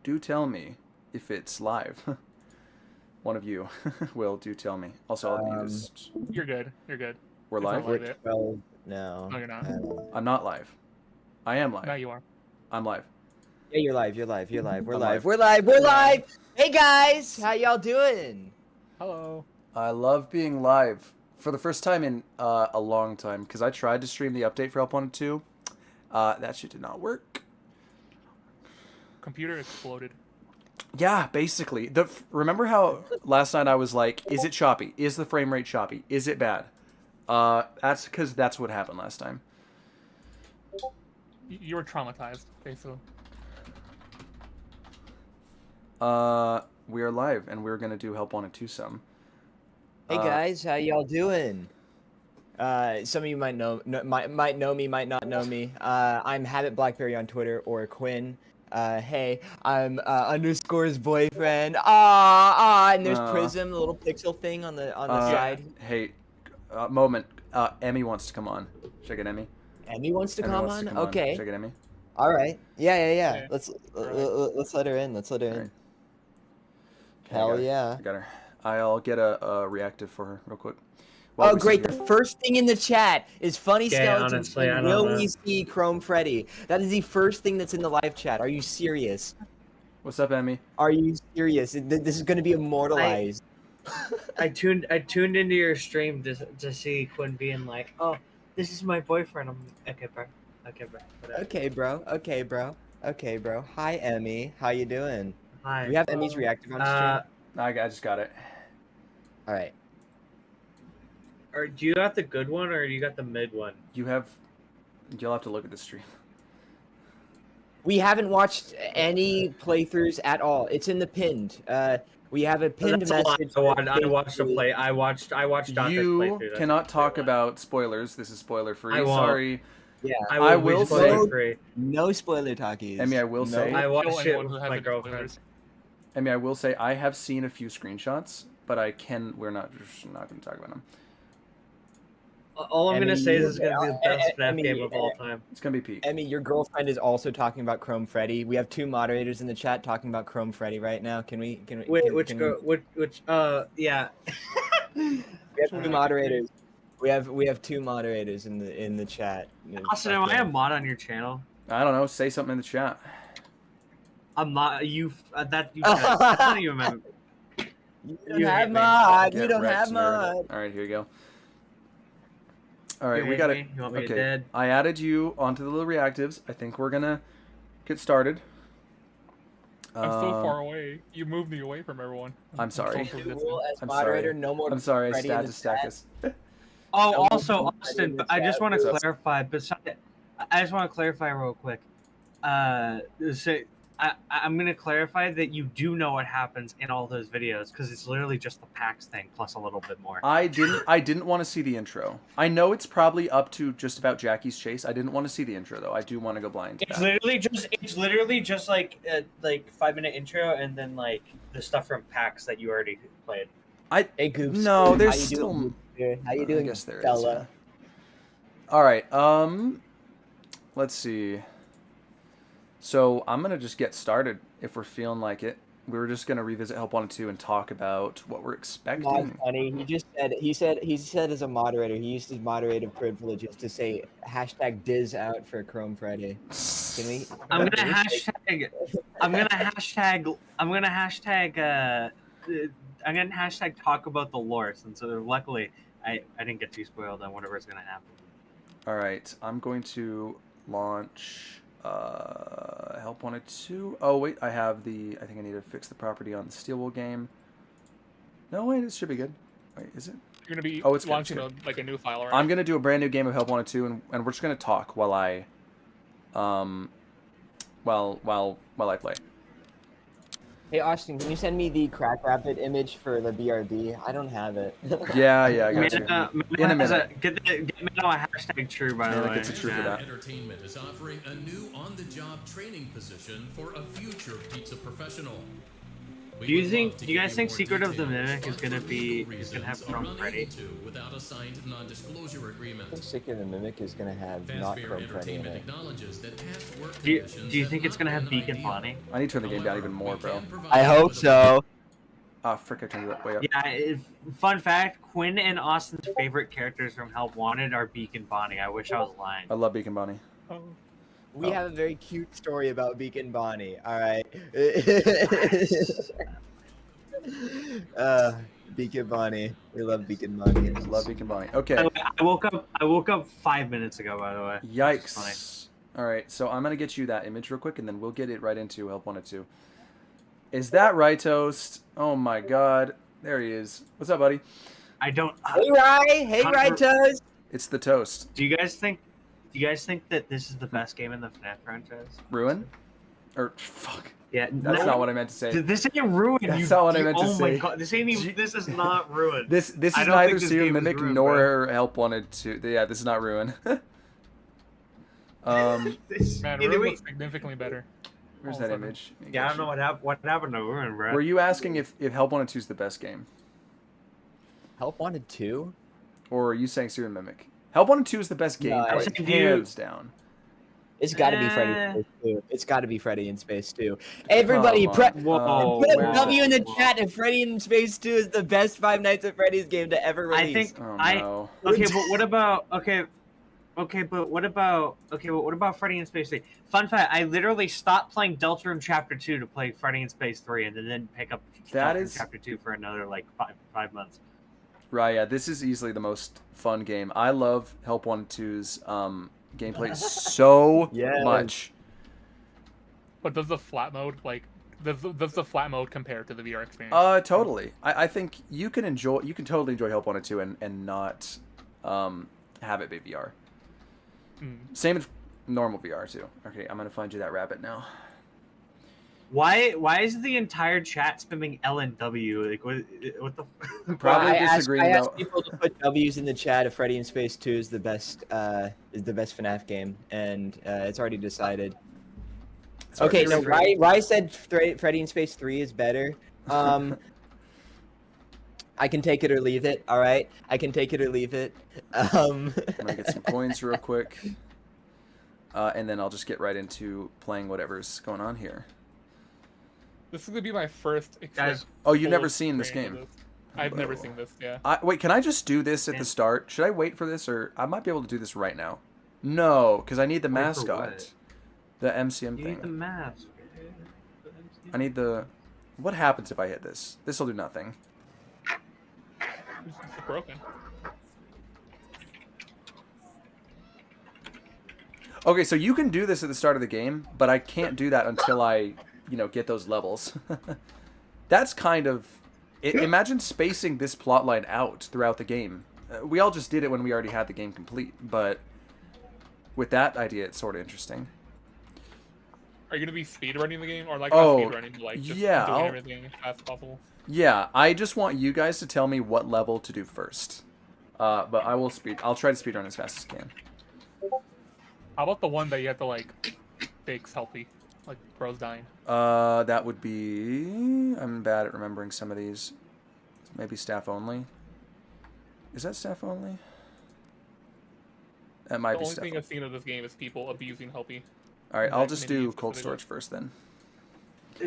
do tell me if it's live. One of you will do tell me. Also, I'll need this. You're good. You're good. We're It's not live? live yet. Well, no. No, you're not. I'm not live. I am live. No, you are. I'm live. Yeah, you're live. You're live. You're live. We're I'm live. live. We're live. We're live. Hey guys, how y'all doing? Hello. I love being live for the first time in a long time because I tried to stream the update for Help Wanted 2. That shit did not work. Computer exploded. Yeah, basically. Remember how last night I was like, is it choppy? Is the frame rate choppy? Is it bad? That's because that's what happened last time. You were traumatized, basically. We are live, and we're gonna do Help Wanted 2 some. Hey guys, how y'all doing? Some of you might know might know me, might not know me. I'm Habit Blackberry on Twitter or Quinn. Hey, I'm underscore's boyfriend. And there's Prism, the little pixel thing on the side. Hey, moment. Emmy wants to come on. Should I get Emmy? Emmy wants to come on. Okay. Should I get Emmy? All right. Yeah. Yeah. Let's let her in. Let's let her in. Right. Hell yeah. I got her. I'll get a reactive for her real quick. Oh, great. The first thing in the chat is Funny Skeletons. Honestly, I don't Will know. we see Chrome Freddy? That is the first thing that's in the live chat. Are you serious? What's up, Emmy? Are you serious? This is going to be immortalized. I tuned into your stream to see Quinn being like, "Oh, this is my boyfriend." I'm okay, bro. Whatever. Okay, bro. Hi, Emmy. How you doing? Hi. Do we have Emmy's reactive on stream? I just got it. All right. Or do you got the good one or you got the mid one? You'll have to look at the stream. We haven't watched any playthroughs at all. It's in the pinned. We have a pinned message. I watched the play. I watched Doctor's playthrough. You cannot talk about spoilers. This is spoiler free. I won't. Sorry. Yeah. I will say- free. No spoiler talkies. Emmy, I will say. I watched it anyone with who my hasn't girlfriend. spoilers. I mean, I will say I have seen a few screenshots, but we're not going to talk about them. All I'm gonna say is it's gonna be the best FNAF Emmy, game of all time. It's going to be peak. Emmy, your girlfriend is also talking about Chrome Freddy. We have two moderators in the chat talking about Chrome Freddy right now. Can we? Wait, which girl? Which? Yeah. We have two moderators. We have two moderators in the chat. Austin, am I a mod on your channel? I don't know. Say something in the chat. I'm not. You that you. I don't even remember. You You don't have hate me. mod. You Get don't wrecked, have nerd. mod. All right, here you go. All right, You we hate got it. me? You want me Okay, dead? I added you onto the little reactives. I think we're gonna get started. I'm so far away. You moved me away from everyone. I'm sorry. so New distant. rule as I'm moderator, sorry. no more. I'm sorry, I Freddy in had the to stack chat. us. Oh, I'm also, looking at Austin, the I just chat. want to What's up? clarify. Besides, I just want to clarify real quick. I'm gonna clarify that you do know what happens in all those videos because it's literally just the PAX thing plus a little bit more. I didn't want to see the intro. I know it's probably up to just about Jackie's chase. I didn't want to see the intro though. I do want to go blind. to It's that. literally just like 5-minute intro and then like the stuff from PAX that you already played. Hey, Goops. No, there's How you still. doing, Goopster? How you I doing, guess there is, fella? yeah. All right. Let's see. So I'm gonna just get started if we're feeling like it. We were just gonna revisit Help Wanted 2 and talk about what we're expecting. Mod funny. He said as a moderator, he used his moderator privileges to say hashtag Diz out for Chrome Friday. Can we? I'm gonna hashtag talk about the lore since luckily I didn't get too spoiled on whatever's gonna happen. All right, I'm going to launch Help Wanted 2. Oh wait, I think I need to fix the property on the Steelwool game. No, wait, it should be good. Wait, is it? You're gonna be Oh, it's good, launching it's a new file, right? I'm gonna do a brand new game of Help Wanted 2, and we're just gonna talk while I play. Hey Austin, can you send me the Crack Rapid image for the BRB? I don't have it. Yeah, I got you. In a minute. Get me on a hashtag true by the Mana way. gets a true for that. Entertainment is offering a new on-the-job training position for a future pizza professional. Do you guys think Secret of the Mimic is gonna have Chrome Freddy? Without a signed non-disclosure agreement. I think Secret of the Mimic is gonna have not Fazbear Chrome Freddy in Entertainment it. acknowledges that past work Do conditions you have think it's not gonna have been Beacon ideal. Bonnie? I need to turn the game down However, even more, we bro. can provide I you hope with a- so. Ah, frick, I turned it way up. Yeah. Fun fact: Quinn and Austin's favorite characters from Help Wanted are Beacon Bonnie. I wish I was lying. I love Beacon Bonnie. Oh. We Oh. have a very cute story about Beacon Bonnie. All right. Beacon Bonnie. We love Beacon Bonnie. Love Beacon Bonnie. By Okay. the way, I woke up 5 minutes ago. By the way. Which is funny. Yikes. All right, so I'm gonna get you that image real quick, and then we'll get it right into Help Wanted 2. Is that right, Toast? Oh my God, there he is. What's up, buddy? I don't. Hey, Rye. Hey, Rye Toast. It's the Toast. Do you guys think that this is the best game in the FNAF franchise? Ruin? Or fuck. Yeah, That's not what I meant to say. This ain't ruined. That's not what I meant to oh my say. god, this ain't even. This is not ruined. This is I don't neither think this Serial game is Mimic ruined, nor Help Wanted 2. Yeah, this is not Ruin. Man, Either Ruin way- looks significantly better. Where's All that of a sudden. image? Let me Yeah, I get don't know you. what happened to Ruin, bro. Were you asking if Help Wanted 2 is the best game? Help Wanted 2? Or are you saying Serial Mimic? Help Wanted 2 is the best game, No, I like, think you- hands down. It's got to be Freddy in Space 2. It's got to be Freddy in Space 2. Everybody, Come on. Whoa, put a where's W in the whoa. chat if Freddy in Space 2 is the best Five Nights at Freddy's game to ever release. I think Oh I. no. Okay, but what about Freddy in Space 3? Fun fact: I literally stopped playing Deltarune Chapter 2 to play Freddy in Space 3, and then didn't pick up That Deltarune is- Chapter 2 for another like five months. Right, yeah, this is easily the most fun game. I love Help Wanted 2's gameplay so Yes. much. But does the flat mode does the flat mode compare to the VR experience? Totally. I think you can totally enjoy Help Wanted 2 and not have it be VR. Mm. Same with normal VR too. Okay, I'm gonna find you that rabbit now. Why is the entire chat spamming L and W? Like what the? Probably I disagreeing asked about. people to put W's in the chat if Freddy in Space 2 is the best FNAF game, and it's already decided. It's already Okay, no, decided. Rye said Freddy in Space 3 is better. I can take it or leave it, alright? I can take it or leave it. I'm gonna get some coins real quick, and then I'll just get right into playing whatever's going on here. This is gonna be my first. Guys, Oh, you've full never seen this experience game? of this. I've never seen this. Yeah. Wait, can I just do this at the start? Should I wait for this, or I might be able to do this right now? No, because I need the Wait for mascot, what? the MCM You thing. need the mask. I need the. What happens if I hit this? This will do nothing. It's broken. Okay, so you can do this at the start of the game, but I can't do that until I, get those levels. That's kind of. Imagine spacing this plotline out throughout the game. We all just did it when we already had the game complete, but with that idea, it's sort of interesting. Are you gonna be speedrunning the game, or like Oh, not speedrunning, but, like just yeah, doing I'll- everything as fast as possible? Yeah, I just want you guys to tell me what level to do first. But I'll try to speedrun as fast as I can. How about the one that you have to like fix healthy, like pros dying? That would be. I'm bad at remembering some of these. Maybe staff only. Is that staff only? That might The be only staff thing only. I've seen of this game is people abusing healthy. All right, and I'll that just many do uses cold of it. storage first then.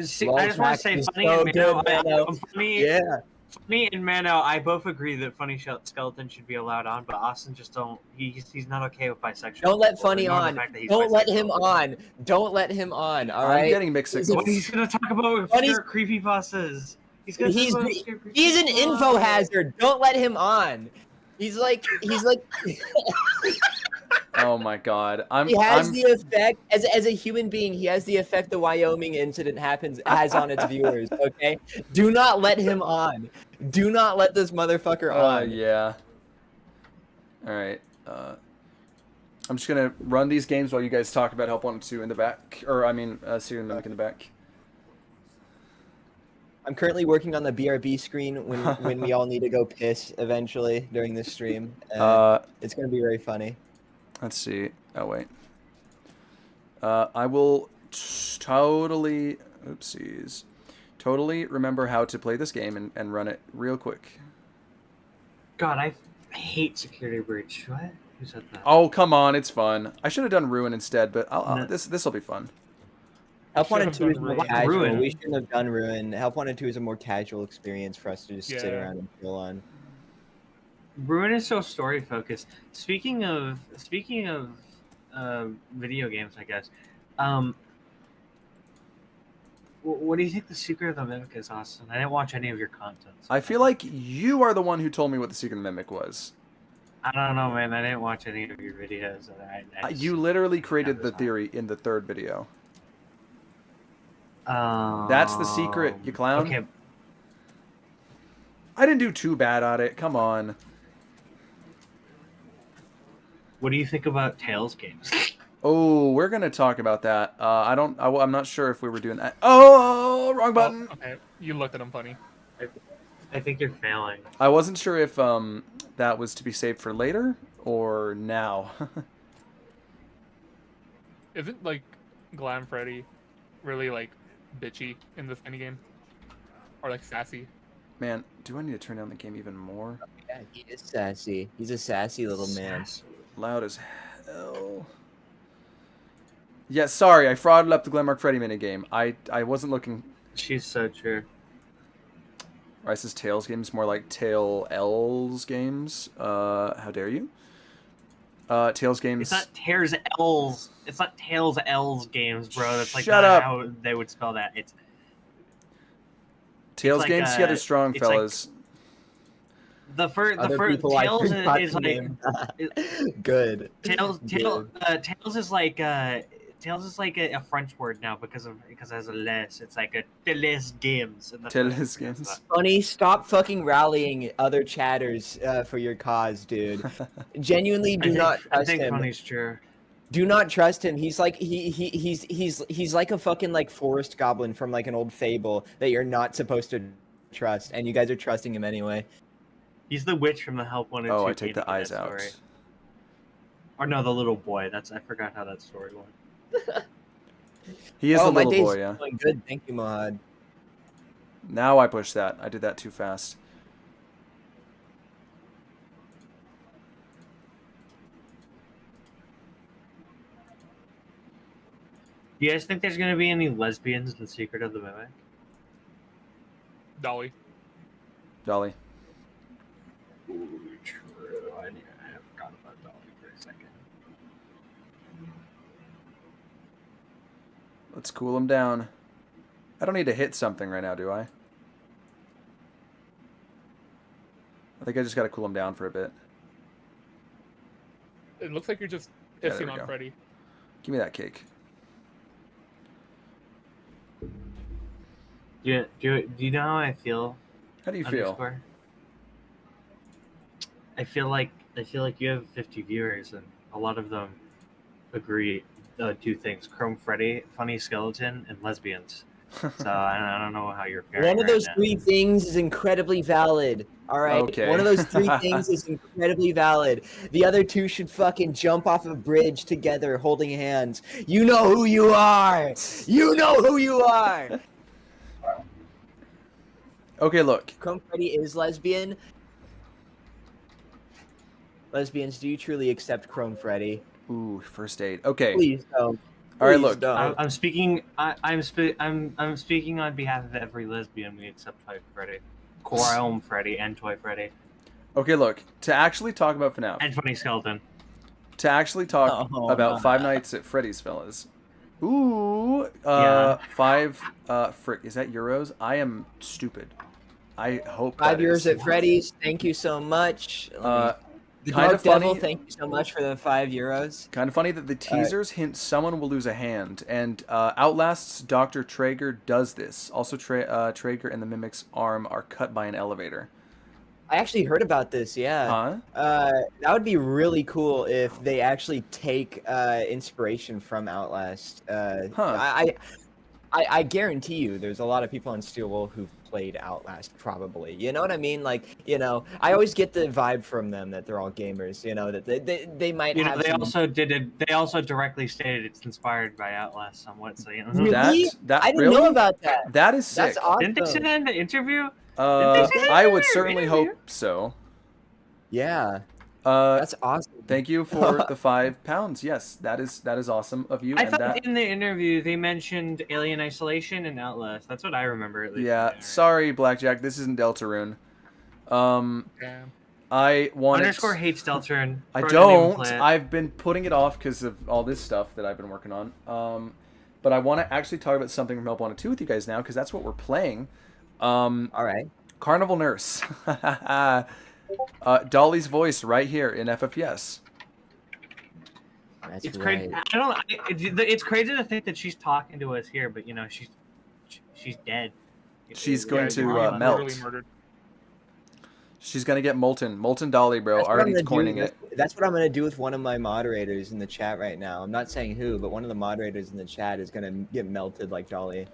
See, Lol I just want Max to say, is Funny so and good, Mano, Mano. Funny, Yeah. Funny and Mano, I both agree that Funny Skeleton should be allowed on, but Austin just don't. He's not okay with bisexual. Don't let people, Funny ignore the on. fact that he's Don't let him bisexual. on. Don't let him on, I'm alright? getting mixed signals. He's gonna talk about Funny's- obscure creepypastas. He's gonna He's talk about obscure he's an info creepypastas. hazard. Don't let him on. He's like Oh my god, he has the effect as a human being. He has the effect the Wyoming incident has on its viewers. Okay, do not let him on. Do not let this motherfucker on. Yeah. All right. I'm just gonna run these games while you guys talk about Help 1 and 2 in the back, or I mean, Serial Mimic in the back. I'm currently working on the BRB screen when we all need to go piss eventually during this stream. It's gonna be very funny. Let's see. Oh wait. I will totally totally remember how to play this game and run it real quick. God, I hate Security Breach. What? Who said that? Oh, come on, it's fun. I should have done Ruin instead, but No. this will be fun. Help Should Wanted have 2 is done more Ruin. casual. Ruin. We shouldn't have done Ruin. Help Wanted 2 is a more casual experience for us to just sit Yeah. around and chill on. Ruin is so story focused. Speaking of video games, I guess. What do you think the Secret of the Mimic is, Austin? I didn't watch any of your content. So I feel like you are the one who told me what the Secret of the Mimic was. I don't know, man. I didn't watch any of your videos. I just- You literally created the this theory in the 3rd video. That's the secret, you clown. Okay, I didn't do too bad at it. Come on. what do you think about Tales games? Oh, we're gonna talk about that. I'm not sure if we were doing that. Oh, wrong button. Oh, okay, you looked at him funny. I think you're failing. I wasn't sure if that was to be saved for later or now. Isn't like Glam Freddy really like bitchy in this mini game, or like sassy? Man, do I need to turn down the game even more? Yeah, he is sassy. He's a sassy little man. Loud as hell. Yeah, sorry, I frauded up the Glenmark Freddy minigame. I wasn't looking. She's so true. Rice's Tales games, more like Tail L's games. How dare you? Tales games. It's not Tails L's. It's not Tails L's games, bro. That's like Shut not up. how they would spell that. It's Tales like, games together strong, it's like- fellas. the first. The Other first people like Tails to is like name. Good. Tails. Good. Tails is like Tails is like a French word now because it has a les. It's like a Tales games. And that's what Tales it's games. Funny, stop fucking rallying other chatters for your cause, dude. Genuinely, do not I trust think him. funny's true. Do not trust him. He's like he's like a fucking like forest goblin from like an old fable that you're not supposed to trust, and you guys are trusting him anyway. He's the witch from the Help Wanted. Oh, 2 I take the game, eyes that out. story. Or no, the little boy. I forgot how that story went. He is the my little day's boy, yeah. going good. Thank you, Mohad. Now I push that. I did that too fast. Do you guys think there's gonna be any lesbians in the Secret of the Mimic? Dolly. Dolly. Ooh, true. I forgot about Dolly for a second. Let's cool him down. I don't need to hit something right now, do I? I think I just gotta cool him down for a bit. It looks like you're just Yeah, there pissing we on go. Freddy. Give me that cake. Do you know how I feel? How do you feel? Underscore? I feel like you have 50 viewers, and a lot of them agree 2 things: Chrome Freddy, funny skeleton, and lesbians. So I don't know how you're faring. One of right those now. 3 things is incredibly valid. All right. Okay. One of those 3 things is incredibly valid. The other 2 should fucking jump off a bridge together, holding hands. You know who you are. You know who you are. Okay, look. Chrome Freddy is lesbian. Lesbians, do you truly accept Chrome Freddy? Ooh, first aid. Okay. Please don't. All right, Please look. don't. I'm speaking. I'm speaking on behalf of every lesbian. We accept Toy Freddy, Chrome Freddy, and Toy Freddy, Okay, look. To actually talk about FNAF. and Funny Skeleton. To actually talk Oh, about no. Five Nights at Freddy's, fellas. Ooh. Yeah. 5. Frick. Is that euros? I am stupid. I hope 5 that years is. at Freddy's. Thank you so much. The Kind Dark of funny. Devil, thank you so much for the €5. Kind of funny that the teasers hint someone will lose a hand, and Outlast's Dr. Traeger does this. Also, Traeger and the Mimic's arm are cut by an elevator. I actually heard about this, yeah. Huh? That would be really cool if they actually take inspiration from Outlast. Huh. I guarantee you, there's a lot of people on Steel Wool who've played Outlast, probably. You know what I mean? Like, I always get the vibe from them that they're all gamers. That they might have. They some... also did it. They also directly stated it's inspired by Outlast somewhat. So Really? That I didn't really? know about that. That is sick. That's awesome. Didn't they say that in the interview? I would certainly hope so. Yeah. Uh, That's awesome. Thank you for the £5. Yes, that is awesome of you. I and thought that, in the interview they mentioned Alien Isolation and Outlast. That's what I remember at least. yeah, sorry, Blackjack. This isn't Deltarune. Damn. I want Underscore hates Deltarune. I Bro didn't even don't. play it. I've been putting it off because of all this stuff that I've been working on. But I want to actually talk about something from Help Wanted 2 with you guys now because that's what we're playing. All right. Carnival Nurse. Dolly's voice right here in FFPS. That's It's right. crazy. I don't. It's crazy to think that she's talking to us here, but she's dead. She's going Yeah, to you were melt. brutally murdered. She's gonna get molten Dolly, bro. That's what I'm Already gonna do. coining it. That's what I'm gonna do with one of my moderators in the chat right now. I'm not saying who, but one of the moderators in the chat is gonna get melted like Dolly.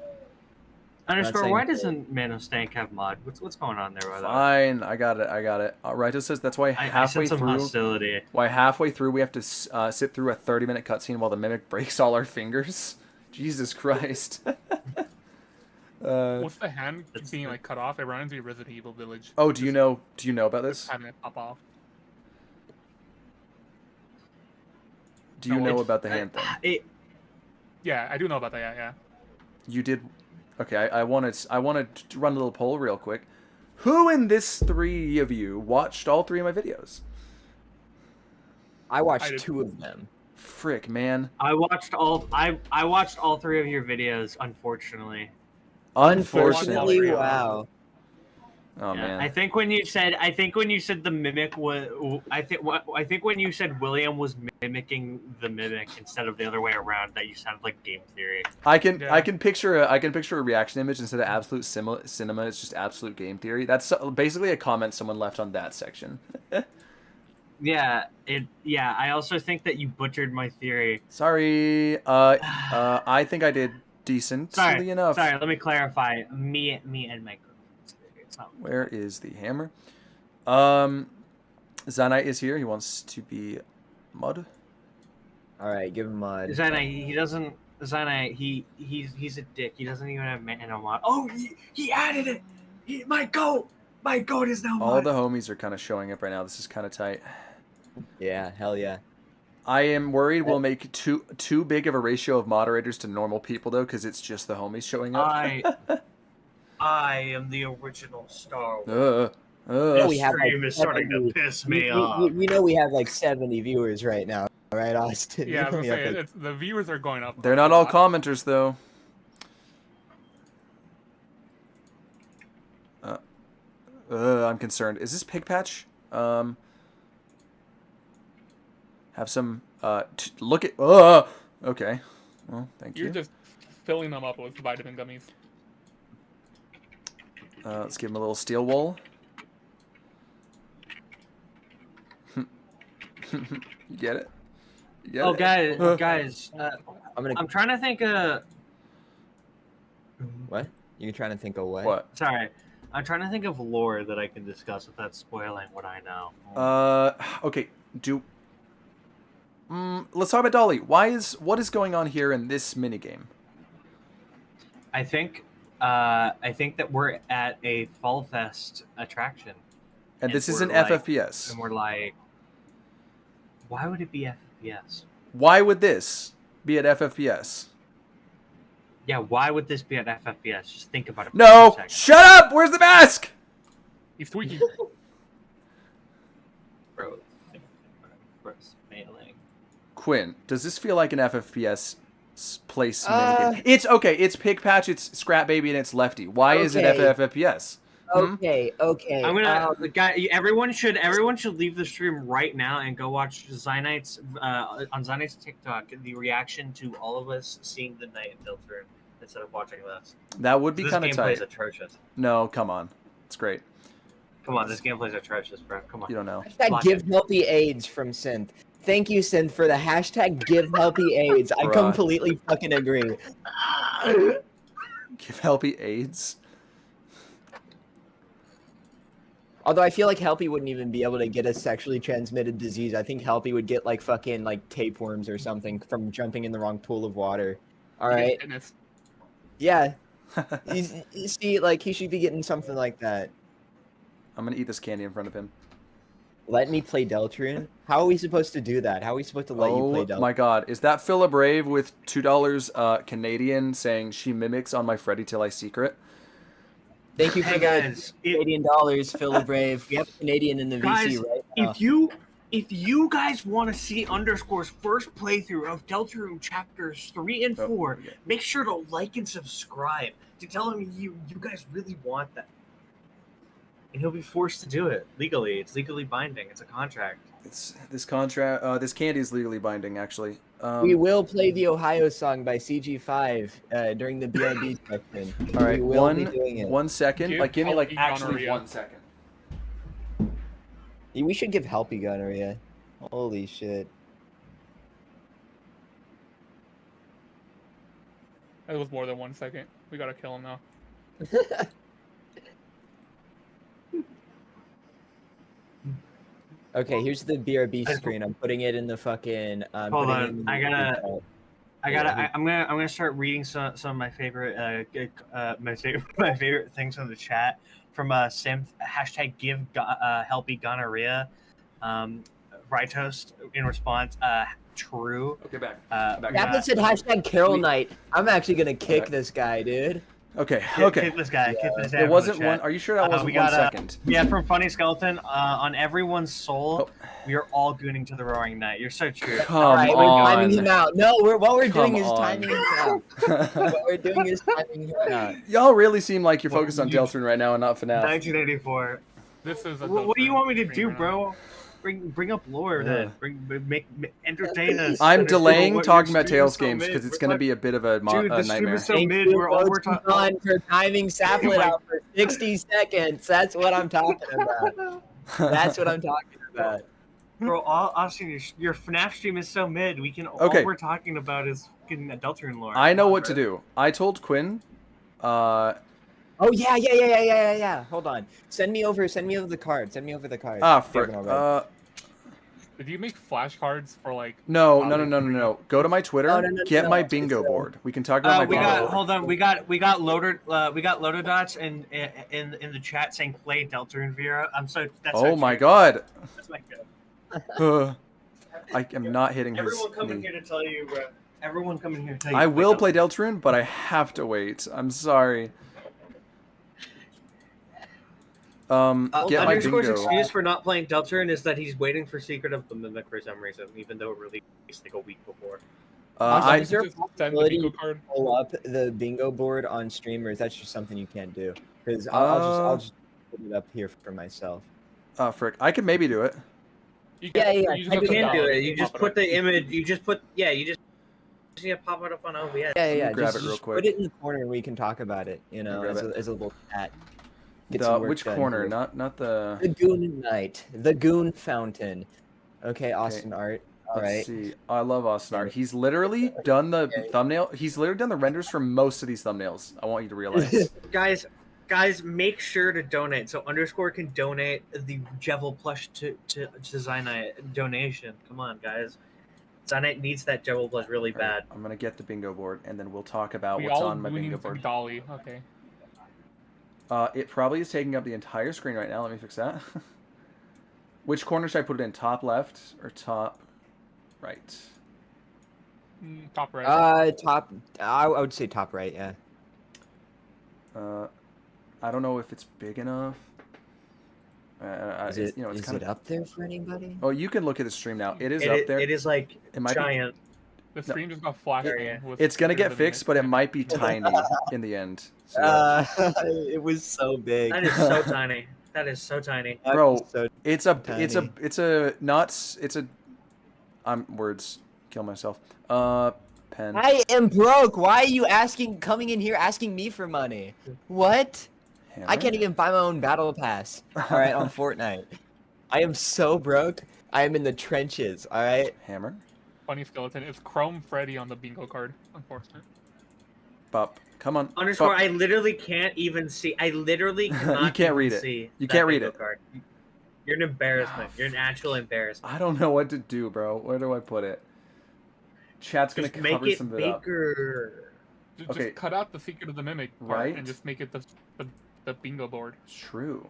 Underscore. saying Why who. doesn't Man of Stank have mod? What's going on there? By Fine, I got it. Raito says that's why I halfway sense some through. hostility. Why halfway through we have to sit through a 30-minute cutscene while the mimic breaks all our fingers. Jesus Christ. What's the hand That's being the- like cut off? It reminds me of Resident Evil Village. Oh, do you know about this? Having it pop off. Do you No, know it's- about the hand thing? Yeah, I do know about that. Yeah. You did. Okay, I wanted to run a little poll real quick. Who in this three of you watched all three of my videos? I I watched did. 2 of them. Frick, man. I watched all 3 of your videos. Unfortunately. Unfortunately. Wow. Oh Yeah. man. I think when you said the mimic was I think when you said William was mimicking the mimic instead of the other way around, that you sounded like game theory. I can Yeah. I can picture a reaction image instead of absolute cinema. It's just absolute game theory. That's basically a comment someone left on that section. Yeah, I also think that you butchered my theory. Sorry. I think I did decently Sorry, enough. sorry. Let me clarify. Me and my girlfriend's theory. It's not. Where is the hammer? Zanite is here. He wants to be mud. All right, give him mod. Zite, he doesn't. Zite, he's a dick. He doesn't even have mana mod. Oh, he added it. My goat is now All mod. the homies are kind of showing up right now. This is kind of tight. Yeah, hell yeah. I am worried we'll make too big of a ratio of moderators to normal people though, because it's just the homies showing up. I am the original Star Wars. Yeah, we have, Stream is starting to 70 piss me we, off. we know we have like 70 viewers right now, right, Austin? Yeah, I was We gonna have, say like- the viewers are going up. They're not all commenters though. I'm concerned. Is this Pig Patch? Have some. Look at. Okay. Well, thank you. You're just filling them up with vitamin gummies. Let's give him a little steel wool. You get it? You get Oh, it? guys, I'm gonna. I'm trying to think. What? You trying to think of what? What? Sorry, I'm trying to think of lore that I can discuss without spoiling what I know. Okay. Let's talk about Dolly. What is going on here in this minigame? I think that we're at a Fall Fest attraction, And this is we're an like- FFPS. and we're like, why would it be FPS? Why would this be at FFPS? Yeah, why would this be at FFPS? Just think about it. For No! 2 seconds. Shut up! Where's the mask? He's tweaking. Bro, bro's failing. Quinn, does this feel like an FFPS place minigame? It's okay. It's Pig Patch, it's Scrap Baby, and it's Lefty. Why is it Okay. FFPS? Okay. I'm gonna everyone should leave the stream right now and go watch Zynite's on Zynite's TikTok the reaction to all of us seeing the night in Deltarune instead of watching this. That would be This kind of gameplay is tight. atrocious. No, come on. It's great. Come on, this gameplay is atrocious, bro. Come on. You don't know. Hashtag give healthy AIDS from Synth. Thank you, Synth, for the hashtag give healthy AIDS. I Bruh. completely fucking agree. Give Helpy AIDS. Although I feel like Helpy wouldn't even be able to get a sexually transmitted disease. I think Helpy would get like fucking like tapeworms or something from jumping in the wrong pool of water. All He gets right. fitness. Yeah. You see, like he should be getting something like that. I'm gonna eat this candy in front of him. Let me play Deltarune? How are we supposed to do that? How are we supposed to let you play Deltarune? Oh my god. Is that Philip Brave with $2 Canadian saying she mimics on my Freddy Till I Secret? Thank you for Hey the guys, Canadian dollars, Phil Brave. We have a Canadian in the guys, VC right now. if you guys want to see Underscore's first playthrough of Deltarune chapters 3 and 4, okay. make sure to like and subscribe to tell him you guys really want that. And he'll be forced to do it legally. It's legally binding. It's a contract. It's this contract. This candy is legally binding, actually. We will play the Ohio song by CG5 during the BRB section. All right, we will be doing it. 1 second. Like, give me like Helpy actually gonorrhea. 1 second. We should give Helpy gonorrhea. Holy shit. That was more than 1 second. We gotta kill him now. Okay, here's the BRB screen. I'm putting it in the fucking. Hold putting it on, in the I'm gonna start reading some of my favorite my favorite things from the chat from Sim hashtag give Helpy gonorrhea, Rightoast in response true. Okay, back. Kaplan said hashtag Carol Knight. I'm actually gonna kick this guy, dude. Okay. Kick this guy. Kick this guy It wasn't one. Are you sure that wasn't we 1 got, second? Yeah, from Funny Skeleton. On everyone's soul, we are all gooning to the Roaring Night. You're so true. Come All right, we're timing him on. out. No, what we're doing Come is on. timing him out. What we're doing is timing him out. Y'all really seem like you're Well, focused on you- Deltarune right now and not FNAF. 1984. This is a What do you want me to Deltarune do, right now. bro? Bring up lore then. Make entertain us. I'm Understand delaying what talking your about stream Tails is so games mid. because it's We're going to talking- be a bit of a Dude, the stream nightmare. is so Thank mid. you, We're all we're Coach talking. John, for timing Saplet out for 60 seconds. That's what I'm talking about. That's what I'm talking about. Bro, Austin, your FNAF stream is so mid. We can Okay. all we're talking about is fucking Deltarune lore. I know Come on, what to bro. do. I told Quinn. Oh yeah. Hold on. Send me over the card. Send me over the card. Frick. Did you make flashcards for like? No. Go to my Twitter. No, Get my it's, bingo board. We can talk about my We bingo got board. hold on. We got loader dots in the chat saying play Deltarune Vera. I'm so that's Oh so my true. god. That's my good. I am not hitting his Everyone coming knee. here to tell you, bro. Everyone coming here to tell you. I will play Deltarune, but I have to wait. I'm sorry. Get my Underscore's bingo. excuse for not playing Deltarune is that he's waiting for Secret of the Mimic for some reason, even though it released like a week before. Is there a Just send the possibility bingo to card. pull up the bingo board on stream, or is that just something you can't do? Because I'll just put it up here for myself. Frick. I could maybe do it. You Yeah. you I just You have to can do download it. and You just pop put up. the image. You just put you just pop it up on OBS. Yeah. grab Just it real quick. Put it in the corner and we can talk about it. You know, grab as it. a little chat. Get some work Which done corner? here. Not the. The Goon Knight. The Goon Fountain. Okay, Austin Art. All Let's right. see. I love Austin Art. He's literally done the thumbnail. He's literally done the renders for most of these thumbnails. I want you to realize. Guys, make sure to donate so Underscore can donate the Jevil plush to Zynite donation. Come on, guys. Zynite needs that Jevil plush really bad. I'm gonna get the bingo board, and then we'll talk about We what's all on my bingo need board. Dolly. Okay. It probably is taking up the entire screen right now. Let me fix that. Which corner should I put it in? Top left or top right? Top right. Top. I would say top right. Yeah. I don't know if it's big enough. Is It's, it, it's is kind it of. up there for anybody? Oh, you can look at the stream now. It is up there. It is like It might be- giant. The stream just got flashed. Yeah. in with It's gonna get pictures of fixed, it. but it might be tiny in the end. So, It was so big. That is so tiny. That is so tiny. That Bro, was so it's a words kill myself. Pen. I am broke. Why are you coming in here asking me for money? What? Hammer? I can't even buy my own battle pass. All right, on Fortnite. I am so broke. I am in the trenches. All right. Hammer. Funny skeleton. It's Chrome Freddy on the bingo card. Unfortunate. Bop. Come on. Underscore. Fuck. I literally can't even see. I literally cannot. You can't even read it. See You that can't read bingo it. Card. You're an embarrassment. You're an actual embarrassment. I don't know what to do, bro. Where do I put it? Chat's gonna Just make cover it some of it up. bigger. Okay. Just cut out the secret of the mimic part Right? and just make it the bingo board. True.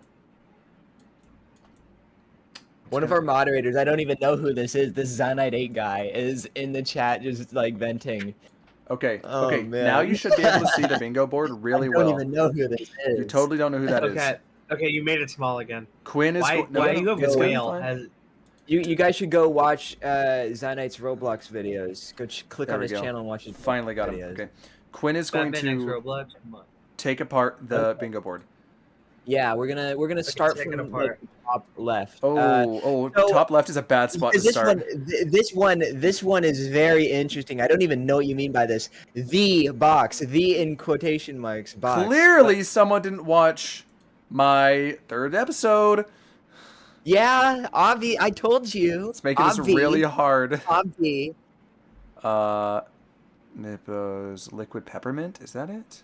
One of our moderators, I don't even know who this is. This Zanite 8 guy is in the chat, just like venting. Okay. Oh, Okay. man. Now you should be able to see the bingo board really I don't well. even know who this is. You totally don't know who that is. Okay. Okay, you made it small again. Quinn is. Why you have it's gonna be whale? fine. Has, You guys should go watch Zanite's Roblox videos. Go click There on we his go. channel and watch his Finally got him. videos. Okay. Quinn is going Batman X to Roblox. Come on. take apart the bingo board. Yeah, we're gonna start take it from apart. like, the top left. Oh, so- top left is a bad spot to This start. this one is very interesting. I don't even know what you mean by this. The box, the in quotation marks box. Clearly, someone didn't watch my third episode. Yeah, Avi, I told you. It's making this really hard. Avi. Nippos liquid peppermint. Is that it?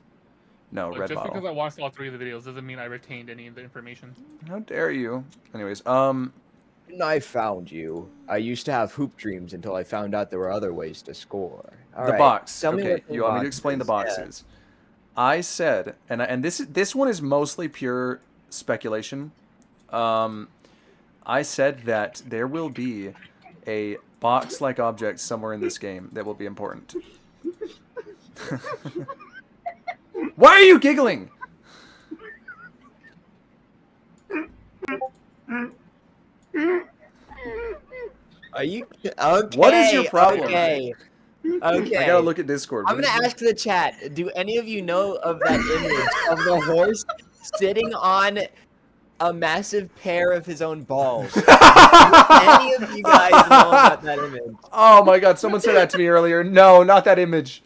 No, red Just bottle. because I watched all 3 of the videos doesn't mean I retained any of the information. How dare you? Anyways, And I found you. I used to have hoop dreams until I found out there were other ways to score. All the right, box. tell me Okay, what the you want me to box explain the is. boxes? I said, and this one is mostly pure speculation. I said that there will be a box-like object somewhere in this game that will be important. Why are you giggling? Are you okay? What is your problem? Okay. Okay. I gotta look at Discord. I'm What gonna is it? ask the chat. Do any of you know of that image of the horse sitting on a massive pair of his own balls? Do any of you guys know about that image? Oh my god, someone said that to me earlier. No, not that image.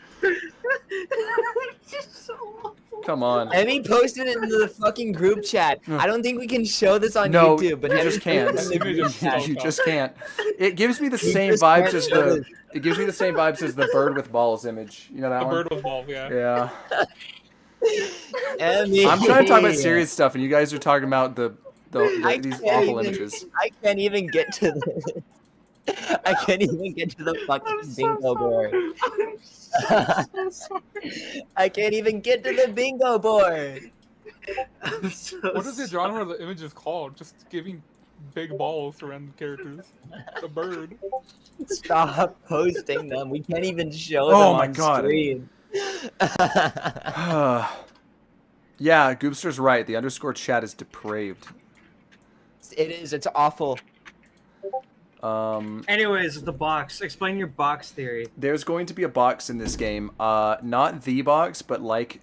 Come on. Emmy posted it into the fucking group chat. I don't think we can show this on No, YouTube, but you Emmy just can't. posted it in the group chat. You just can't. It gives me the You same just vibes can't as show the. this. It gives me the same vibes as the bird with balls image. You know that The one? bird with balls, yeah. Yeah. Emmy. I'm trying to talk about serious stuff, and you guys are talking about these can't awful even- images. I can't even get to the. I can't even get to the fucking bingo board. I can't even get to the bingo board. I'm so What is the genre of the image is called? Just giving big balls to random characters. The bird. Stop posting them. We can't even show Oh them my on God. screen. Yeah, Goopster's right. The underscore chat is depraved. It is. It's awful. Anyways, the box. Explain your box theory. There's going to be a box in this game, not the box, but like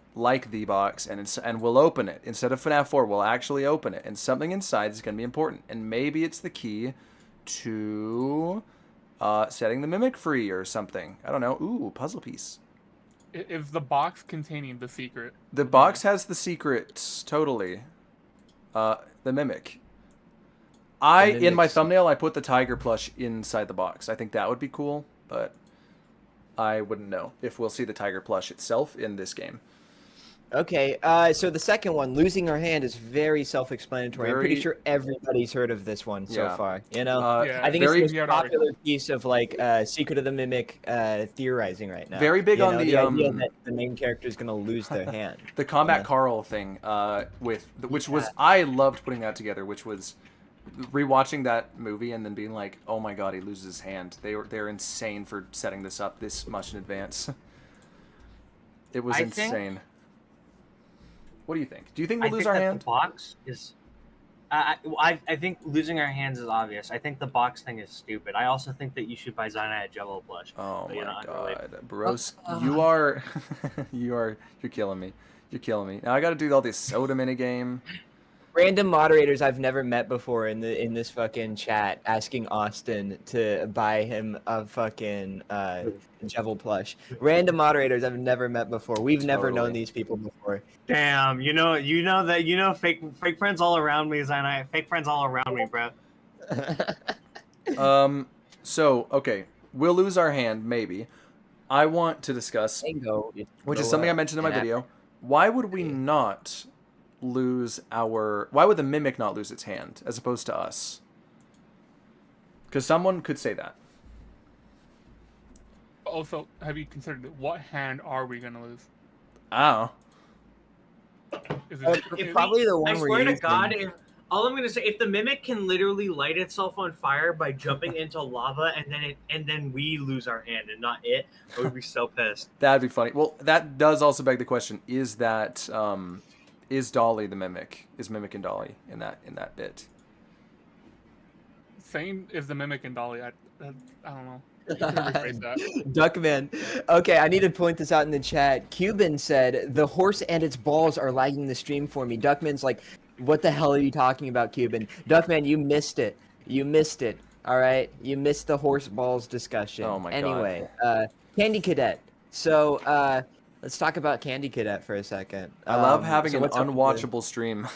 the box, and we'll open it. Instead of FNAF 4, we'll actually open it, and something inside is going to be important, and maybe it's the key to setting the mimic free or something. I don't know. Ooh, puzzle piece. Is the box containing the secret? The box has the secrets, totally. The mimic. In my mimic's- thumbnail, I put the tiger plush inside the box. I think that would be cool, but I wouldn't know if we'll see the tiger plush itself in this game. Okay. So the second one, losing her hand, is very self-explanatory. I'm pretty Very- sure everybody's heard of this one so Yeah. far. You know. Yeah, I think very- it's the Yeah, most popular piece of like Secret of the Mimic theorizing right now. Very big You on know, the, idea that the main character is gonna lose their hand. The Combat Yeah. Carl thing, which was I loved putting that together, which was rewatching that movie and then being like, oh my god, he loses his hand. They're insane for setting this up this much in advance. It was I think- insane. What do you think? Do you think I we'll lose think our that hand? the box is. I think losing our hands is obvious. I think the box thing is stupid. I also think that you should buy Zite a Jello plush. Oh But, you know, my unrelated. god, bros, you are, you're killing me. You're killing me. Now I got to do all this soda minigame. Random moderators I've never met before in this fucking chat asking Austin to buy him a fucking Jevil plush. Random moderators I've never met before. We've never known Totally. these people before. Damn, fake friends all around me, Zite. Fake friends all around me, bro. So okay, we'll lose our hand maybe. I want to discuss, Tango. which is something I mentioned in my video. Why would we not lose our... Why would the Mimic not lose its hand, as opposed to us? Because someone could say that. Also, have you considered what hand are we gonna lose? Oh. Is If Probably the one I we're swear to using. God, all I'm gonna say, if the mimic can literally light itself on fire by jumping into lava, and then we lose our hand and not it, I would be so pissed. That'd be funny. Well, that does also beg the question: is that is Dolly the Mimic? Is Mimic and Dolly in that bit? Same as the Mimic and Dolly. I don't know. I could rephrase that. Duckman. Okay, I need to point this out in the chat. Cuban said, the horse and its balls are lagging the stream for me. Duckman's like, what the hell are you talking about, Cuban? Duckman, you missed it. You missed it. All right? You missed the horse balls discussion. Oh my God. Anyway, Candy Cadet. So, let's talk about Candy Cadet for a second. I love having so an what's up with it? unwatchable stream.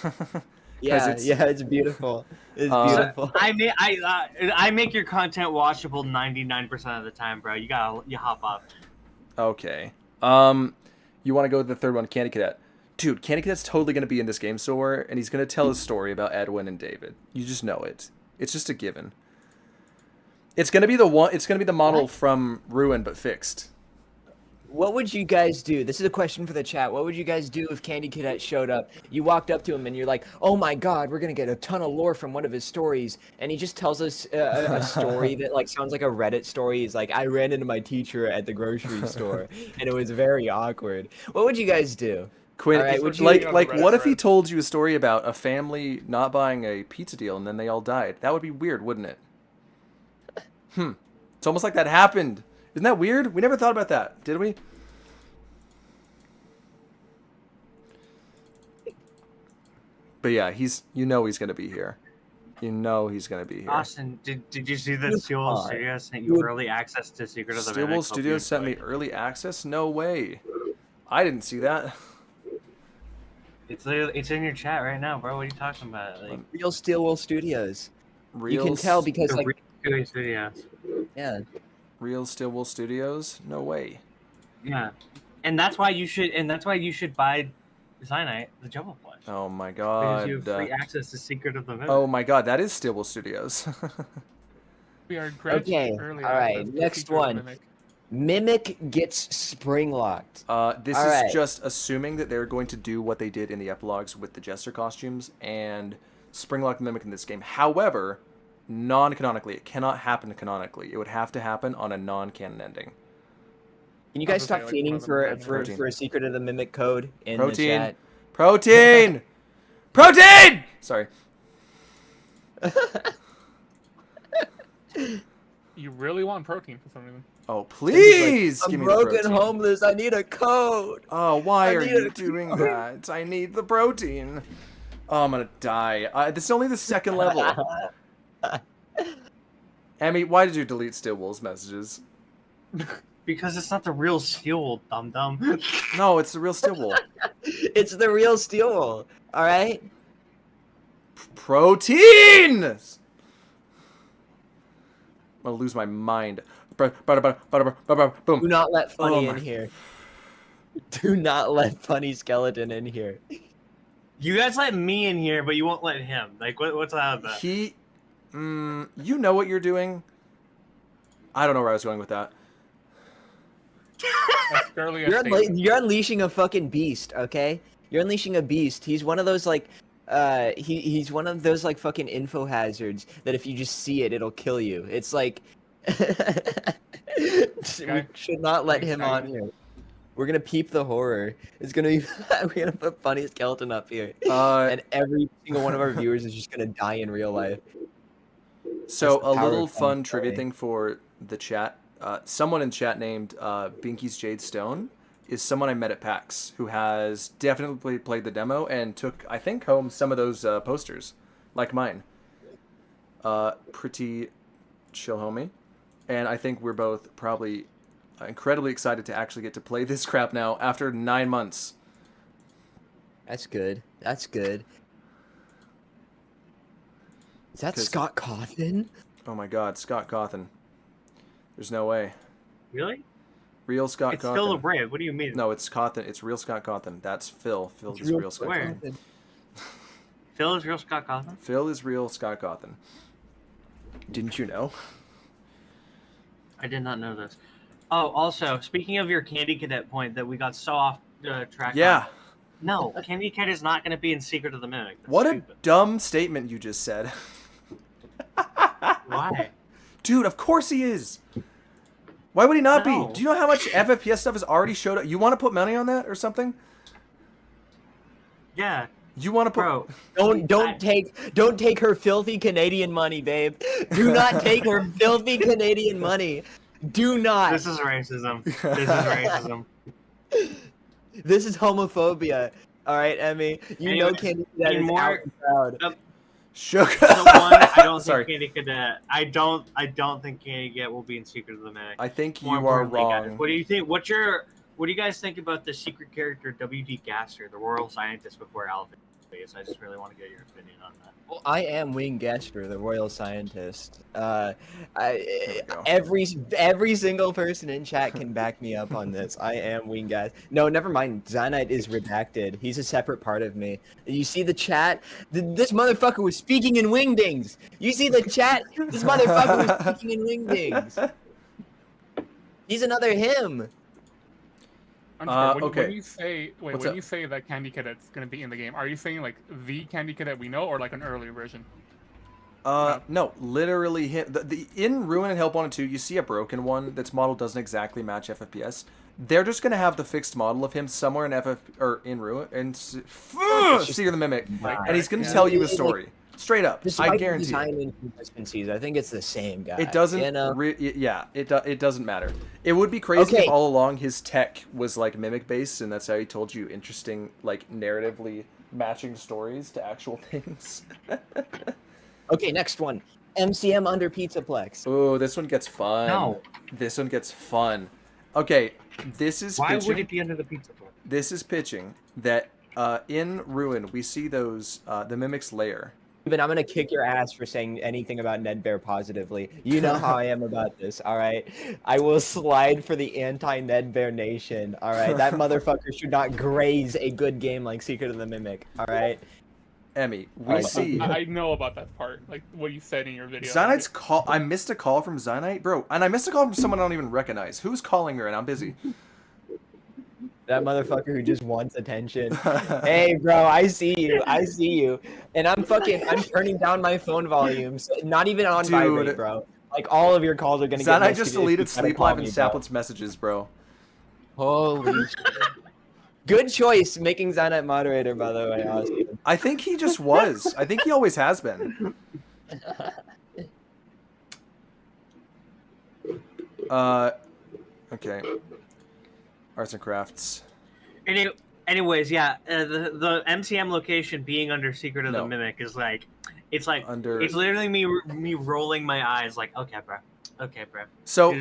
Yeah, it's- it's beautiful. It's beautiful. I make your content watchable 99% of the time, bro. You hop up. Okay. You want to go to the third one, Candy Cadet? Dude, Candy Cadet's totally gonna be in this game store, and he's gonna tell his story about Edwin and David. You just know it. It's just a given. It's gonna be the one. It's gonna be the model from Ruin, but fixed. What would you guys do? This is a question for the chat. What would you guys do if Candy Cadet showed up? You walked up to him and you're like, "Oh my God, we're gonna get a ton of lore from one of his stories," and he just tells us a story that like sounds like a Reddit story. He's like, "I ran into my teacher at the grocery store, and it was very awkward." What would you guys do? Quinn, All right, would you- like, on like, Reddit what if he thread? told you a story about a family not buying a pizza deal and then they all died? That would be weird, wouldn't it? It's almost like that happened. Isn't that weird? We never thought about that, did we? But yeah, he's gonna be here. You know he's gonna be here. Austin, did you see that Steel Studios sent you early access to Secret of the Stillwell Mimic? Studios sent me early access? No way. I didn't see that. It's in your chat right now, bro. What are you talking about? Like, Real Steelwool Studios. Real You can tell because the like, Real Studios. yeah. Real Stillwell Studios? No way. Yeah, and that's why you should buy Zite, the Jumbo Plush. Oh my Because god. you have free access to Secret of the Mimic. Oh my god, that is Stillwell Studios. We are granted Okay, early all right, access to next Secret of the one. Mimic. Mimic gets spring locked. This All is right. just assuming that they're going to do what they did in the epilogues with the Jester costumes and Springlock the Mimic in this game. However, non-canonically, it cannot happen canonically. It would have to happen on a non-canon ending. Can you I guys was stop gonna say, like, one fiending of the for, best for, Protein. for a Secret of the Mimic code in Protein. the chat? Protein! Protein! Sorry. You really want protein for some reason. Oh, please I'm give me the broken, protein. homeless. I need a code. Oh, why I are need you a doing code. that? I need the protein. Oh, I'm gonna die. This is only the second level. Emmy, why did you delete Stillwell's messages? Because it's not the real Steel, dum dum. No, it's the real Stillwell. It's the real Steelwool. All right. Protein! I'm gonna lose my mind. Boom. Do not let Funny Oh in my- here. Do not let Funny Skeleton in here. You guys let me in here, but you won't let him. Like, what's that about? He... you know what you're doing? I don't know where I was going with that. That's fairly a You're statement. you're unleashing a fucking beast, okay? You're unleashing a beast. He's one of those like he's one of those like fucking info hazards that if you just see it, it'll kill you. It's like we should not let him on here. We're gonna peep the horror. It's gonna be we're gonna put Funny Skeleton up here, and every single one of our viewers is just gonna die in real life. So the a power little of fun funny trivia story. thing for the chat. Someone in chat named Binky's Jade Stone is someone I met at PAX who has definitely played the demo and took, I think, home some of those posters, like mine. Pretty chill homie. And I think we're both probably incredibly excited to actually get to play this crap now after 9 months. That's good. That's good. Is that 'Cause- Scott Cawthon? Oh my god, Scott Cawthon. There's no way. Really? Real Scott It's Cawthon. Phil the Brave. What do you mean? No, it's Cawthon. It's real Scott Cawthon. That's Phil. Phil It's is real Scott Where? Cawthon. Phil is real Scott Cawthon? Phil is real Scott Cawthon. Didn't you know? I did not know this. Oh, also, speaking of your Candy Cadet point that we got so off track. Yeah. On, no, Candy Cadet is not going to be in Secret of the Mimic. That's What stupid. a dumb statement you just said. Why? Dude, of course he is. Why would he not No. be? Do you know how much FFPS stuff has already showed up? You want to put money on that or something? Yeah, You want to put... bro. Don't take her filthy Canadian money, babe. Do not take her filthy Canadian money. Do not. This is racism. This is racism. This is homophobia. All right, Emmy. You know Anyways, Candy Cadet is more- out and proud. Sugar. So one, I don't Sorry. think Candy Cadet. I don't think Candy Cadet will be in Secret of the Mimic. I think More you are importantly, guys, wrong. what do you think? What do you guys think about the secret character W.D. Gaster, the royal scientist before Alvin? I just really want to get your opinion on that. Well, I am Wing Gesper, the royal scientist. we go. Every single person in chat can back me up on this. I am Wing Gesper. No, never mind. Zite is redacted. He's a separate part of me. You see the chat? This motherfucker was speaking in wingdings. You see the chat? This motherfucker was speaking in wingdings. He's another him. Okay. When you say What's when up? you say that Candy Cadet's gonna be in the game, are you saying like the Candy Cadet we know, or like an earlier version? No, literally him. The in Ruin and Help 1 and 2, you see a broken one that's model doesn't exactly match FFPS. They're just gonna have the fixed model of him somewhere in FF or in Ruin and Seer the Mimic, and he's gonna Yeah. tell you a story straight up. Despite I the guarantee. design inconsistencies, I think it's the same guy. It doesn't. You know? Yeah, it doesn't matter. It would be crazy Okay. if all along his tech was like mimic based, and that's how he told you interesting, like narratively matching stories to actual things. Okay, next one. MCM under Pizzaplex. Oh, this one gets fun. No. This one gets fun. Okay, this is Why pitching. would it be under the pizza plate? This is pitching that in Ruin we see those the mimic's lair. But I'm gonna kick your ass for saying anything about Ned Bear positively. You know how I am about this, all right? I will slide for the anti-Ned Bear nation, all right? That motherfucker should not graze a good game like Secret of the Mimic, all right? Emmy, we Alright, see I know about that part, like what you said in your video. Zite's call. I missed a call from Zite, bro, and I missed a call from someone I don't even recognize. Who's calling her? And I'm busy. That motherfucker who just wants attention. Hey, bro, I see you. And I'm turning down my phone volume, so not even on Dude. vibrate, bro. Like, all of your calls are gonna get Zite missed just if you deleted try to Sleep call Live me, and bro. Saplet's messages, bro. Holy shit. Good choice making Zite moderator, by the way, Austin. I think he just was. I think he always has been. Okay. Arts and crafts. Anyways, yeah, the MCM location being under Secret of No. the Mimic is like, it's Under. it's literally me rolling my eyes like, okay, bro. So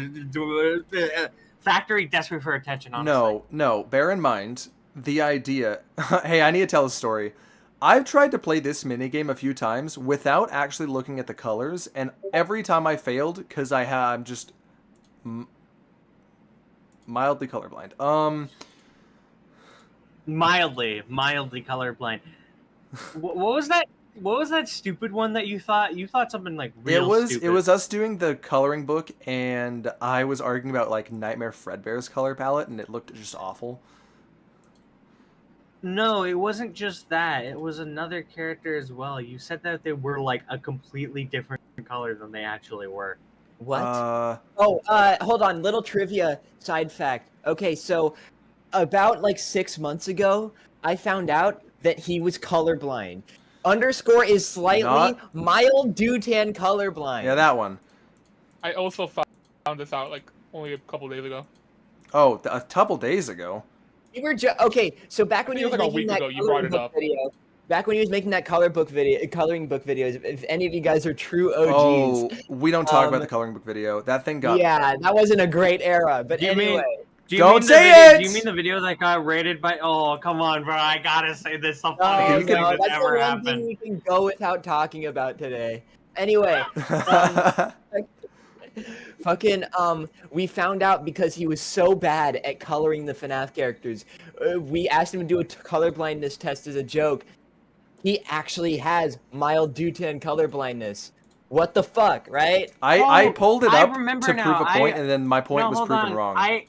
Factory desperate for attention. Honestly. no. Bear in mind the idea. Hey, I need to tell a story. I've tried to play this minigame a few times without actually looking at the colors, and every time I failed because I'm just mildly colorblind. Mildly colorblind. What was that? What was that stupid one that you thought? You thought something like real stupid. It was us doing the coloring book, and I was arguing about like Nightmare Fredbear's color palette, and it looked just awful. No, it wasn't just that. It was another character as well. You said that they were like a completely different color than they actually were. What? Hold on. Little trivia side fact. Okay, so about like 6 months ago, I found out that he was colorblind. Underscore is slightly mild Dutan colorblind. Yeah, that one. I also found this out like only a couple days ago. Oh, a couple days ago. We were okay. So back when he It was was like a making week that ago, you brought coloring it book up. video, back when he was making that coloring book videos, if any of you guys are true OGs, Oh, we don't talk about the coloring book video. That thing got. yeah, that wasn't a great era. But Do you mean- anyway, Don't mean say the video, it! Do you mean the video that got rated by? Oh, come on, bro! I gotta say this. The no, funniest thing that that's the ever one happened. thing we can go without talking about today. Anyway, Fucking we found out because he was so bad at coloring the FNAF characters. We asked him to do a color blindness test as a joke. He actually has mild due to color blindness. What the fuck, right? I pulled it I up remember to now. prove a point, and then my point No, was hold proven on. wrong.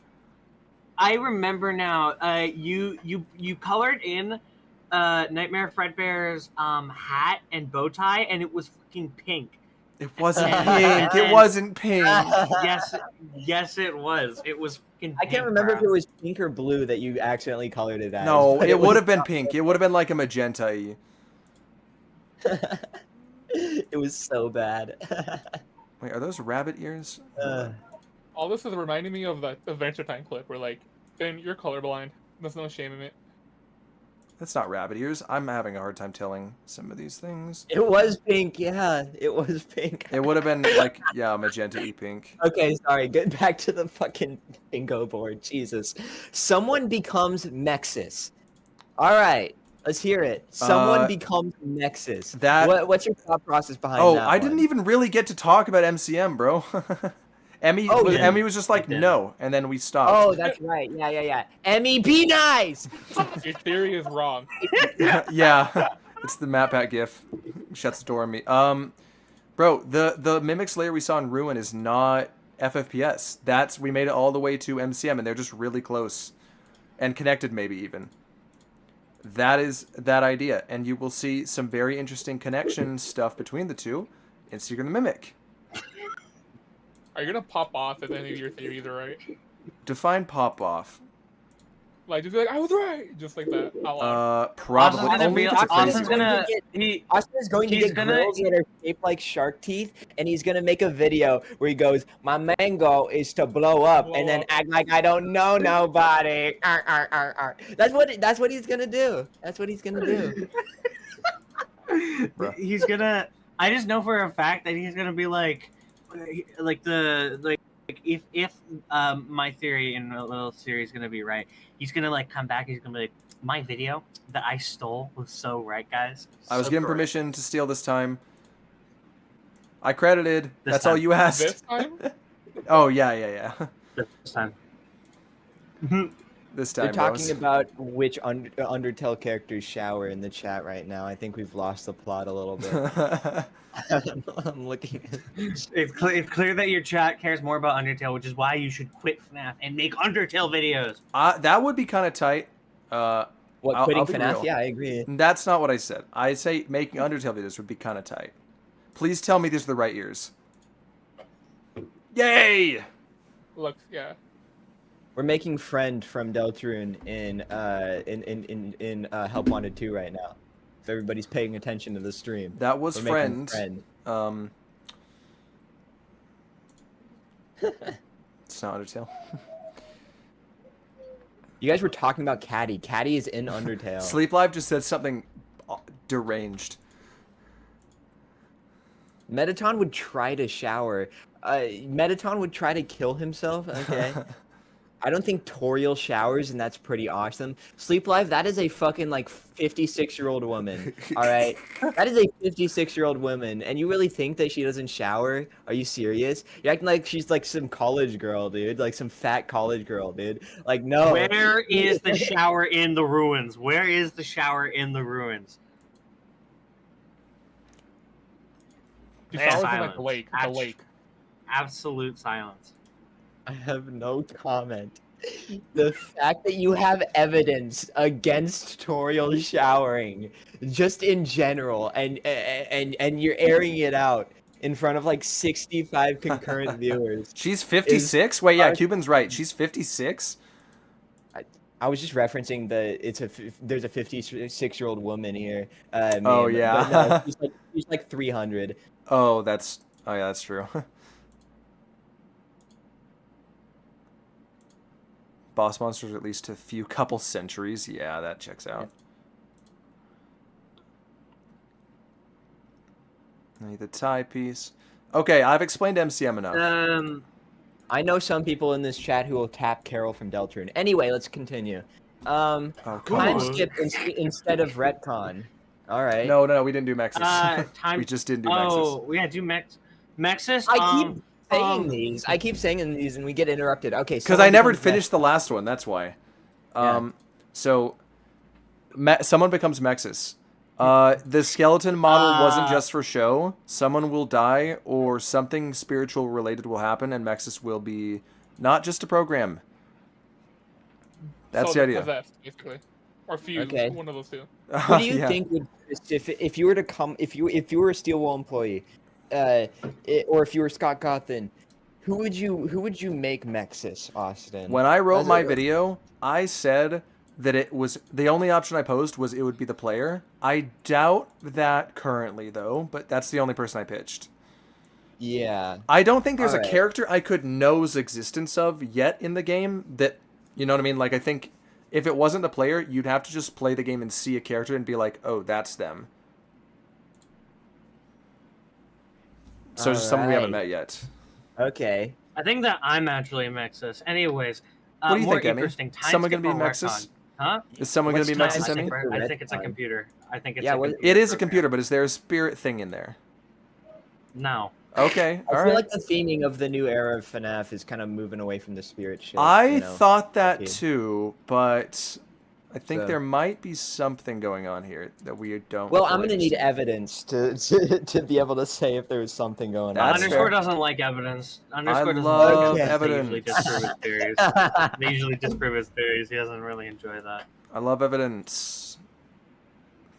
I remember now. You colored in Nightmare Fredbear's hat and bow tie, and it was fucking pink. It wasn't pink. It wasn't pink. Yes, it was. It was fucking. I can't remember if it was pink or blue that you accidentally colored it as. No, but it would was have been pink. It would have been like a magenta-y. It was so bad. Wait, are those rabbit ears? All this is reminding me of the Adventure Time clip where, like, Ben, you're colorblind. There's no shame in it. That's not rabbit ears. I'm having a hard time telling some of these things. It was pink, yeah. It was pink. It would have been like, yeah, magenta-y pink. Okay, sorry. Get back to the fucking bingo board. Jesus. Someone becomes Nexus. All right. Let's hear it. Someone becomes Nexus. What's your thought process behind that? Oh, I didn't even really get to talk about MCM, bro. Emmy was just like, no, and then we stopped. Oh, that's right. Yeah. Emmy, be nice! Your theory is wrong. Yeah, it's the Map Pack gif. Shuts the door on me. Bro, the Mimic Slayer we saw in Ruin is not FFPS. We made it all the way to MCM, and they're just really close. And connected, maybe, even. That is that idea, and you will see some very interesting connection stuff between the two in Secret of the Mimic. Are you gonna pop off if any of your theories are right? Define pop off. Like, just be like, I was right! Just like that, out loud. Probably. Austin's gonna Austin is going to get grills that are shaped like shark teeth, and he's gonna make a video where he goes, "My mango is to blow up," and then act like I don't know nobody. That's what he's gonna do. That's what he's gonna do. He's gonna. I just know for a fact that he's gonna be like if my theory in a little series is gonna be right, he's gonna like come back. He's gonna be like, my video that I stole was so right, guys. I was given permission to steal this time. I credited. That's all you asked. This time? Oh yeah. This time. This time. They're talking about which Undertale characters shower in the chat right now. I think we've lost the plot a little bit. I'm looking. It's clear that your chat cares more about Undertale, which is why you should quit FNAF and make Undertale videos. That would be kind of tight. Quitting FNAF? Real. Yeah, I agree. That's not what I said. I say making Undertale videos would be kind of tight. Please tell me these are the right ears. Yay! Looks, yeah. We're making Friend from Deltarune in Help Wanted 2 right now. If everybody's paying attention to the stream. That was Friend. It's not Undertale. You guys were talking about Caddy. Caddy is in Undertale. Sleep Live just said something deranged. Metaton would try to shower. Metaton would try to kill himself. Okay. I don't think Toriel showers, and that's pretty awesome. Sleep Live, that is a fucking, like, 56-year-old woman, all right? That is a 56-year-old woman, and you really think that she doesn't shower? Are you serious? You're acting like she's, like, some college girl, dude. Like, some fat college girl, dude. Like, no. Where is the shower in the ruins? Where is the shower in the ruins? She showers in, like, the lake. Absolute silence. I have no comment. The fact that you have evidence against Toriel showering, just in general, and you're airing it out in front of like 65 concurrent viewers. She's 56? Wait, yeah, Cuban's right. She's 56? I was just referencing there's a 56-year-old woman here. Oh yeah. No, she's like 300. Oh, that's true. Boss monsters at least a couple centuries. Yeah, that checks out. I need the tie piece. Okay, I've explained MCM enough. I know some people in this chat who will tap Carol from Deltarune. Anyway, let's continue. Time skip instead of retcon. All right. No, we didn't do Mexus. We just didn't do Mexus. Oh, yeah, do Mexus. saying these. I keep saying these, and we get interrupted. Okay, Because I never finished the last one. That's why. Yeah. So, someone becomes Mexus. The skeleton model wasn't just for show. Someone will die, or something spiritual related will happen, and Mexus will be not just a program. That's so the idea. Possessed, basically, or fused. Okay. One of those two. Who do you Yeah. think would if you were to come if you were a Steelwell employee, or if you were Scott Cawthon, who would you make Mexus, Austin? When I wrote As my a- video, I said that it was the only option I posed was it would be the player. I doubt that currently though, but that's the only person I pitched. Yeah. I don't think there's a Alright. character I could know's existence of yet in the game that, you know what I mean? Like, I think if it wasn't the player, you'd have to just play the game and see a character and be like, oh, that's them. So it's just someone we haven't met yet. Okay. I think that I'm actually a Mexus. Anyways, What do you more think, Emmy? interesting. Someone gonna be Timeskip or Mexus? Retcon? Huh? Is someone going to be What's Mexus, time Emmy? skip? I think it's a computer. I think it's Yeah, a what- computer It is a program. computer, but is there a spirit thing in there? No. Okay, I all feel right. like the theming of the new era of FNAF is kind of moving away from the spirit shit. I you know? thought that Okay. too, but I think So- there might be something going on here that we don't. Well, fully I'm gonna need understand. evidence to be able to say if there's something going on. That's Underscore fair. doesn't like evidence. Underscore doesn't love like evidence. evidence. They usually disprove his theories. They usually disprove his theories. He doesn't really enjoy that. I love evidence.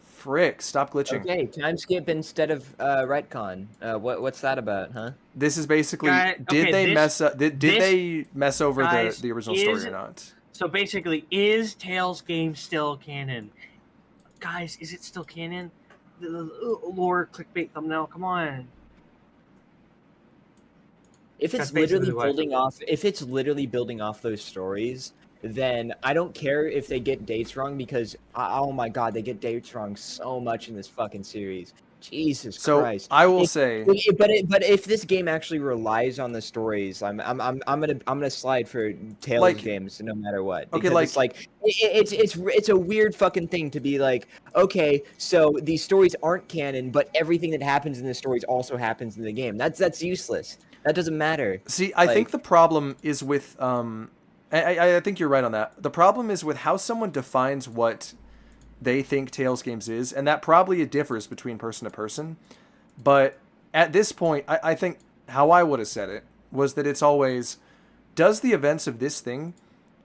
Frick, stop glitching. Okay, time skip instead of retcon. What's that about, huh? This is basically Guy- did okay, they this- mess up did this- they mess over guys, the original is- story or not? So basically, is Tails' game still canon? Guys, is it still canon? The lore clickbait thumbnail, come on. If That's it's literally basically what I building off, if it's literally building off those stories, then I don't care if they get dates wrong because oh my god, they get dates wrong so much in this fucking series. Jesus So Christ! I will If- say But if this game actually relies on the stories, I'm gonna slide for Tales Like- games no matter what. Okay, Because it's like it's a weird fucking thing to be like, okay, so these stories aren't canon, but everything that happens in the stories also happens in the game. That's useless. That doesn't matter. See, I think Like- the problem is with I think you're right on that. The problem is with how someone defines what they think Tales games is, and that probably differs between person to person. But at this point, I think how I would have said it was that it's always, does the events of this thing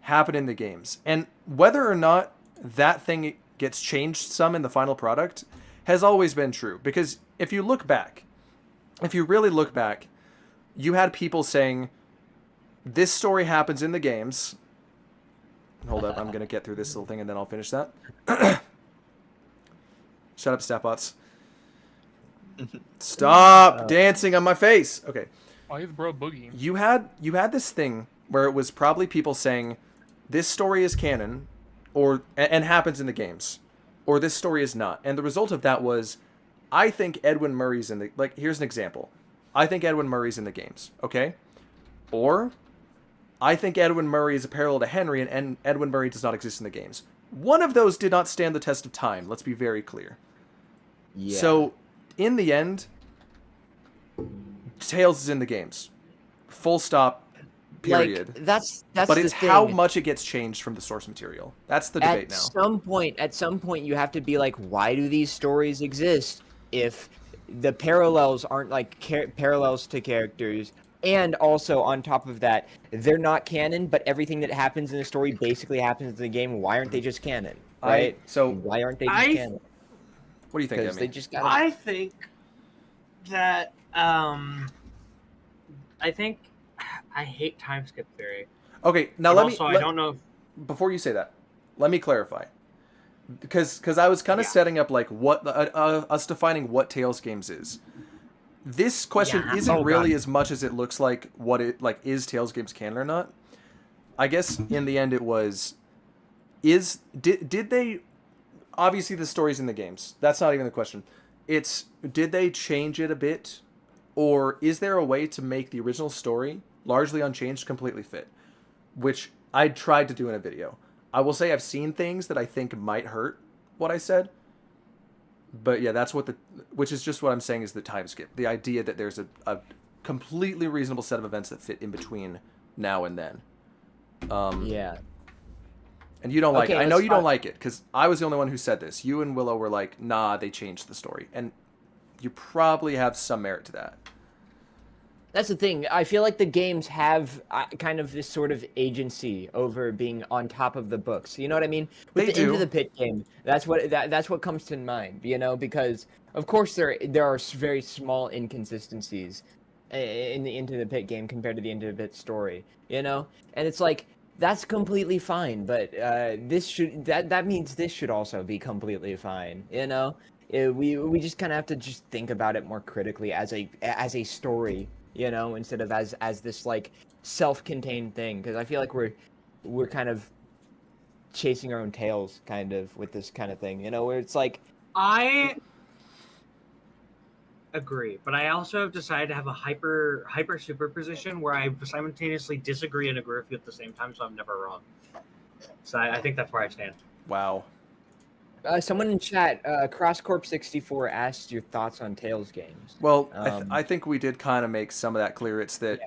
happen in the games? And whether or not that thing gets changed some in the final product has always been true. Because if you look back, if you really look back, you had people saying, this story happens in the games. Hold up, I'm going to get through this little thing and then I'll finish that. Shut up, Snapbots. Stop dancing on my face. Okay. Why is bro boogieing? You had this thing where it was probably people saying, this story is canon, or and happens in the games, or this story is not. And the result of that was, I think Edwin Murray's in the, like, here's an example. I think Edwin Murray's in the games, okay? Or, I think Edwin Murray is a parallel to Henry, and Edwin Murray does not exist in the games. One of those did not stand the test of time, let's be very clear. Yeah. So, in the end, Tails is in the games. Full stop, period. Like, that's but the it's thing. how much it gets changed from the source material. That's the debate now. At some point, you have to be like, why do these stories exist if the parallels aren't like parallels to characters? And also, on top of that, they're not canon, but everything that happens in the story basically happens in the game. Why aren't they just canon? Right? Why aren't they just canon? What do you think, Because Emmy? they just got. I think that I think I hate time skip theory. Okay, now But let me. also, I don't know. Before you say that, let me clarify. Because I was kind of Yeah. setting up like what us defining what Tales games is. This question Yeah. isn't Oh, really God. as much as it looks like what it like is Tales games canon or not. I guess in the end it was did they obviously the story's in the games. That's not even the question. It's did they change it a bit, or is there a way to make the original story largely unchanged completely fit? Which I tried to do in a video. I will say I've seen things that I think might hurt what I said. But yeah, that's what which is just what I'm saying is the time skip. The idea that there's completely reasonable set of events that fit in between now and then. Yeah. And you don't like it. Okay, I know let's you don't talk- like it because I was the only one who said this. You and Willow were like, nah, they changed the story. And you probably have some merit to that. That's the thing. I feel like the games have kind of this sort of agency over being on top of the books. You know what I mean? With They the Into do. the Pit game, that's what comes to mind. You know, because of course there are very small inconsistencies in the Into the Pit game compared to the Into the Pit story. You know, and it's like that's completely fine. But that means this should also be completely fine. You know, we just kind of have to just think about it more critically as a story, you know, instead of as this like self-contained thing, because I feel like we're kind of chasing our own tails kind of with this kind of thing, you know, where it's like I agree, but I also have decided to have a hyper superposition where I simultaneously disagree and agree with you at the same time, so I'm never wrong. So I think that's where I stand. Wow. someone in chat, CrossCorp64 asked your thoughts on Tales games. Well, I think we did kind of make some of that clear. It's that,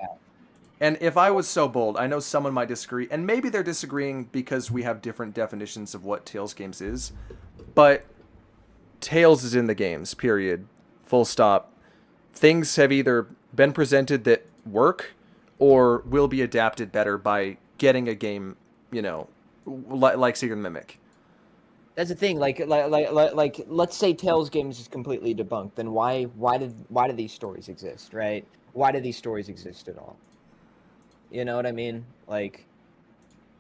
and if I was so bold, I know someone might disagree, and maybe they're disagreeing because we have different definitions of what Tales games is, but Tales is in the games, period. Full stop. Things have either been presented that work or will be adapted better by getting a game, you know, like Secret of the Mimic. That's the thing. Like, let's say Tales games is completely debunked. Then why do these stories exist, right? Why do these stories exist at all? You know what I mean? Like,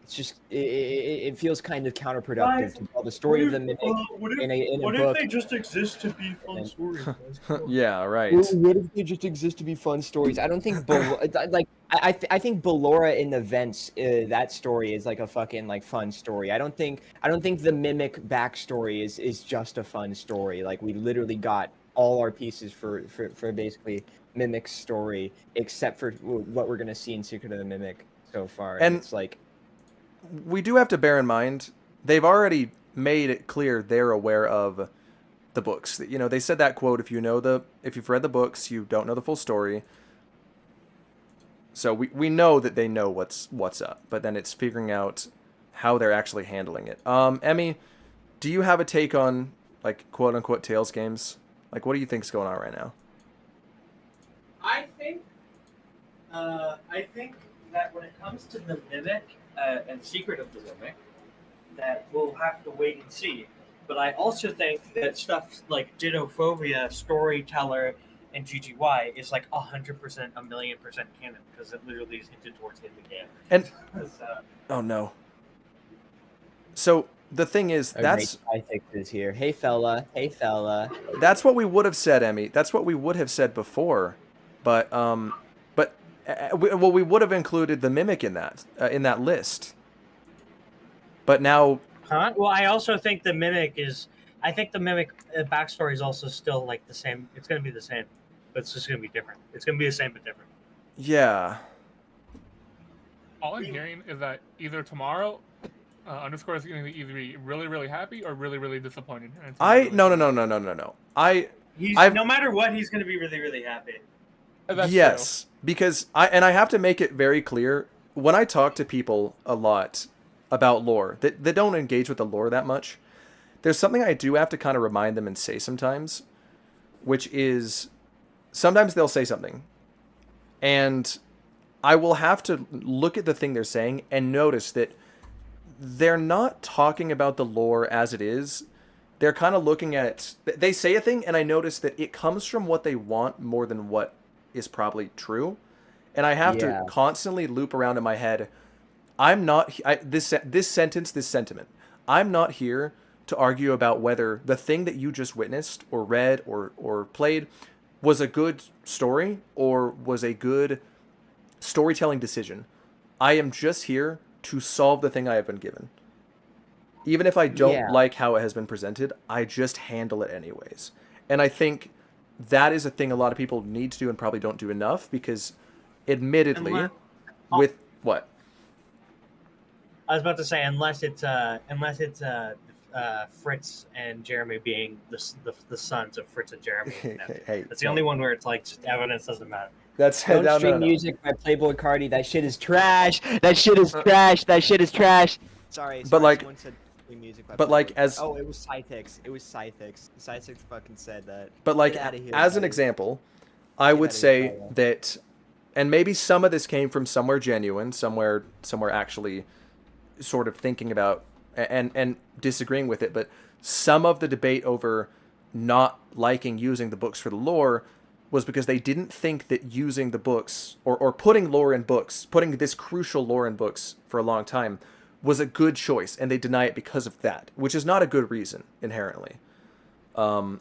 it's just it feels kind of counterproductive to tell the story of the Mimic in a What book. if they just exist to be fun stories? Guys? Come on. Yeah, right. What if they just exist to be fun stories? I don't think I think Ballora in the Vents, that story is like a fucking like fun story. I don't think the Mimic backstory is just a fun story. Like, we literally got all our pieces for basically Mimic's story, except for what we're gonna see in Secret of the Mimic so far. And it's like, we do have to bear in mind they've already made it clear they're aware of the books. You know, they said that quote, if you've read the books, you don't know the full story. So we know that they know what's up, but then it's figuring out how they're actually handling it. Emmy, do you have a take on like quote unquote Tales games? Like, what do you think's going on right now? I think that when it comes to the Mimic and Secret of the Mimic, that we'll have to wait and see. But I also think that stuff like Dittophobia, Storyteller, and GGY is like 100%, 1,000,000% canon, because it literally is hinted towards in the game. And oh no. So the thing is, that's is here. Hey fella. that's what we would have said, Emmy. That's what we would have said before, but we would have included the Mimic in that list. But now, Well, I also think the Mimic backstory is also still like the same. It's going to be the same, but it's just going to be different. It's going to be the same but different. yeah. All I'm hearing is that either tomorrow, Underscore is going to either be really, really happy or really, really disappointed. And it's No. No matter what, he's going to be really, really happy. That's yes, because I have to make it very clear when I talk to people a lot about lore that don't engage with the lore that much. There's something I do have to kind of remind them and say sometimes, which is sometimes they'll say something, and I will have to look at the thing they're saying and notice that they're not talking about the lore as it is. They're kind of looking at it. They say a thing, and I notice that it comes from what they want more than what is probably true. And I have to constantly loop around in my head. This sentiment. I'm not here to argue about whether the thing that you just witnessed or read or played was a good story or was a good storytelling decision. I am just here to solve the thing I have been given. Even if I don't like how it has been presented, I just handle it anyways. And I think that is a thing a lot of people need to do and probably don't do enough, because admittedly, with what? I was about to say, unless it's Fritz and Jeremy being the sons of Fritz and Jeremy. Hey, that's the only one where it's like just evidence doesn't matter. That's Don't no, stream no, no. music by Playboy Cardi. That shit is trash. That shit is trash. That shit is trash. Sorry, But, like- someone said stream music by but, like, Playboy as- Cardi. Oh, it was Cytex. It was Cytex. Cytex fucking said that. But like Get outta here, as an buddy. example, I Get would outta say here, Tyler. that, and maybe some of this came from somewhere genuine, somewhere actually sort of thinking about and disagreeing with it, but some of the debate over not liking using the books for the lore was because they didn't think that using the books or putting lore in books, putting this crucial lore in books for a long time was a good choice, and they deny it because of that, which is not a good reason inherently. And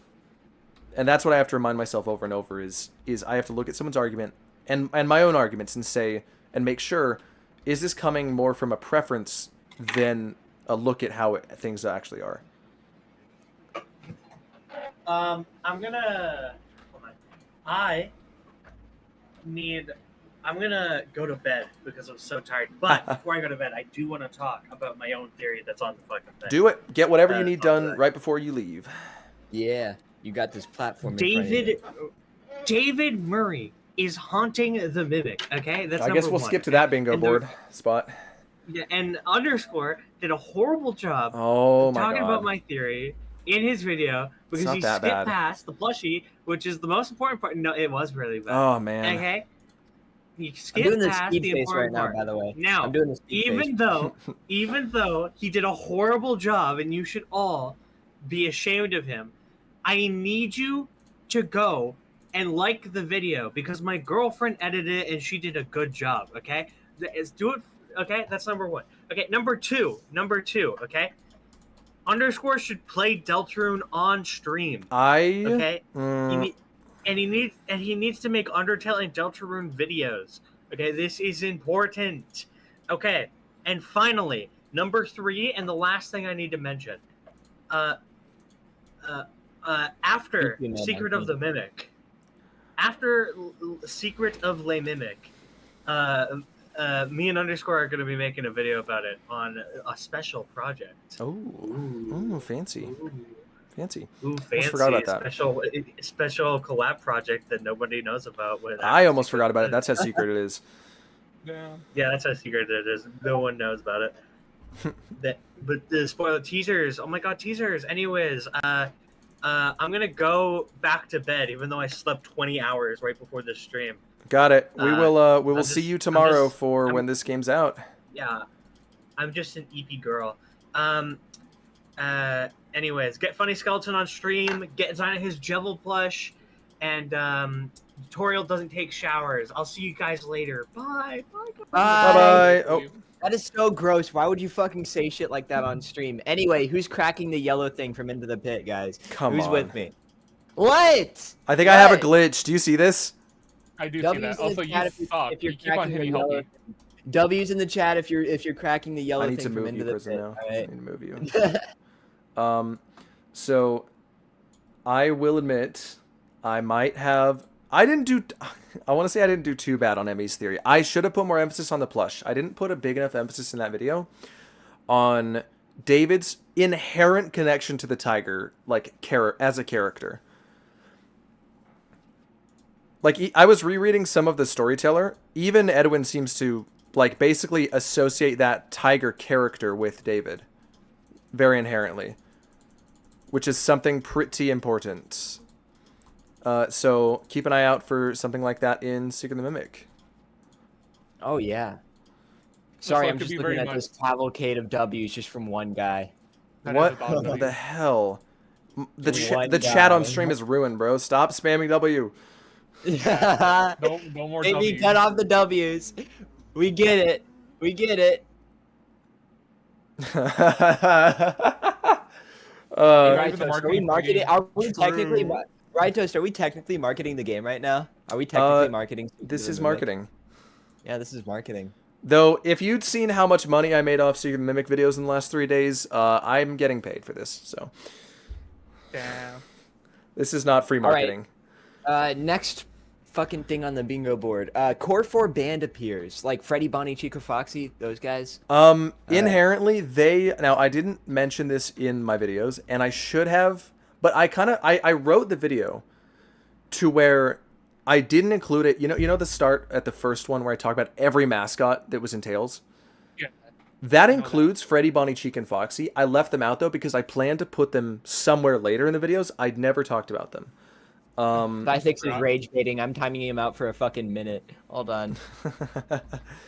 that's what I have to remind myself over and over is I have to look at someone's argument and my own arguments and say and make sure, is this coming more from a preference than a look at how things actually are? I'm gonna. Hold on. I'm gonna go to bed because I'm so tired. But before I go to bed, I do want to talk about my own theory that's on the fucking thing. Do it. Get whatever you need I'll do done that. right before you leave. Yeah, you got this platform. In front of you. David Murray is haunting the Mimic. Okay, that's. I guess number we'll one. skip to that bingo And the- board spot. Yeah, and Underscore did a horrible job Oh my talking about god. my theory in his video because not he that skipped bad. past the plushie, which is the most important part. No, it was really bad. Oh man. Okay, he I'm skipped doing this past speed the face right important now, part. by the way. Now, I'm doing the speed face. even though he did a horrible job, and you should all be ashamed of him, I need you to go and like the video because my girlfriend edited it and she did a good job. Okay, do it. Okay, that's number one. Okay, number two. Okay, Underscore should play Deltarune on stream. Okay, he needs to make Undertale and Deltarune videos. Okay, this is important. Okay, and finally, number three, and the last thing I need to mention. After Thank you, man, Secret I of the Mimic, after Secret of Le Mimic, me and Underscore are going to be making a video about it on a special project. Oh, fancy. Fancy. Ooh, fancy! forgot about that. Special collab project that nobody knows about. I almost forgot about it. That's how secret it is. Yeah. Yeah, that's how secret it is. No one knows about it. But the spoiler teasers. Oh my god, teasers. Anyways, I'm gonna go back to bed, even though I slept 20 hours right before this stream. Got it. We will I'm see just- you tomorrow I'm- for when this game's out. Yeah, I'm just an EP girl. Anyways, get Funny Skeleton on stream. Get Zine his Jevil plush, and Tutorial doesn't take showers. I'll see you guys later. Bye. Bye bye. Oh, That is so gross. Why would you fucking say shit like that on stream? Anyway, who's cracking the yellow thing from Into the Pit, guys? come Who's on. with me? What? I think I have a What? glitch. Do you see this? I do see W's that. in Also, the you chat if suck. if you're You keep on cracking the hitting help yellow. me. W's in the chat if you're cracking the yellow I need thing to from move Into you, the prison Pit. now. All I right. need to move you. So I will admit I might have. I didn't do. I want to say I didn't do too bad on Emmy's theory. I should have put more emphasis on the plush. I didn't put a big enough emphasis in that video on David's inherent connection to the tiger, like as a character. Like I was rereading some of the Storyteller. Even Edwin seems to like basically associate that tiger character with David, very inherently, which is something pretty important. So keep an eye out for something like that in Secret of the Mimic. Oh yeah. Sorry, it I'm could just be looking very at this cavalcade of W's just from one guy. That is What about W. the hell? The Just one chat on guy. stream is ruined, bro. Stop spamming W. No more Maybe W's. cut off the W's. We get it. We get it. uh, even the Toast, are we marketing marketing? team. Are we technically? True. Right, Toast, are we technically marketing the game right now? Are we technically marketing? Secret this of the is Mimic? marketing. Yeah, this is marketing. Though, if you'd seen how much money I made off Secret of the Mimic videos in the last 3 days, I'm getting paid for this. So Damn. this is not free All right. marketing. Next fucking thing on the bingo board. Core 4 band appears, like Freddy, Bonnie, Chico, Foxy, those guys. Inherently, now I didn't mention this in my videos, and I should have, but I wrote the video to where I didn't include it. You know the start at the first one where I talk about every mascot that was in Tails? Yeah. That includes Freddy, Bonnie, Chica, and Foxy. I left them out, though, because I planned to put them somewhere later in the videos. I'd never talked about them. Thix is rage baiting. I'm timing him out for a fucking minute. Hold on. Give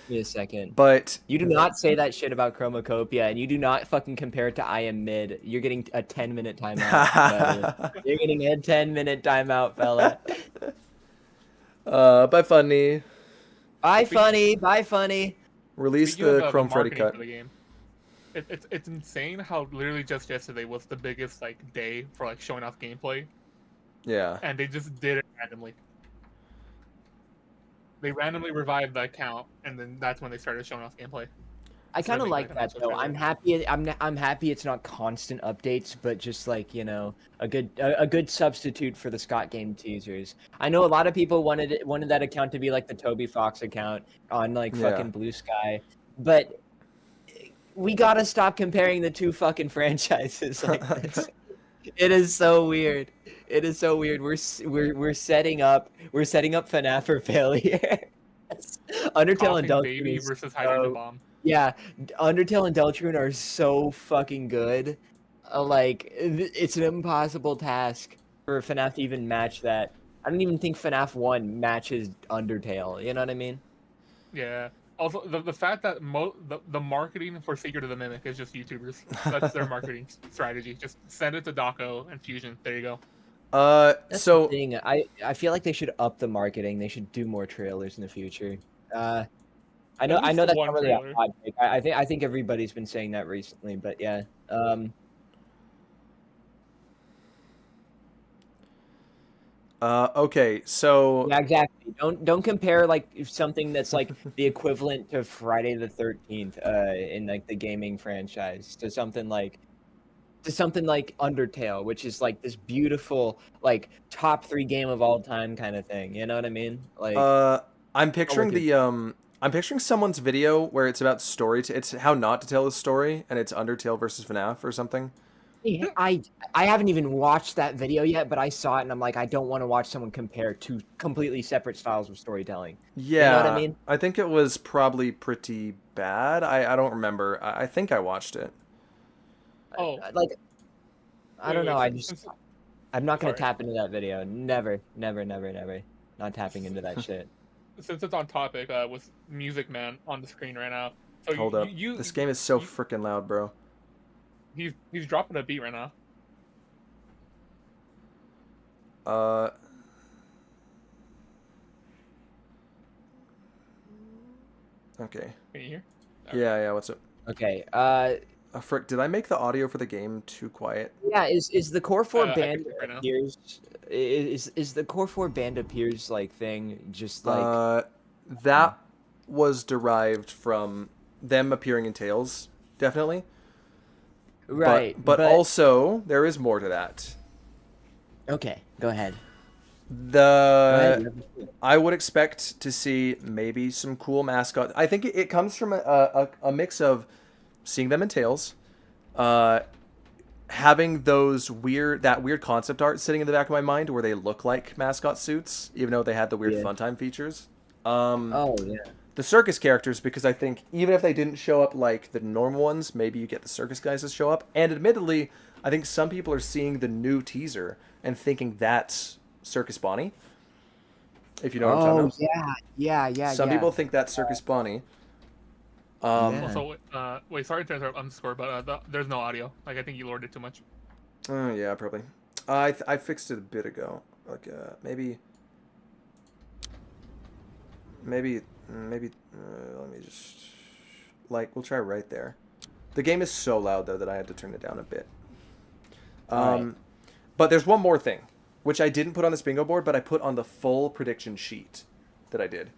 me a second. But you do not say that shit about Chromacopia, and you do not fucking compare it to I Am Mid. You're getting a 10-minute timeout. You're getting a 10-minute timeout, fella. Bye, Funny. Bye, Funny. Bye, Funny. Release Speaking the of, Chrome Freddy marketing cut. for the game, it's insane how literally just yesterday was the biggest day for showing off gameplay. Yeah. And they just did it randomly. They randomly revived the account, and then that's when they started showing off gameplay. I kind of like that though. I'm happy. I'm happy it's not constant updates, but just a good substitute for the Scott game teasers. I know a lot of people wanted that account to be like the Toby Fox account on fucking Blue Sky, but we gotta stop comparing the two fucking franchises like this. It is so weird. It is so weird. We're setting up FNAF for failure. Undertale and Deltarune Baby versus Hydrogen Bomb. Yeah, Undertale and Deltarune are so fucking good. It's an impossible task for FNAF to even match that. I don't even think FNAF 1 matches Undertale. You know what I mean? Yeah. Also, the fact that the marketing for Secret of the Mimic is just YouTubers. That's their marketing strategy. Just send it to Daco and Fusion. There you go. That's the thing. I feel like they should up the marketing. They should do more trailers in the future. I know that's not really a hot take. I think everybody's been saying that recently, but yeah. Okay, so yeah, exactly. Don't compare something that's the equivalent to Friday the 13th in the gaming franchise to something like Undertale, which is this beautiful top 3 game of all time kind of thing. You know what I mean? I'm picturing I'm picturing someone's video where it's about it's how not to tell a story, and it's Undertale versus FNAF or something. I haven't even watched that video yet, but I saw it and I'm like, I don't want to watch someone compare two completely separate styles of storytelling. Yeah, you know what I mean? I think it was probably pretty bad. I don't remember. I think I watched it. Oh, I don't know. I'm not gonna tap into that video. Never. Not tapping into that shit. Since it's on topic, with Music Man on the screen right now. So Hold up. This game is so freaking loud, bro. He's dropping a beat right now. Okay. Can you hear? Yeah. What's up? Okay. Frick, did I make the audio for the game too quiet? Yeah. Is the Core 4 band right appears? Is the Core 4 band appears thing just that was derived from them appeering in Tails, definitely. Right. But also there is more to that. Okay, go ahead. I would expect to see maybe some cool mascots. I think it comes from a mix of seeing them in Tails, having that weird concept art sitting in the back of my mind where they look like mascot suits, even though they had the weird funtime features. Oh yeah. The circus characters, because I think even if they didn't show up like the normal ones, maybe you get the circus guys to show up. And admittedly, I think some people are seeing the new teaser and thinking that's Circus Bonnie. If you know what I'm talking about. Yeah. Some people think that's Circus Bonnie. Also, wait, sorry to interrupt underscore, but there's no audio. I think you lowered it too much. Yeah, probably. I fixed it a bit ago. Maybe. Let me just we'll try right there. The game is so loud though that I had to turn it down a bit. But there's one more thing, which I didn't put on this bingo board, but I put on the full prediction sheet that I did,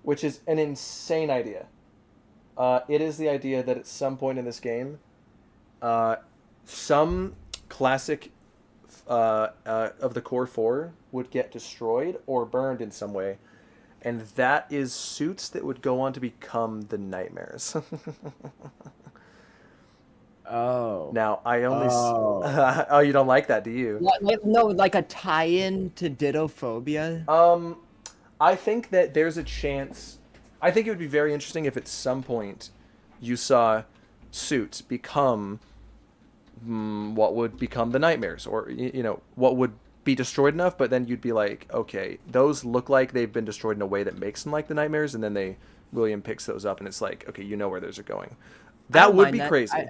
which is an insane idea. It is the idea that at some point in this game, some classic of the core 4 would get destroyed or burned in some way, and that is suits that would go on to become the nightmares. Oh. Now I only Oh. oh, you don't like that, do you? No, like a tie-in to Dittophobia. I think that there's a chance. I think it would be very interesting if at some point you saw suits become what would become the nightmares, or what would be destroyed enough, but then you'd be like, okay, those look like they've been destroyed in a way that makes them like the nightmares, and then William picks those up, and it's like, okay, you know where those are going. That would be crazy.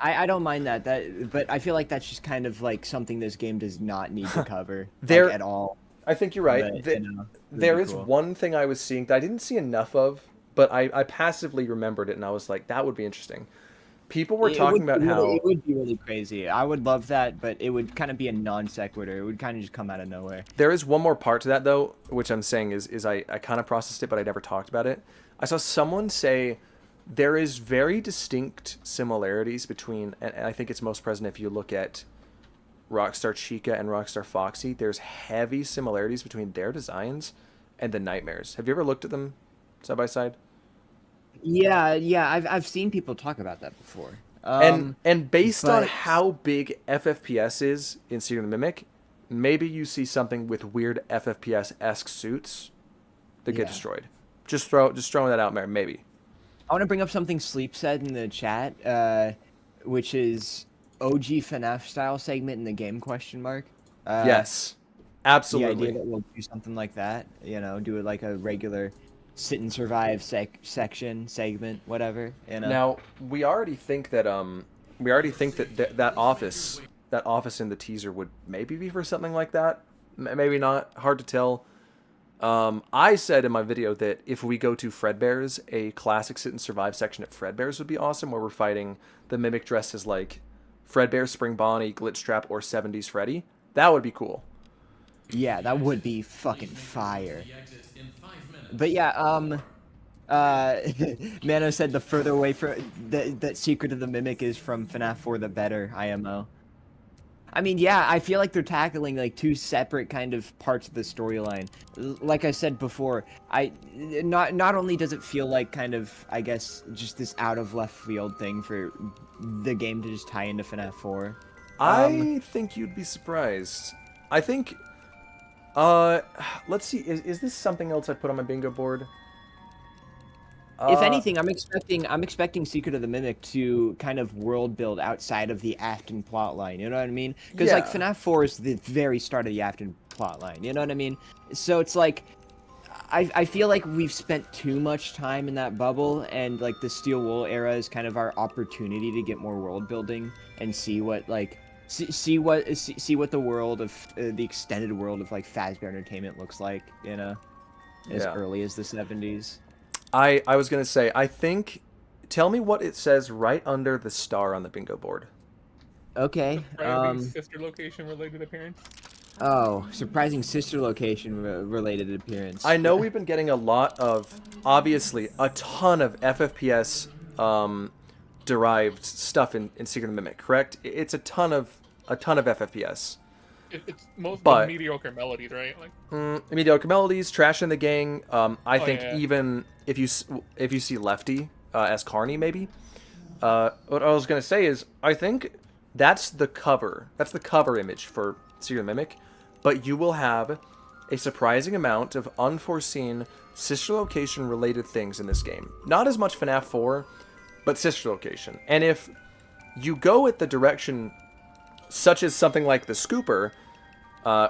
I don't mind that, but I feel like that's just kind of like something this game does not need to cover at all. I think you're right. But, there is one thing I was seeing that I didn't see enough of, but I passively remembered it, and I was like, that would be interesting. People were talking about how it would be really crazy. I would love that, but it would kind of be a non sequitur. It would kind of just come out of nowhere. There is one more part to that, though, which I'm saying is I kind of processed it, but I never talked about it. I saw someone say there is very distinct similarities between, and I think it's most present if you look at Rockstar Chica and Rockstar Foxy. There's heavy similarities between their designs and the nightmares. Have you ever looked at them side by side? Yeah, I've seen people talk about that before. And based on how big FFPS is in Secret of the Mimic, maybe you see something with weird FFPS-esque suits that get destroyed. Just throwing that out there, maybe. I want to bring up something Sleep said in the chat, which is OG FNAF style segment in the game ? Yes, absolutely. The idea that we'll do something like that, do it like a regular sit and survive segment, whatever. Now we already think that that office in the teaser would maybe be for something like that. Maybe not. Hard to tell. I said in my video that if we go to Fredbear's, a classic sit and survive section at Fredbear's would be awesome, where we're fighting the Mimic dressed as like Fredbear, Spring Bonnie, Glitchtrap, or 70s Freddy. That would be cool. Yeah, that would be fucking fire. But yeah, Mano said the further away from that Secret of the Mimic is from FNAF 4, the better, IMO. I mean, yeah, I feel like they're tackling like two separate kind of parts of the storyline. Like I said before, not only does it feel like kind of, I guess, just this out of left field thing for the game to just tie into FNAF 4. I think you'd be surprised. I think, let's see, is this something else I put on my bingo board? If anything, I'm expecting Secret of the Mimic to kind of world build outside of the Afton plotline. You know what I mean? Because like FNAF 4 is the very start of the Afton plotline. You know what I mean? So it's like, I feel like we've spent too much time in that bubble, and like the Steel Wool era is kind of our opportunity to get more world building and see what like see what the world of the extended world of like Fazbear Entertainment looks like. As early as the 70s. I was going to say, I think, tell me what it says right under the star on the bingo board. Okay. Sister location related appearance. Oh, surprising sister location related appearance. I know we've been getting a lot of, obviously, a ton of FFPS derived stuff in Secret of the Mimic, correct? It's a ton of FFPS. It's mostly mediocre melodies, right? Like mediocre melodies, trash in the gang. I think even if you see Lefty as Carney, maybe. What I was gonna say is I think that's the cover. That's the cover image for Secret of the Mimic, but you will have a surprising amount of unforeseen sister location related things in this game. Not as much FNAF 4, but sister location. And if you go at the direction such as something like the Scooper,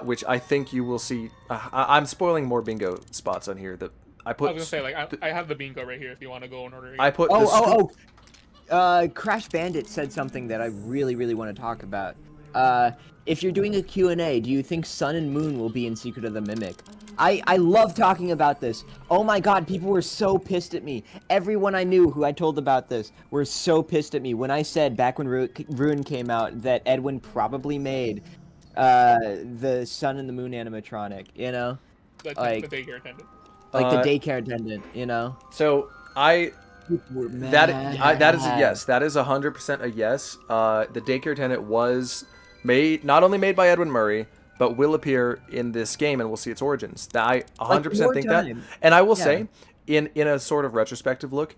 which I think you will see. I'm spoiling more bingo spots on here. That I put. I was gonna say, like, I have the bingo right here if you want to go in order. I put. Crash Bandit said something that I really, really want to talk about. If you're doing a Q&A, do you think Sun and Moon will be in Secret of the Mimic? I love talking about this. Oh my god, people were so pissed at me. Everyone I knew who I told about this were so pissed at me when I said, back when Ruin came out, that Edwin probably made the Sun and the Moon animatronic, Like the daycare attendant. Like the daycare attendant, So that is a yes. That is 100% a yes. The daycare attendant was not only made by Edwin Murray, but will appear in this game, and we'll see its origins. That I 100% think that. And I will say, in a sort of retrospective look,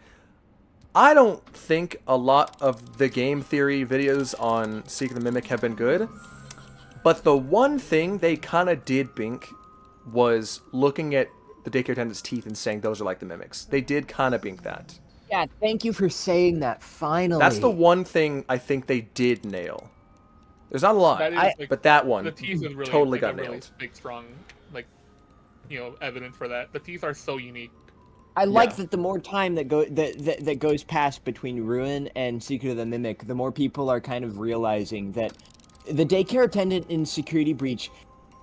I don't think a lot of the game theory videos on Seek of the Mimic have been good. But the one thing they kind of did bink was looking at the daycare attendant's teeth and saying those are like the mimics. They did kind of bink that. Yeah, thank you for saying that, finally. That's the one thing I think they did nail. There's not a lot, but that one the teeth is really, totally like, got a nailed. really big, strong, like, evidence for that. The teeth are so unique. I like that the more time that goes past between Ruin and Secret of the Mimic, the more people are kind of realizing that the daycare attendant in Security Breach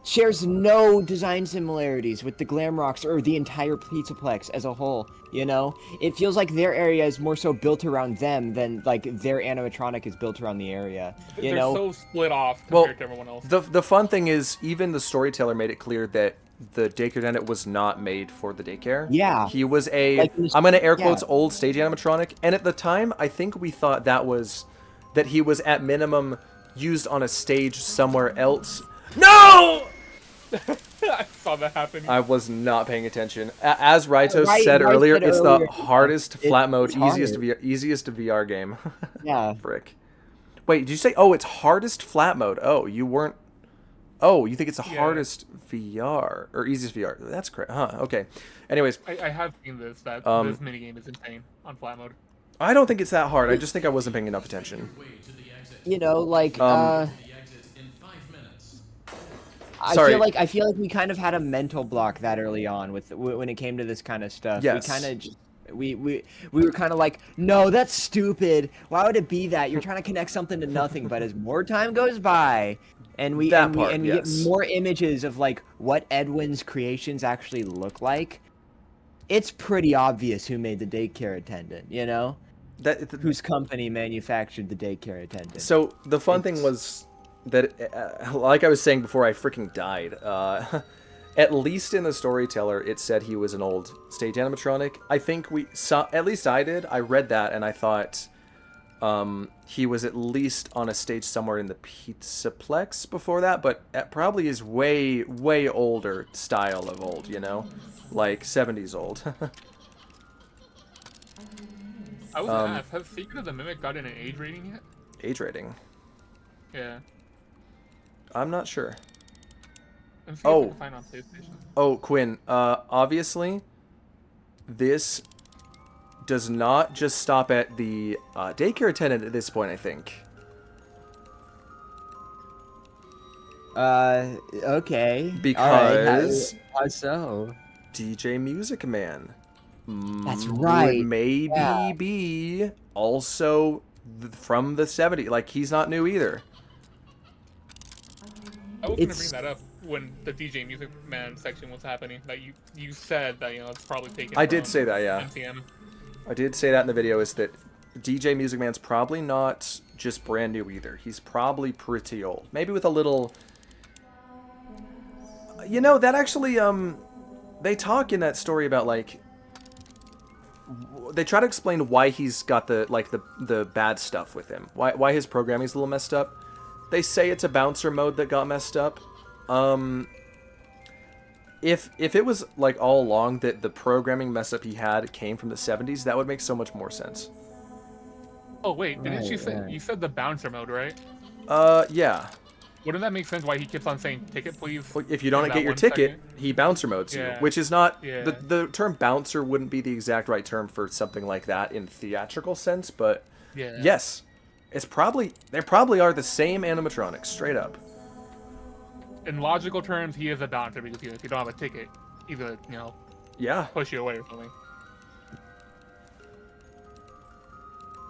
shares no design similarities with the Glamrocks or the entire Pizzaplex as a whole, you know? It feels like their area is more so built around them than, like, their animatronic is built around the area, you know? They're so split off compared to everyone else. The fun thing is, even the storyteller made it clear that the daycare attendant was not made for the daycare. Yeah. He was I'm going to air quotes old stage animatronic, and at the time, I think we thought that he was at minimum used on a stage somewhere else. No! I saw that happen. I was not paying attention. As Raito said earlier, it's the hardest flat mode, easiest to VR game. Yeah. Frick. Wait, did you say? Oh, it's hardest flat mode. Oh, you weren't. Oh, you think it's the hardest VR or easiest VR? That's correct. Huh. Okay. Anyways, I have seen this. That this minigame is insane on flat mode. I don't think it's that hard. I just think I wasn't paying enough attention. You know, like I feel like we kind of had a mental block that early on when it came to this kind of stuff. Yes. We kind of just we were kind of like, no, that's stupid. Why would it be that? You're trying to connect something to nothing. But as more time goes by, and we get more images of like what Edwin's creations actually look like, it's pretty obvious who made the daycare attendant. You know, whose company manufactured the daycare attendant. So the fun thing was that, like I was saying before, I freaking died. At least in the storyteller, it said he was an old stage animatronic. I think we saw, at least I did. I read that and I thought he was at least on a stage somewhere in the Pizzaplex before that, but it probably is way, way older style of old, you know? Like 70s old. I was gonna ask, has Secret of the Mimic gotten an age rating yet? Age rating? Yeah. I'm not sure. Oh, Quinn, obviously, this does not just stop at the daycare attendant at this point, I think. Okay. Because... How so? DJ Music Man. That's right. Would maybe be also from the 70s. Like, he's not new either. I was gonna bring that up when the DJ Music Man section was happening. That you said that it's probably taken. I did say that, yeah. NTM. I did say that in the video. Is that DJ Music Man's probably not just brand new either. He's probably pretty old. Maybe with a little. You know, that actually they talk in that story about like. They try to explain why he's got the bad stuff with him. Why his programming's a little messed up. They say it's a bouncer mode that got messed up. If it was like all along that the programming mess up he had came from the 70s, that would make so much more sense. Oh wait, didn't you say you said the bouncer mode, right? Yeah. Wouldn't that make sense why he keeps on saying ticket please? Well, if you don't get your ticket, he bouncer modes you, which is not the term bouncer wouldn't be the exact right term for something like that in theatrical sense, but yes. They probably are the same animatronics, straight up. In logical terms, he is a bouncer because if you don't have a ticket, he's gonna, push you away or something.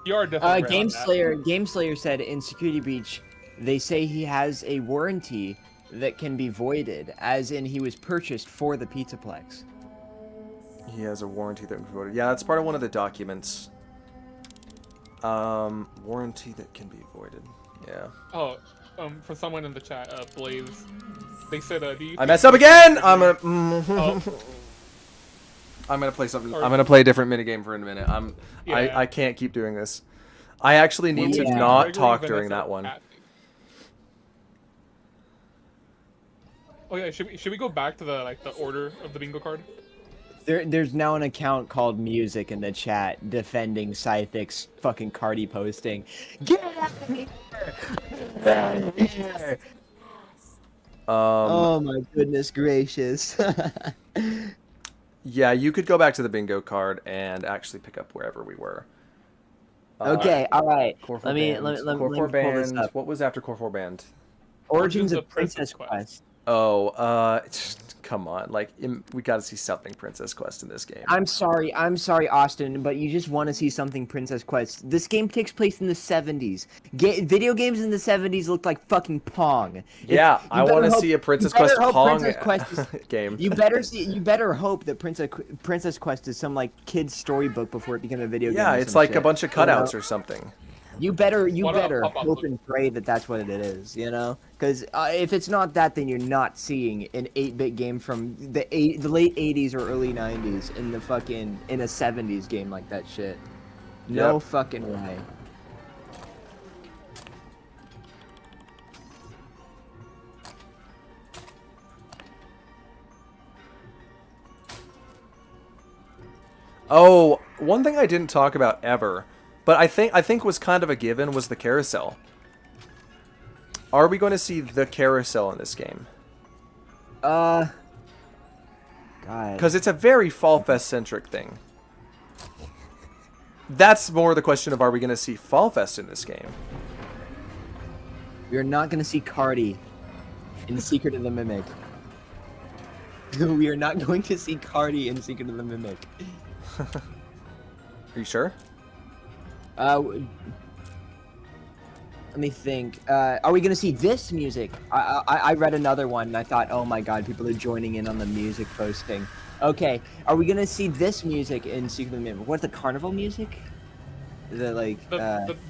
You are definitely Game Slayer said in Security Breach, they say he has a warranty that can be voided, as in he was purchased for the Pizzaplex. He has a warranty that can be voided. Yeah, that's part of one of the documents. Warranty that can be voided. Yeah. Oh, for someone in the chat, Blaze, they said, do you... I messed up again! I'm gonna play something. I'm gonna play a different minigame for a minute. I can't keep doing this. I actually need to not talk during that one. Oh yeah, should we go back to the order of the bingo card? There's now an account called Music in the chat defending Scythic's fucking Cardi posting. Get out of here! Get out of here! Oh my goodness gracious. Yeah, you could go back to the bingo card and actually pick up wherever we were. Okay, all right. Core 4 Let me band. let me, let me, Core let 4 me pull this band. up. What was after Core 4 band? Origins of Princess Quest. Oh, come on. Like, we got to see something Princess Quest in this game. I'm sorry, Austin, but you just want to see something Princess Quest. This game takes place in the 70s. Video games in the 70s looked like fucking Pong. Yeah, I want to see a Princess Quest Pong game. You better hope that Princess Quest is some like kid's storybook before it became a video game. Yeah, it's like a bunch of cutouts or something. You better hope and pray that that's what it is, you know? Because if it's not that, then you're not seeing an 8-bit game from the late 80s or early 90s in a 70s game like that shit. No fucking way. Oh, one thing I didn't talk about ever, but I think was kind of a given, was the carousel. Are we going to see the carousel in this game? God. Because it's a very Fall Fest centric thing. That's more the question of, are we going to see Fall Fest in this game? You're not going to see Cardi in Secret of the Mimic. We are not going to see Cardi in Secret of the Mimic. Are you sure? Let me think. Are we gonna see this music? I read another one and I thought, oh my god, people are joining in on the music posting. Okay, are we gonna see this music in Secret of the Mimic? What's the carnival music? The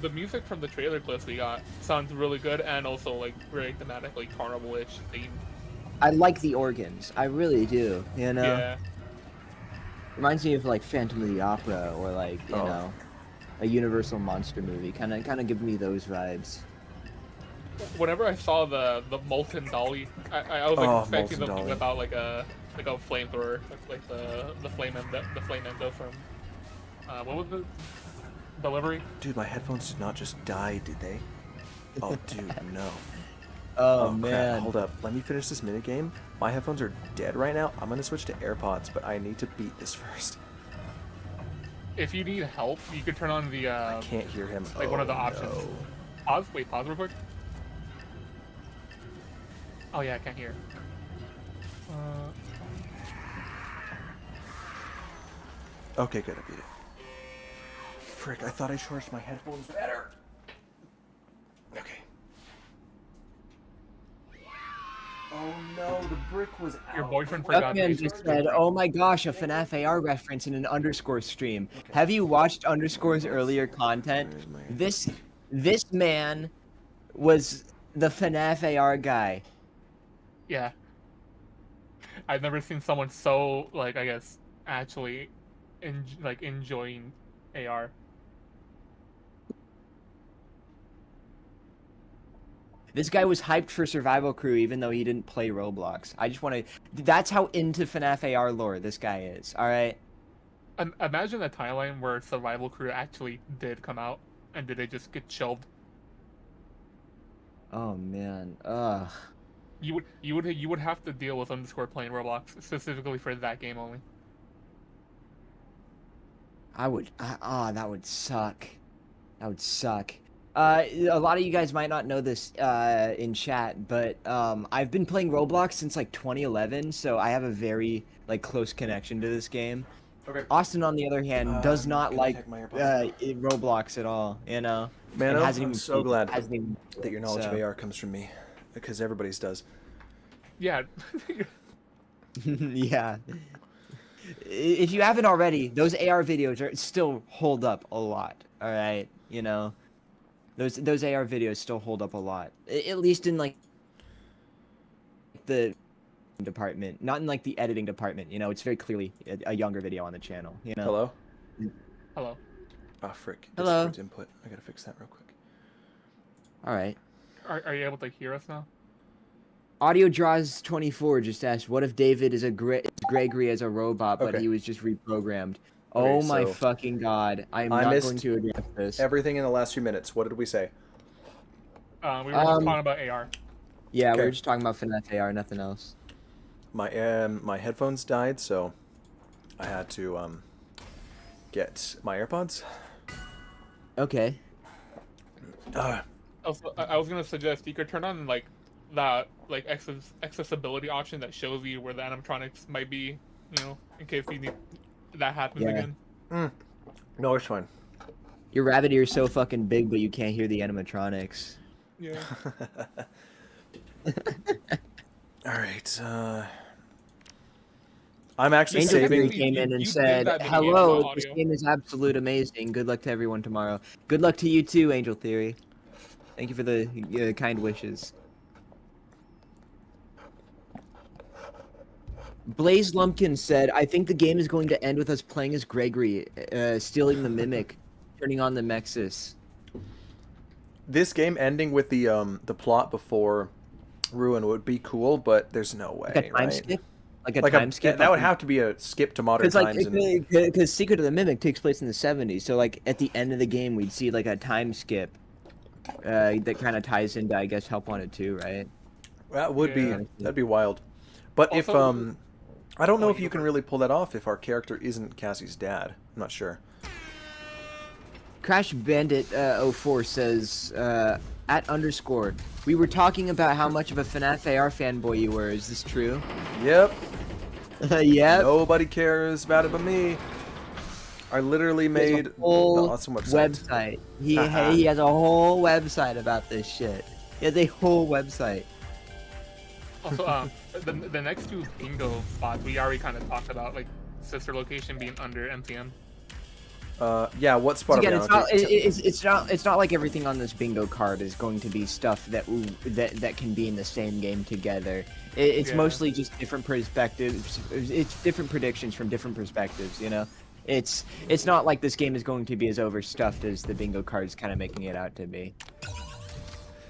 the music from the trailer clips we got sounds really good and also like very thematically carnival-ish themed. I like the organs. I really do. You know. Yeah. Reminds me of like Phantom of the Opera or like you know, a Universal monster movie. Kind of give me those vibes. Whenever I saw the molten dolly, I was like expecting them to whip out like a flamethrower, like the flame endo from what was the delivery? Dude, my headphones did not just die, did they? Oh, dude, no. Oh man. Crap. Hold up. Let me finish this minigame. My headphones are dead right now. I'm gonna switch to AirPods, but I need to beat this first. If you need help, you could turn on the I can't hear him. Like one of the options. No. Pause real quick. Oh yeah, I can't hear. Okay, good, I beat it. Frick, I thought I charged my headphones better. Okay. Oh no, the brick was out. Your boyfriend forgot. Duckman just said, "Oh my gosh, a FNAF AR reference in an underscore stream." Okay. Have you watched underscore's earlier content? This man was the FNAF AR guy. Yeah. I've never seen someone so like I guess actually enjoying AR. This guy was hyped for Survival Crew even though he didn't play Roblox. I just want to... That's how into FNAF AR lore this guy is, alright? Imagine a timeline where Survival Crew actually did come out, and did it just get shelved? Oh, man. Ugh. You would have to deal with underscore playing Roblox, specifically for that game only. That would suck. That would suck. A lot of you guys might not know this in chat, but I've been playing Roblox since like 2011, so I have a very like close connection to this game. Okay. Austin, on the other hand, does not like Roblox at all. You know. Man, I'm so glad that your knowledge of AR comes from me, because everybody's does. Yeah. Yeah. If you haven't already, those AR videos are still hold up a lot. All right, you know. Those AR videos still hold up a lot, at least in like the department, not in like the editing department. You know, it's very clearly a younger video on the channel. You know. Hello. Hello. Oh frick. Hello. Discord's input. I gotta fix that real quick. All right. Are you able to hear us now? Audio Draws 24 just asked, what if David is Gregory as a robot, but Okay. he was just reprogrammed? Okay, Oh my so fucking god. I am I not missed going to address this. everything in the last few minutes. What did we say? We were just talking about AR. Yeah, we Okay. were just talking about FNAF AR, nothing else. My headphones died, so I had to get my AirPods. Okay. Also, I was gonna suggest you could turn on like that accessibility option that shows you where the animatronics might be, you know, in case you need that happens Yeah. again. No, it's fine. Your rabbit ear's so fucking big, but you can't hear the animatronics. Yeah. All right. I'm actually Angel saving. Theory came in and you did said, that video hello, without this audio. game is absolute amazing. Good luck to everyone tomorrow. Good luck to you too, Angel Theory. Thank you for the kind wishes. Blaze Lumpkin said, I think the game is going to end with us playing as Gregory, stealing the Mimic, turning on the Mexus. This game ending with the plot before Ruin would be cool, but there's no way. Like a time right? skip? Like a time skip? That would have to be a skip to modern times. Because Secret of the Mimic takes place in the 70s, so like at the end of the game, we'd see like a time skip that kind of ties into, I guess, Help Wanted 2, right? That would Yeah. that'd be wild. But if Also- I don't know Oh, if you you go can first. really pull that off if our character isn't Cassie's dad. I'm not sure. Crash Bandit 04 says, at underscore, we were talking about how much of a FNAF AR fanboy you were. Is this true? Yep. Yep. Nobody cares about it but me. I literally He has made a the whole awesome website. website. He has a whole website about this shit. He has a whole website. Also, the next two bingo spots we already kind of talked about, like sister location being under MCM. Yeah, what spot Again, are we on? it's not like everything on this bingo card is going to be stuff that can be in the same game together. It's Yeah. mostly just different perspectives. It's different predictions from different perspectives. You know, it's not like this game is going to be as overstuffed as the bingo card is kind of making it out to be.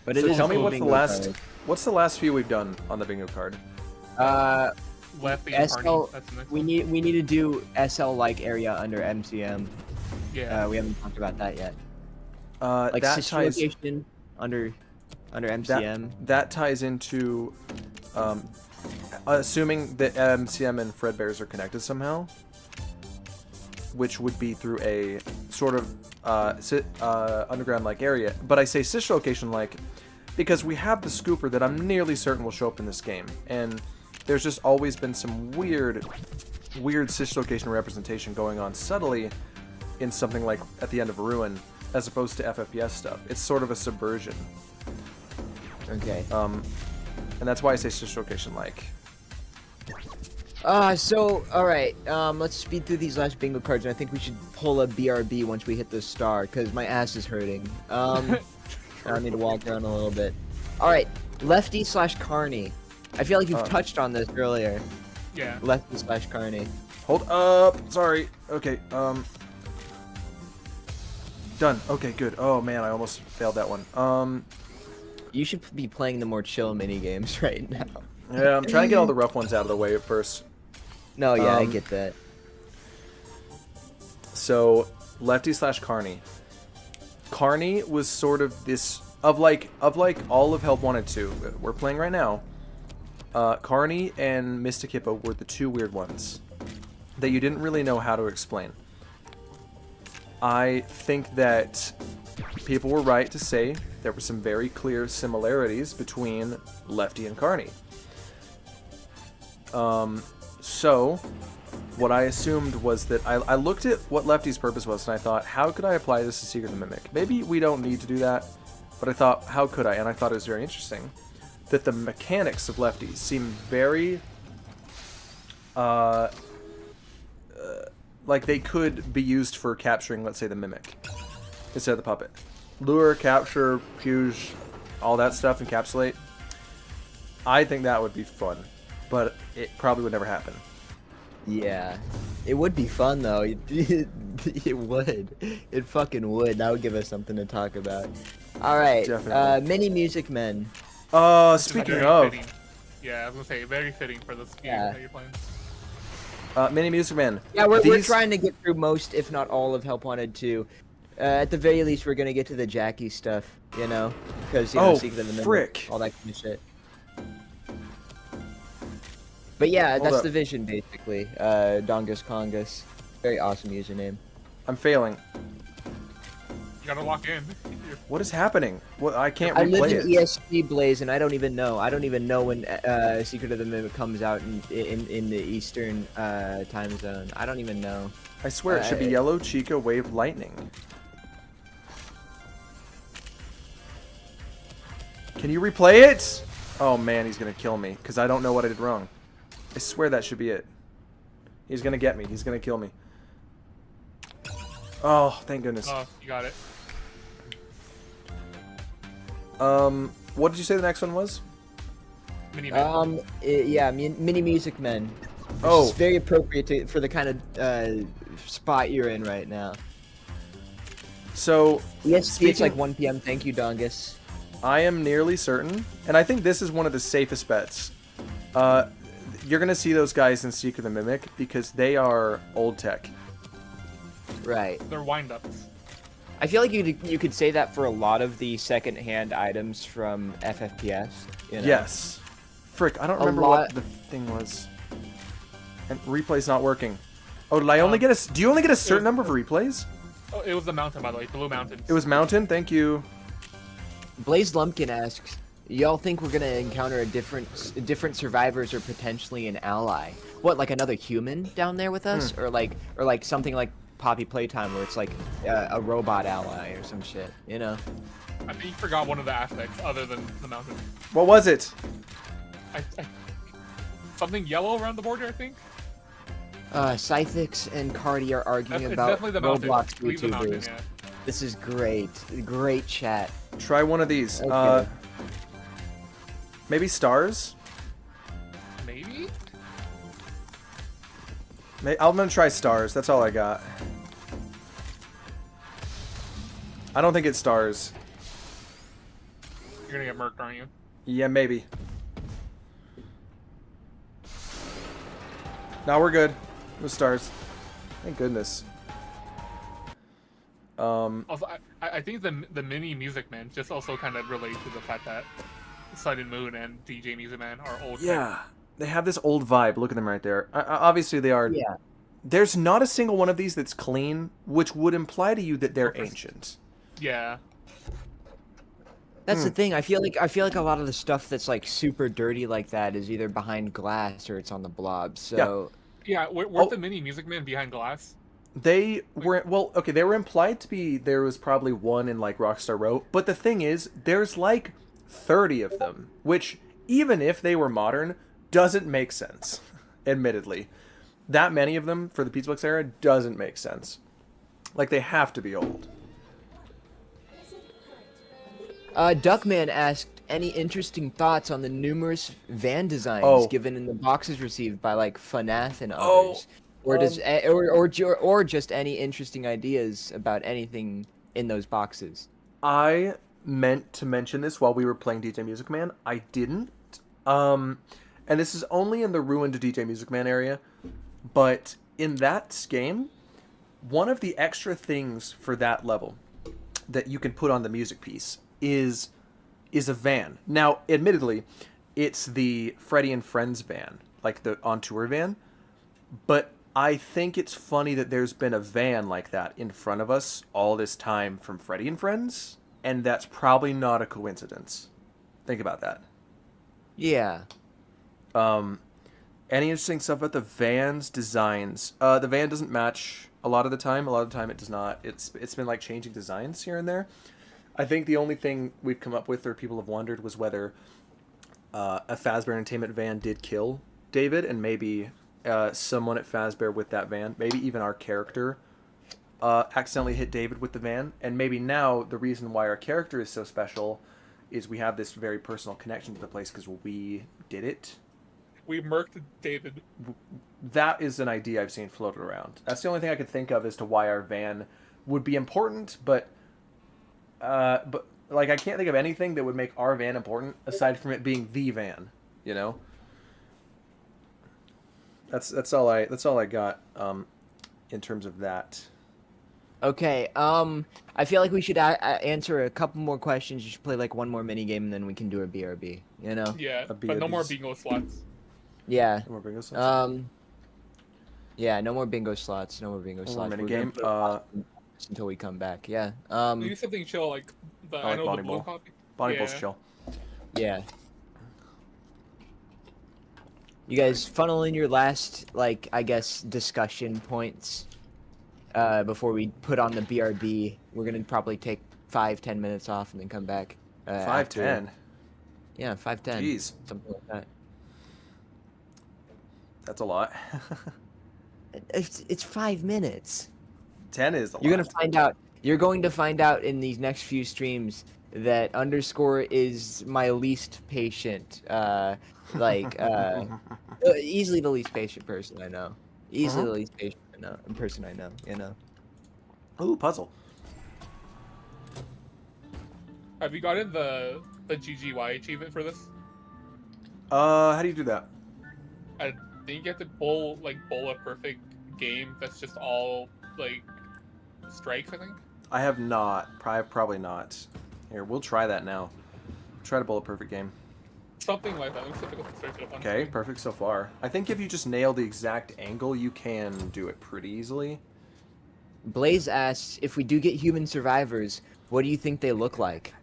But it So is tell a me cool what's the bingo last card. what's the last few we've done on the bingo card? Lefty and SL, Carney. That's the next we one. need to do SL like area under MCM. Yeah. We haven't talked about that yet. Like That sister ties location under MCM. that ties into assuming that MCM and Fredbear's are connected somehow, which would be through a sort of underground-like area. But I say sister location-like because we have the scooper that I'm nearly certain will show up in this game, and there's just always been some weird sister location representation going on subtly in something like at the end of Ruin, as opposed to FFPS stuff. It's sort of a subversion. Okay. And that's why I say sister location-like. So, alright, let's speed through these last bingo cards, and I think we should pull a BRB once we hit the star, because my ass is hurting. I need to walk around a little bit. Alright, Lefty / Carney. I feel like you've touched on this earlier. Yeah. Lefty / Carney. Hold up. Sorry. Okay. Done. Okay, good. Oh man, I almost failed that one. You should be playing the more chill mini games right now. Yeah, I'm trying to get all the rough ones out of the way at first. No, yeah, I get that. So, Lefty / Carney. Carney was sort of this of like all of Help Wanted 2 we're playing right now. Carney and Mystic Hippo were the two weird ones that you didn't really know how to explain. I think that people were right to say there were some very clear similarities between Lefty and Carney. So, what I assumed was that I looked at what Lefty's purpose was, and I thought, how could I apply this to Secret of the Mimic? Maybe we don't need to do that, but I thought, how could I? And I thought it was very interesting that the mechanics of Lefty seem very, like they could be used for capturing, let's say, the Mimic instead of the puppet. Lure, capture, fuse, all that stuff, encapsulate. I think that would be fun, but it probably would never happen. Yeah. It would be fun, though. It would. It fucking would. That would give us something to talk about. Alright, Definitely. Mini Music Men. Speaking of, Yeah, I was gonna say very fitting for this game Yeah. that you're playing. Mini Music Man. Yeah, we're These- trying to get through most, if not all, of Help Wanted 2. At the very least, we're gonna get to the Jackie stuff, you know, because Oh, Secret of the Mimic, frick. all that kind of shit. But yeah, Hold that's up. the vision basically. Dongus Congus, very awesome username. I'm failing. You gotta lock in. What is happening? What I can't I live replay in it. EST Blaze, and I don't even know. I don't even know when Secret of the Mimic comes out in the Eastern time zone. I don't even know. I swear it should be Yellow Chica Wave Lightning. Can you replay it? Oh man, he's gonna kill me because I don't know what I did wrong. I swear that should be it. He's gonna get me. He's gonna kill me. Oh, thank goodness. Oh, you got it. What did you say the next one was? Mini Mini Music Men. Oh. It's very appropriate for the kind of spot you're in right now. So, EST, it's like speaking- 1 p.m. Thank you, Dongus. I am nearly certain, and I think this is one of the safest bets. You're gonna see those guys in Secret of the Mimic because they are old tech. Right. They're wind-ups. I feel like you could say that for a lot of the second-hand items from FFPS. You know? Yes. Frick, I don't remember what the thing was. And replay's not working. Oh, did I only get a... Do you only get a certain number of replays? Oh, it was the mountain, by the way. Blue Mountains. It was Mountain, thank you. Blaze Lumpkin asks, y'all think we're gonna encounter a different survivors or potentially an ally? What, like another human down there with us, or like something like Poppy Playtime where it's like a robot ally or some shit, you know? I think you forgot one of the aspects other than the mountain. What was it? Something yellow around the border, I think. Scythix and Cardi are arguing It's about definitely the mountain. Roblox Leave the mountain, YouTubers. yeah. This is great, great chat. Try one of these. Okay. Maybe stars? Maybe? I'm gonna try stars. That's all I got. I don't think it's stars. You're gonna get murked, aren't you? Yeah, maybe. No, we're good. It was stars. Thank goodness. Also, I think the mini Music Man just also kind of relate to the fact that Sun and Moon and DJ Music Man are old. Yeah, they have this old vibe. Look at them right there. Obviously, they are. Yeah. There's not a single one of these that's clean, which would imply to you that they're ancient. Yeah. That's the thing. I feel like a lot of the stuff that's like super dirty like that is either behind glass or it's on the blob. So Yeah, weren't the mini Music Man behind glass? They were, well, okay, they were implied to be, there was probably one in like Rockstar Row, but the thing is, there's like 30 of them, which even if they were modern, doesn't make sense, admittedly. That many of them for the Pizza Box era doesn't make sense. Like, they have to be old. Duckman asked, any interesting thoughts on the numerous van designs given in the boxes received by like FNAF and others? Or just any interesting ideas about anything in those boxes? I meant to mention this while we were playing DJ Music Man. I didn't. And this is only in the ruined DJ Music Man area. But in that game, one of the extra things for that level that you can put on the music piece is a van. Now, admittedly, it's the Freddy and Friends van, like the on tour van. But I think it's funny that there's been a van like that in front of us all this time from Freddy and Friends, and that's probably not a coincidence. Think about that. Yeah. Any interesting stuff about the van's designs? The van doesn't match a lot of the time. A lot of the time it does not. It's been like changing designs here and there. I think the only thing we've come up with, or people have wondered, was whether a Fazbear Entertainment van did kill David, and maybe someone at Fazbear with that van, maybe even our character, accidentally hit David with the van. And maybe now the reason why our character is so special is we have this very personal connection to the place because we did it. We murked David. That is an idea I've seen floated around. That's the only thing I could think of as to why our van would be important, but like I can't think of anything that would make our van important aside from it being the van, you know? That's all I got in terms of that. Okay. I feel like we should answer a couple more questions. You should play like one more mini game, and then we can do a BRB. You know? Yeah, A but no more BRBs. bingo slots. Yeah. No more bingo slots. Yeah. No more bingo slots. No more bingo One more slots. mini We're gonna game. put a until we come back. Yeah. Maybe something chill like the I like know Bonnie the blue Bowl. copy. Bonnie Yeah. Bowl's chill. Yeah. You guys funnel in your last, like, I guess, discussion points before we put on the BRB. We're gonna probably take 5-10 minutes off and then come back. 5-10. Yeah, 5-10. Jeez, Something like that. that's a lot. It's 5 minutes. 10 is a lot. You're gonna find out. You're going to find out in these next few streams that underscore is my least patient. Easily the least patient person I know. Easily the least patient person I know. You know. Ooh, puzzle. Have you gotten the GGY achievement for this? How do you do that? I think you have to bowl a perfect game that's just all like strikes. I think. I have not. Probably not. Here, we'll try that now. Try to bowl a perfect game. Something like that. Let me see if I can search it up on Okay, screen. perfect so far. I think if you just nail the exact angle, you can do it pretty easily. Blaze asks if we do get human survivors, what do you think they look like?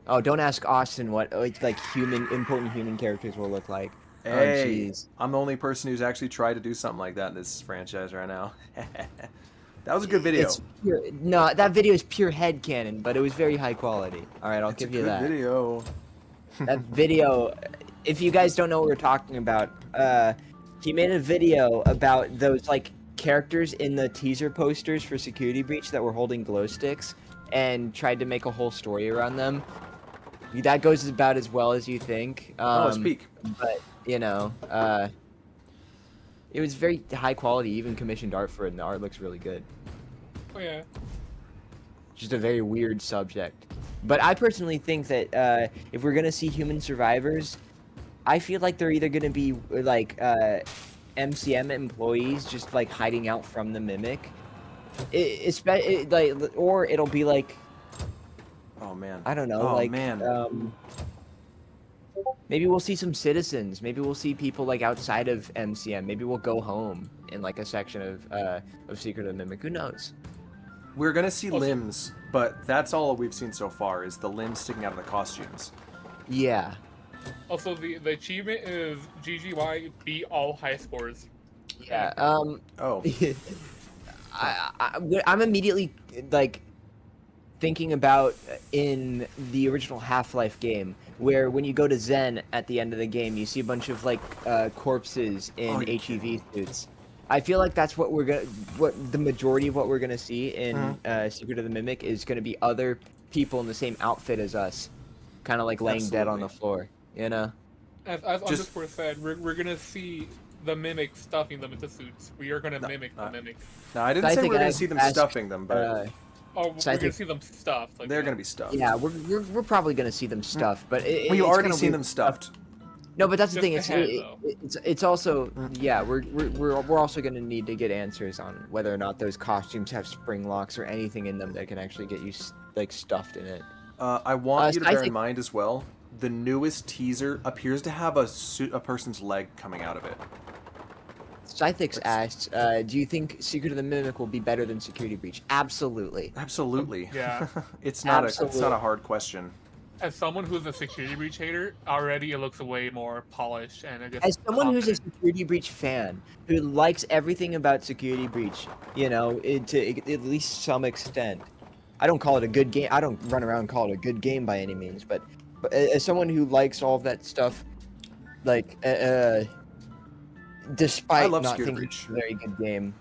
Oh, don't ask Austin what like important human characters will look like. Hey, Oh, jeez. I'm the only person who's actually tried to do something like that in this franchise right now. That was a good video. No, that video is pure headcanon, but it was very high quality. All right, I'll It's give a you good that. video. That video, if you guys don't know what we're talking about, he made a video about those like characters in the teaser posters for Security Breach that were holding glow sticks and tried to make a whole story around them. That goes about as well as you think. Oh, it's peak. But you know, it was very high quality, even commissioned art for it, and the art looks really good. Oh yeah. Just a very weird subject. But I personally think that if we're gonna see human survivors, I feel like they're either gonna be like MCM employees just like hiding out from the mimic, or it'll be like, Oh man. I don't know, Oh like man. maybe we'll see some citizens. Maybe we'll see people like outside of MCM. Maybe we'll go home in like a section of Secret of the Mimic. Who knows? We're gonna see Also- limbs, but that's all we've seen so far is the limbs sticking out of the costumes. Yeah. Also, the achievement is GGY beat all high scores. Yeah. Oh. I'm immediately like thinking about in the original Half-Life game, where when you go to Zen at the end of the game, you see a bunch of like corpses in Oh, you're HEV suits. I feel like that's what the majority of what we're gonna see in Secret of the Mimic is gonna be other people in the same outfit as us, kind of like laying dead on the Absolutely. floor, you know? As Just- underscore said, we're gonna see the mimic stuffing them into suits. We are gonna mimic the mimic. No, I didn't I say think we're gonna I've see them asked, stuffing them, but Oh, So I we're gonna think- see them stuffed. Like they're that. gonna be stuffed. Yeah, we're probably gonna see them stuffed, but Well, it's you already kinda seen weird them stuffed. No, but that's the Just thing. the head, It's also yeah. We're also gonna need to get answers on whether or not those costumes have spring locks or anything in them that can actually get you like stuffed in it. I want you to I bear in think- mind as well, the newest teaser appears to have a person's leg coming out of it. Scythix asked, "Do you think Secret of the Mimic will be better than Security Breach?" Absolutely. Absolutely. Yeah. it's not Absolutely. a hard question. As someone who's a security breach hater, already it looks way more polished and I guess. As someone who's a confident. Security Breach fan who likes everything about Security Breach, you know, to at least some extent, I don't call it a good game. I don't run around and call it a good game by any means, but as someone who likes all of that stuff, like despite love not Security thinking Breach. it's a very good game,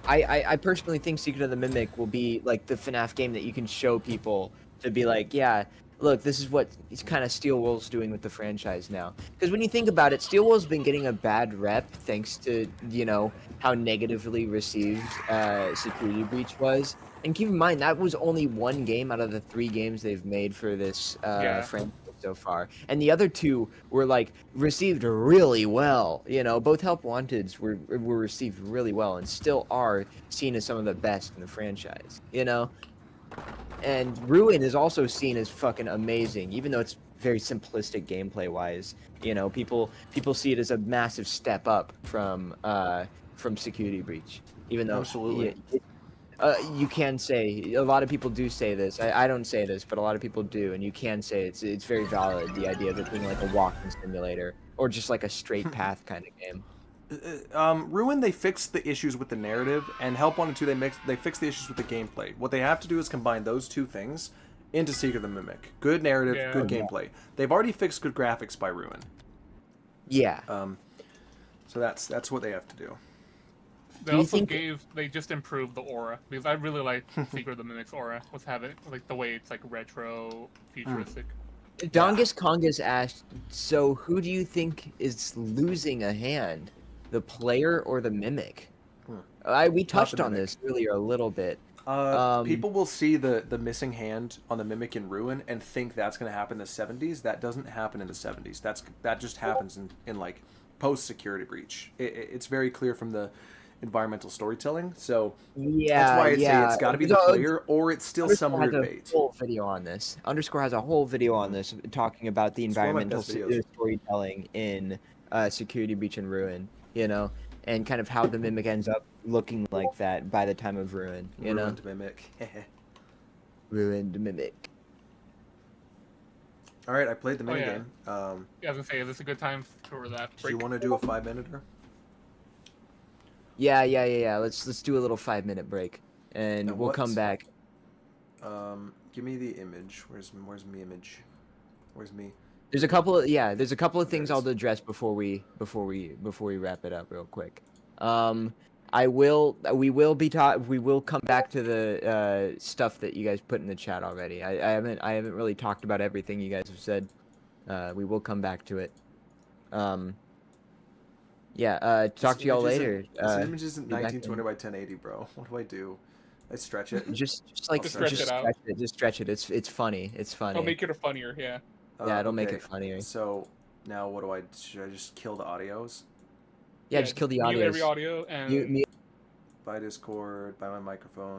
I personally think Secret of the Mimic will be like the FNAF game that you can show people to be like, yeah, look, this is what it's kind of Steel Wool's doing with the franchise now. Because when you think about it, Steel Wool's been getting a bad rep thanks to, you know, how negatively received Security Breach was. And keep in mind, that was only one game out of the 3 games they've made for this Yeah. franchise so far, and the other two were like received really well. You know, both Help Wanteds were received really well, and still are seen as some of the best in the franchise. You know, and Ruin is also seen as fucking amazing, even though it's very simplistic gameplay wise. You know, people see it as a massive step up from Security Breach, even though Absolutely. you can say a lot of people do say this. I don't say this, but a lot of people do, and you can say it's very valid. The idea of it being like a walking simulator or just like a straight path kind of game. Ruin, they fixed the issues with the narrative, and Help 1 and 2, they fixed the issues with the gameplay. What they have to do is combine those two things into Seeker the Mimic. Good narrative, Yeah. good gameplay. They've already fixed good graphics by Ruin. Yeah. So that's what they have to do. They just improved the aura, because I really like Secret of the Mimic's aura. What's having like the way it's like retro, futuristic. Dongus Congus asked, so who do you think is losing a hand, the player or the mimic? We touched on this earlier a little bit. People will see the missing hand on the Mimic in Ruin and think that's going to happen in the 70s. That doesn't happen in the 70s. That just happens in like post Security Breach. It's very clear from the environmental storytelling. So Yeah, that's why I say it's got to be the So, player, or it's still Underscore some weird has a bait. whole video on this. Underscore has a whole video on this talking about the It's one of my environmental best videos. storytelling in Security Breach and Ruin. You know, and kind of how the mimic ends up looking like that by the time of Ruin. You Ruined know, Mimic. ruined mimic. All right, I played the Oh, yeah. minigame. Yeah, I was gonna say, is this a good time for that Do break? you want to do a 5-minute? Yeah. Let's do a little 5-minute break, and And we'll come back. Give me the image. Where's me image? Where's me? There's a couple of things There it I'll address before we wrap it up real quick. We will come back to the stuff that you guys put in the chat already. I haven't really talked about everything you guys have said. We will come back to it. Talk to y'all later. This image isn't Be back 1920 by 1080, bro. What do I do? I stretch it. Just stretch it out. Just stretch it. It's funny. It's funny. It'll make it funnier, yeah. Yeah, it'll make it funnier. So now what do I? Should I just kill the audios? Yeah, just kill the audio. Mute every audio and Buy Discord. Buy my microphone.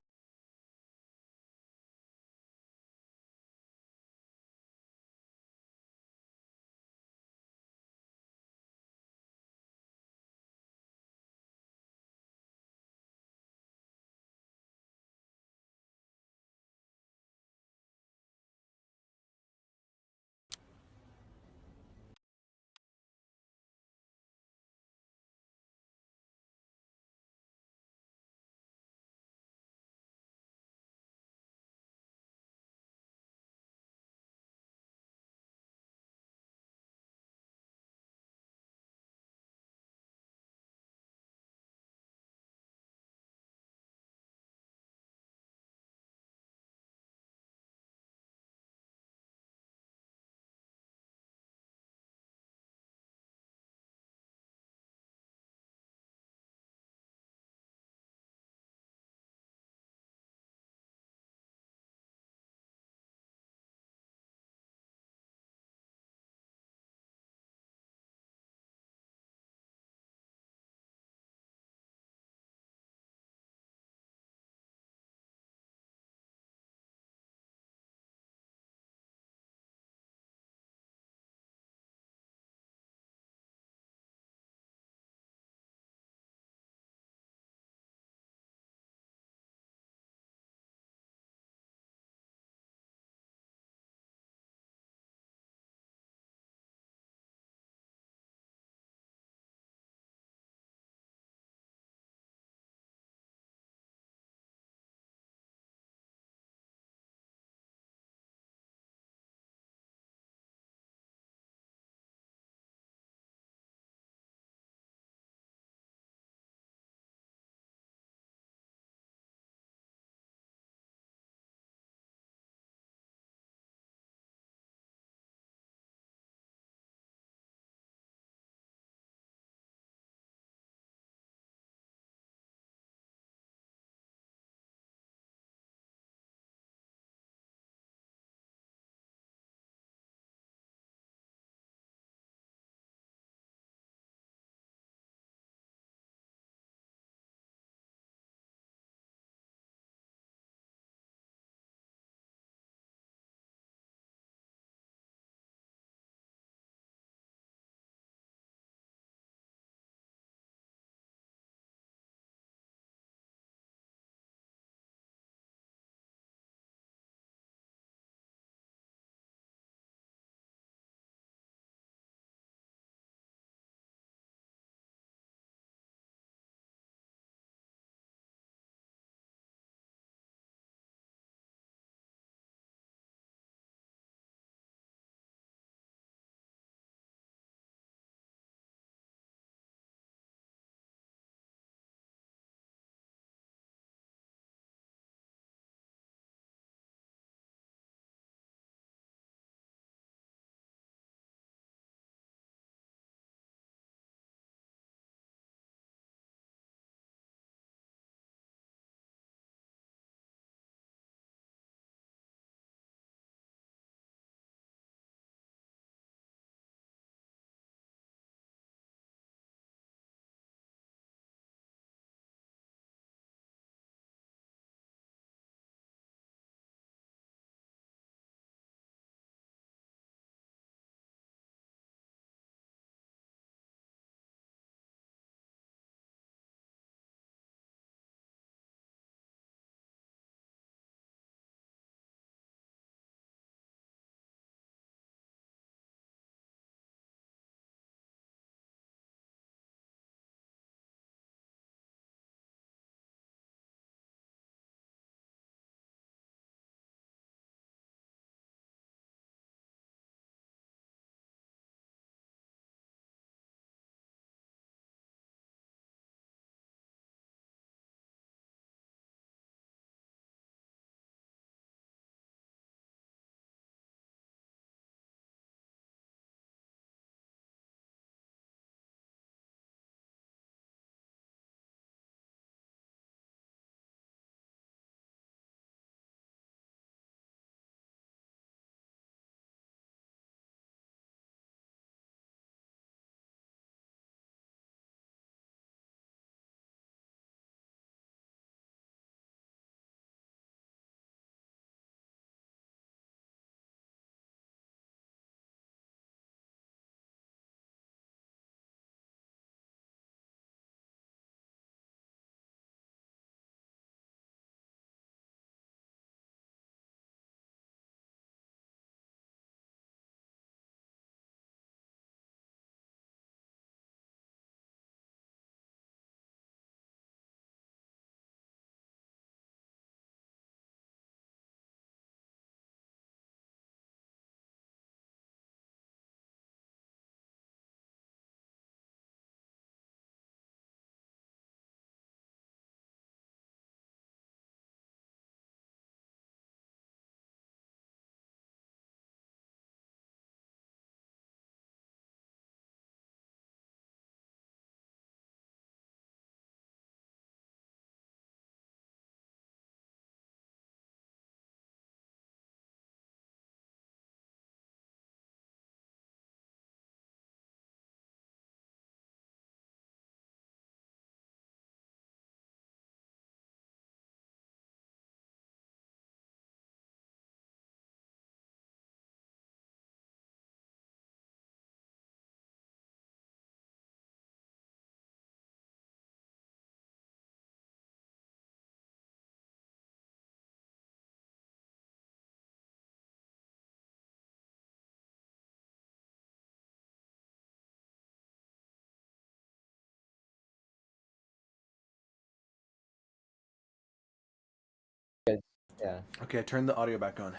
Yeah. Okay, I turned the audio back on.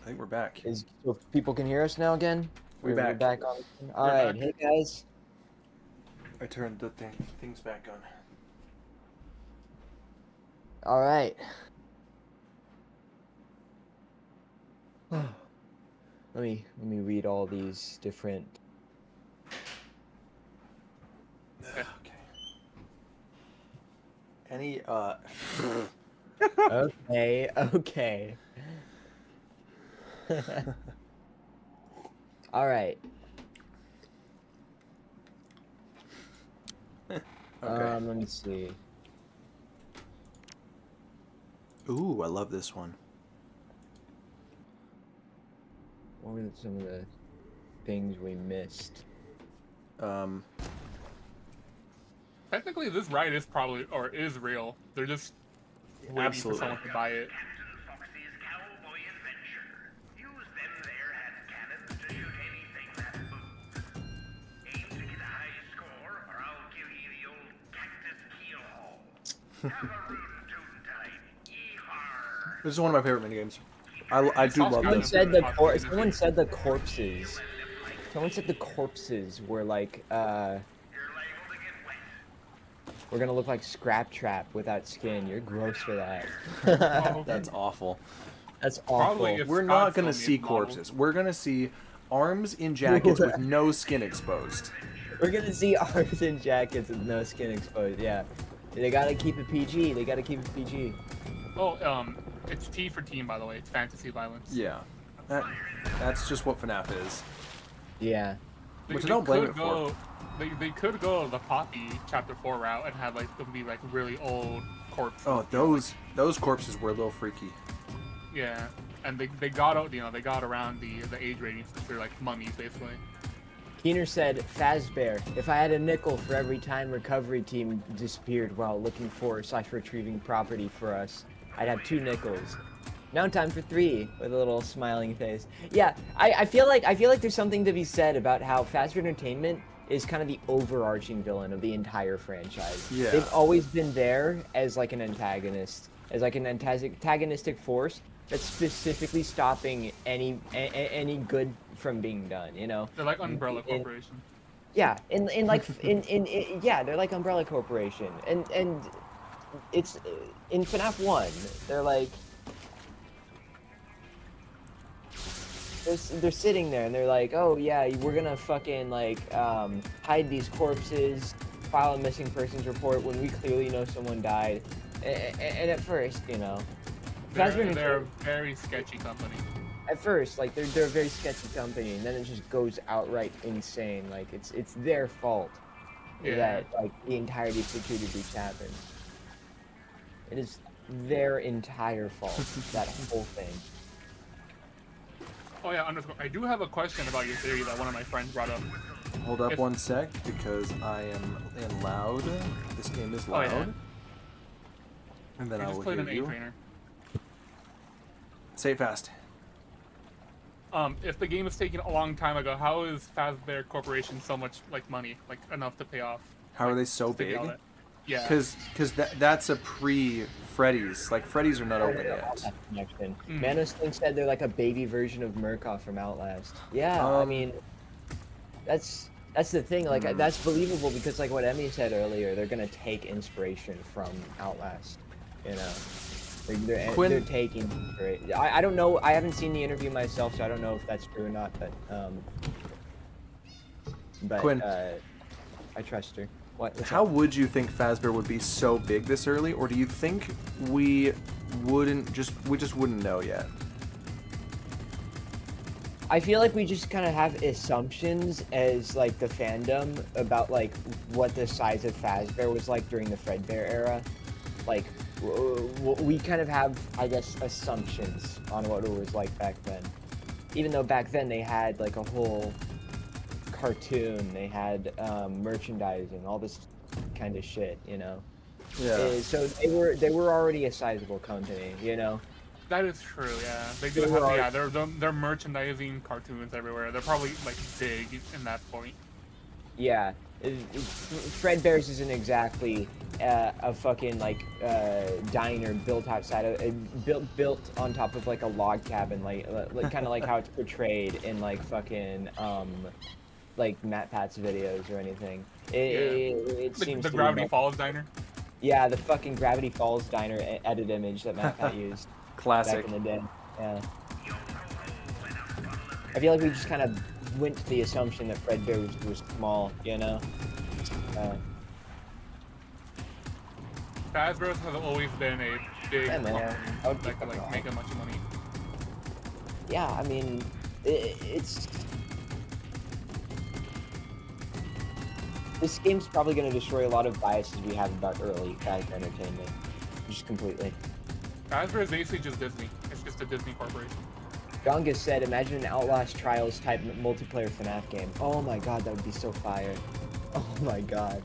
I think we're back. So people can hear us now again? We're back. Back on. All right. back. Hey guys. I turned the things back on. All right. Let me read all these different. Okay. Any Okay. Okay. All right. Okay. Let me see. Ooh, I love this one. What were some of the things we missed? Technically, this ride is probably or is real. They're just waiting Absolutely. for someone to buy it. This is one of my favorite minigames. I do love Someone this. said someone said the corpses. Someone said the corpses were like we're gonna look like Scrap Trap without skin. You're gross for that. That's awful. That's awful. Probably if We're Scott not still gonna made see models. corpses. We're gonna see arms in jackets with no skin exposed. We're gonna see arms and jackets with no skin exposed. Yeah, they gotta keep it PG. They gotta keep it PG. Oh, it's T for team, by the way. It's fantasy violence. Yeah, that's just what FNAF is. Yeah. Which I don't blame it for. for. They could go the Poppy Chapter 4 route and have like them be like really old corpses. Oh, those corpses were a little freaky. Yeah, and they got out, they got around the age ratings since they're like mummies basically. Keener said, Fazbear, if I had a nickel for every time recovery team disappeared while looking for / retrieving property for us, I'd have 2 nickels. Now time for 3 with a little smiling face. Yeah, I feel like there's something to be said about how Fazbear Entertainment is kind of the overarching villain of the entire franchise. Yeah. They've always been there as like an antagonist, as like an antagonistic force that's specifically stopping any good from being done, you know? They're like Umbrella Corporation. Yeah, yeah, they're like Umbrella Corporation. And it's in FNAF 1, they're like they're sitting there and they're like, oh yeah, we're gonna fucking like hide these corpses, file a missing persons report when we clearly know someone died. And at first, you know, They're a very sketchy company. At first, like they're a very sketchy company, and then it just goes outright insane. Like it's their fault that like the entirety of security breach happened. It is their entire fault, that whole thing. Oh yeah, I do have a question about your theory that one of my friends brought up. Hold up one sec, because I am in loud. This game is loud. Oh, yeah. And then I just will played hear an you. A-trainer. Say it fast. If the game was taken a long time ago, how is Fazbear Corporation so much like money, like enough to pay off? How are they so to get big? all that? Yeah. Because that's a pre-Freddy's. Like, Freddy's are not open yet. Connection. Manos Thing said they're like a baby version of Murkoff from Outlast. Yeah, I mean, that's the thing. Like, that's believable because, like what Emmy said earlier, they're gonna take inspiration from Outlast. You know, they're taking inspiration. I don't know. I haven't seen the interview myself, so I don't know if that's true or not. But Quinn, I trust her. How would you think Fazbear would be so big this early, or do you think we just wouldn't know yet? I feel like we just kind of have assumptions as like the fandom about like what the size of Fazbear was like during the Fredbear era. Like we kind of have, I guess, assumptions on what it was like back then. Even though back then they had like a whole cartoon, they had merchandising, all this kind of shit, you know. Yeah. So they were already a sizable company, you know. That is true. Yeah, they do have. Yeah, they're merchandising cartoons everywhere. They're probably like big in that point. Yeah, Fredbear's isn't exactly a fucking like diner built outside of built on top of like a log cabin, like kind of like how it's portrayed in like fucking like Matt Pat's videos or anything. It seems the to Gravity be Falls diner. yeah, the fucking Gravity Falls diner edit image that Matt Pat used Classic. back in the day. Yeah. I feel like we just kind of went to the assumption that Fredbear was small, you know? Hasbro's has always been a big Yeah, man. company I would that can like make a bunch of money. Yeah, I mean, it's... This game's probably going to destroy a lot of biases we have about early character entertainment. Just completely. Hasbro is basically just Disney. It's just a Disney corporation. Gongus said, imagine an Outlast Trials type multiplayer FNAF game. Oh my god, that would be so fire. Oh my god.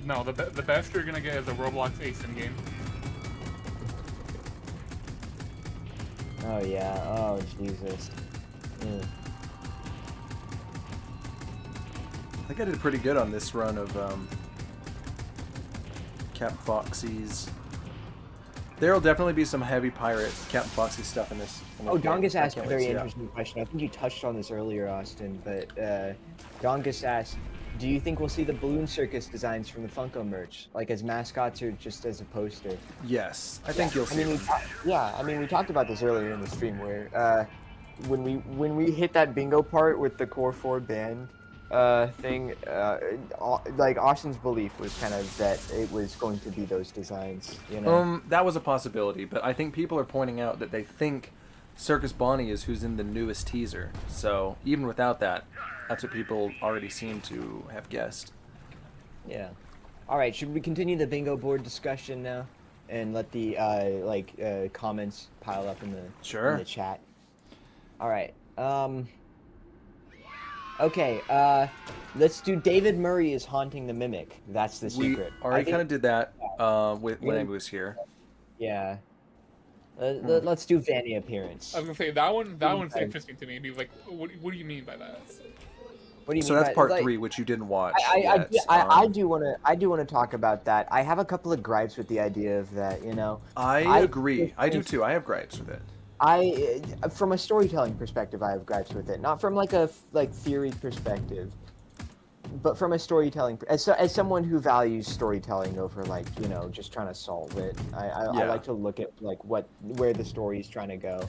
No, the best you're gonna get is a Roblox ASIN game. Oh yeah, oh Jesus. Mm. I think I did pretty good on this run of Captain Foxy's. There will definitely be some heavy pirate Captain Foxy stuff in this. Oh, Dongus asked a can't very wait to see interesting question. I think you touched on this earlier, Austin, but Dongus asked, do you think we'll see the Balloon Circus designs from the Funko merch, like as mascots or just as a poster? Yes, I think you'll see them. I mean, we talked about this earlier in the stream where when we hit that bingo part with the Core 4 band thing, like Austin's belief was kind of that it was going to be those designs, you know? That was a possibility, but I think people are pointing out that they think Circus Bonnie is who's in the newest teaser. So even without that, that's what people already seem to have guessed. Yeah. All right, should we continue the bingo board discussion now and let the comments pile up in the chat? All right. Okay, let's do David Murray is haunting the mimic. That's the secret. We already kind of did that when Amy was here. Yeah. Let's do Vanny appearance. I was gonna say that one's interesting to me. Be like, what do you mean by that? What do you so mean that's part 3, which you didn't watch. I do want to talk about that. I have a couple of gripes with the idea of that. You know. I agree. I do too. I have gripes with it. From a storytelling perspective, I have gripes with it. Not from like a theory perspective, but from a storytelling. As someone who values storytelling over just trying to solve it, I like to look at where the story is trying to go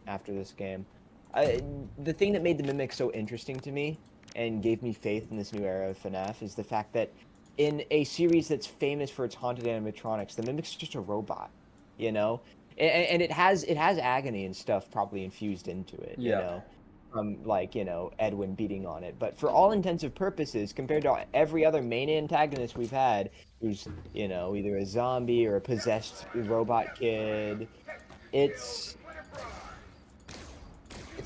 after this game. The thing that made the Mimic so interesting to me and gave me faith in this new era of FNAF is the fact that in a series that's famous for its haunted animatronics, the Mimic's just a robot, you know? And it has agony and stuff probably infused into it, you know, from Edwin beating on it. But for all intents and purposes, compared to every other main antagonist we've had, who's either a zombie or a possessed robot kid, it's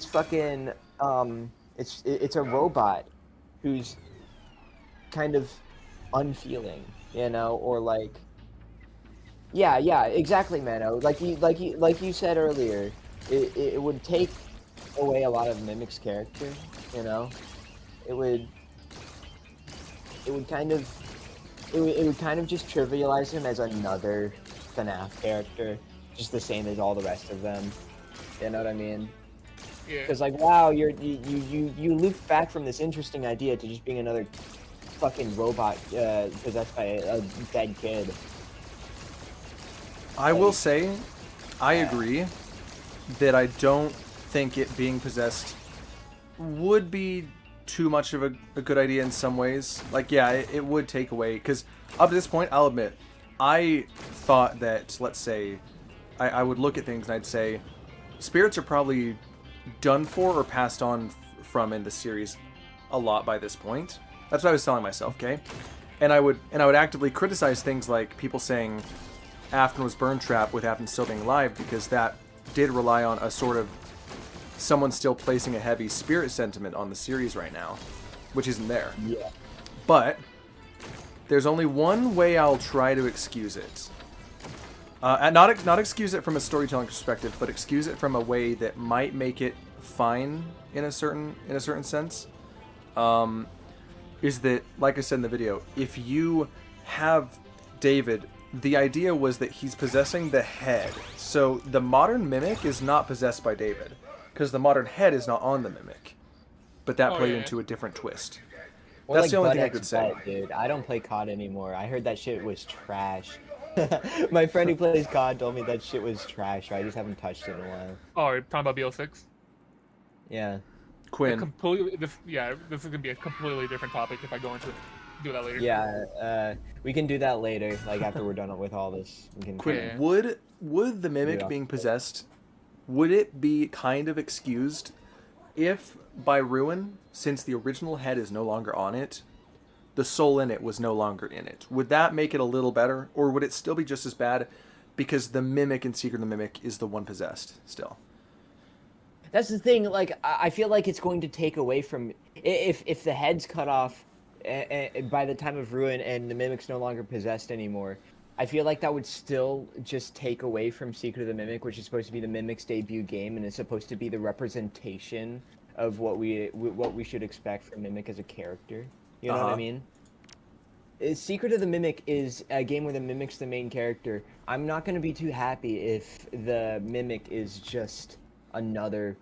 fucking it's a robot who's kind of unfeeling, or yeah, exactly, Mano. Like you said earlier, it would take away a lot of Mimic's character, It would kind of just trivialize him as another FNAF character, just the same as all the rest of them. You know what I mean? Yeah. Because wow, you looped back from this interesting idea to just being another fucking robot possessed by a dead kid. I will say, I agree that I don't think it being possessed would be too much of a good idea in some ways. It would take away, because up to this point, I'll admit, I thought that, let's say, I would look at things and I'd say, spirits are probably done for or passed on from in the series a lot by this point. That's what I was telling myself, okay? And I would actively criticize things like people saying Afton was burn trapped with Afton still being alive, because that did rely on a sort of someone still placing a heavy spirit sentiment on the series right now, which isn't there. Yeah. But there's only one way I'll try to excuse it. And not excuse it from a storytelling perspective, but excuse it from a way that might make it fine in a certain sense. is that, like I said in the video, if you have David, the idea was that he's possessing the head. So the modern mimic is not possessed by David, because the modern head is not on the mimic. But that played into a different twist. Or That's like the only Butt thing I X could say. Butt, dude. I don't play COD anymore. I heard that shit was trash. My friend who plays COD told me that shit was trash. I just haven't touched it in a while. Oh, you're talking about BO6? Yeah. Quinn. This is gonna be a completely different topic if I go into it. Do that later. Yeah, we can do that later, like after we're done with all this. We can Quinn, Yeah. would the mimic being possessed, would it be kind of excused if by Ruin, since the original head is no longer on it, the soul in it was no longer in it? Would that make it a little better, or would it still be just as bad because the mimic in Secret of the Mimic is the one possessed still? That's the thing, like, I feel like it's going to take away from... If the head's cut off by the time of Ruin and the Mimic's no longer possessed anymore, I feel like that would still just take away from Secret of the Mimic, which is supposed to be the Mimic's debut game, and it's supposed to be the representation of what we should expect from Mimic as a character. You know what I mean? Secret of the Mimic is a game where the Mimic's the main character. I'm not going to be too happy if the Mimic is just another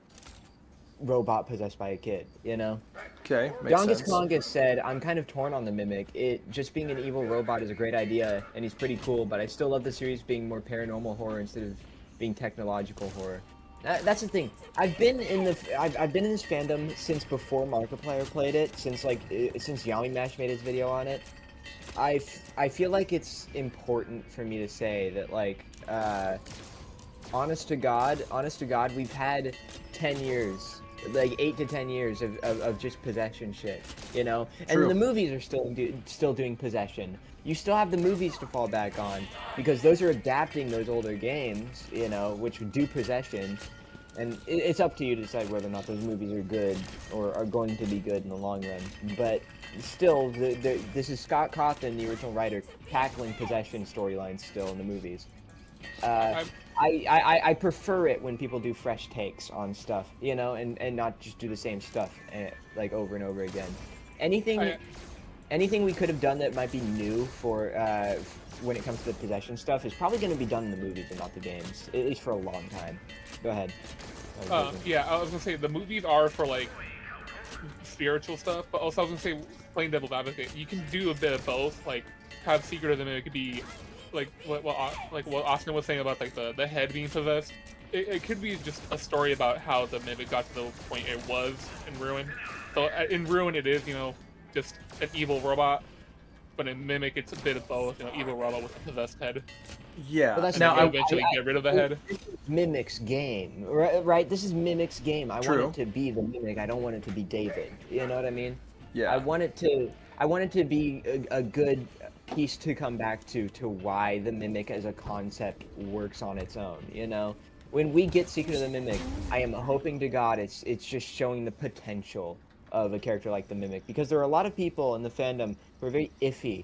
robot possessed by a kid, you know? Okay, makes sense. Dongus said, I'm kind of torn on the Mimic. Just being an evil robot is a great idea, and he's pretty cool, but I still love the series being more paranormal horror instead of being technological horror. That's the thing. I've been in this fandom since before Markiplier played it, since Yami Mash made his video on it. I feel like it's important for me to say that, like, honest to God, we've had 10 years, like 8 to 10 years of just possession shit, you know? True. And the movies are still doing possession. You still have the movies to fall back on, because those are adapting those older games, you know, which do possession. And it's up to you to decide whether or not those movies are good, or are going to be good in the long run. But still, this is Scott Cawthon, the original writer, tackling possession storylines still in the movies. I prefer it when people do fresh takes on stuff, you know, and not just do the same stuff like over and over again. Anything we could have done that might be new for when it comes to the possession stuff is probably going to be done in the movies and not the games, at least for a long time. Go ahead. Yeah, I was gonna say the movies are for like spiritual stuff, but also I was gonna say, playing devil's advocate, you can do a bit of both. Like have Secret of the Mimic be like what Austin was saying about like the head being possessed. It could be just a story about how the Mimic got to the point it was in Ruin. So in Ruin it is, you know, just an evil robot, but in Mimic it's a bit of both, you know, evil robot with a possessed head. Yeah. Well, that's And then you eventually get rid of the head. Mimic's game, right? This is Mimic's game. I True. want it to be the Mimic. I don't want it to be David. You know what I mean? Yeah. I want it to be a good piece to come back to why the Mimic as a concept works on its own. You know, when we get Secret of the Mimic, I am hoping to God it's just showing the potential of a character like the Mimic, because there are a lot of people in the fandom who are very iffy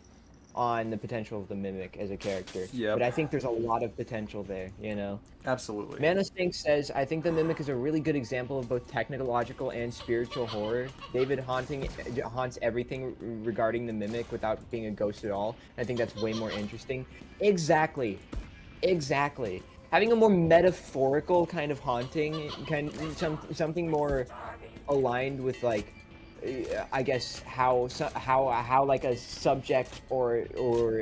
on the potential of the Mimic as a character. Yep. But I think there's a lot of potential there, you know? Absolutely. Manostink says, I think the Mimic is a really good example of both technological and spiritual horror. David haunts everything regarding the Mimic without being a ghost at all. I think that's way more interesting. Exactly. Having a more metaphorical kind of haunting, something more aligned with, like, I guess how like a subject or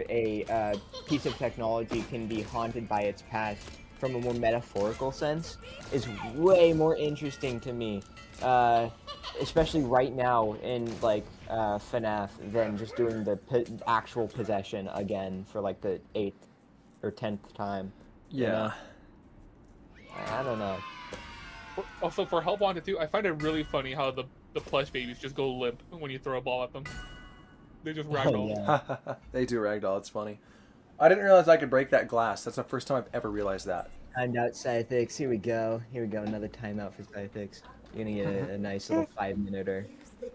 a piece of technology can be haunted by its past from a more metaphorical sense is way more interesting to me, especially right now in like FNAF, than just doing the actual possession again for like the 8th or 10th time. Yeah. You know? I don't know. Also, for Help Wanted 2, I find it really funny how the plush babies just go limp when you throw a ball at them. They just ragdoll. Yeah. They do ragdoll. It's funny. I didn't realize I could break that glass. That's the first time I've ever realized that. Timeout Scythix. Here we go. Another timeout for Scythix. You're gonna get a nice little 5-minuter.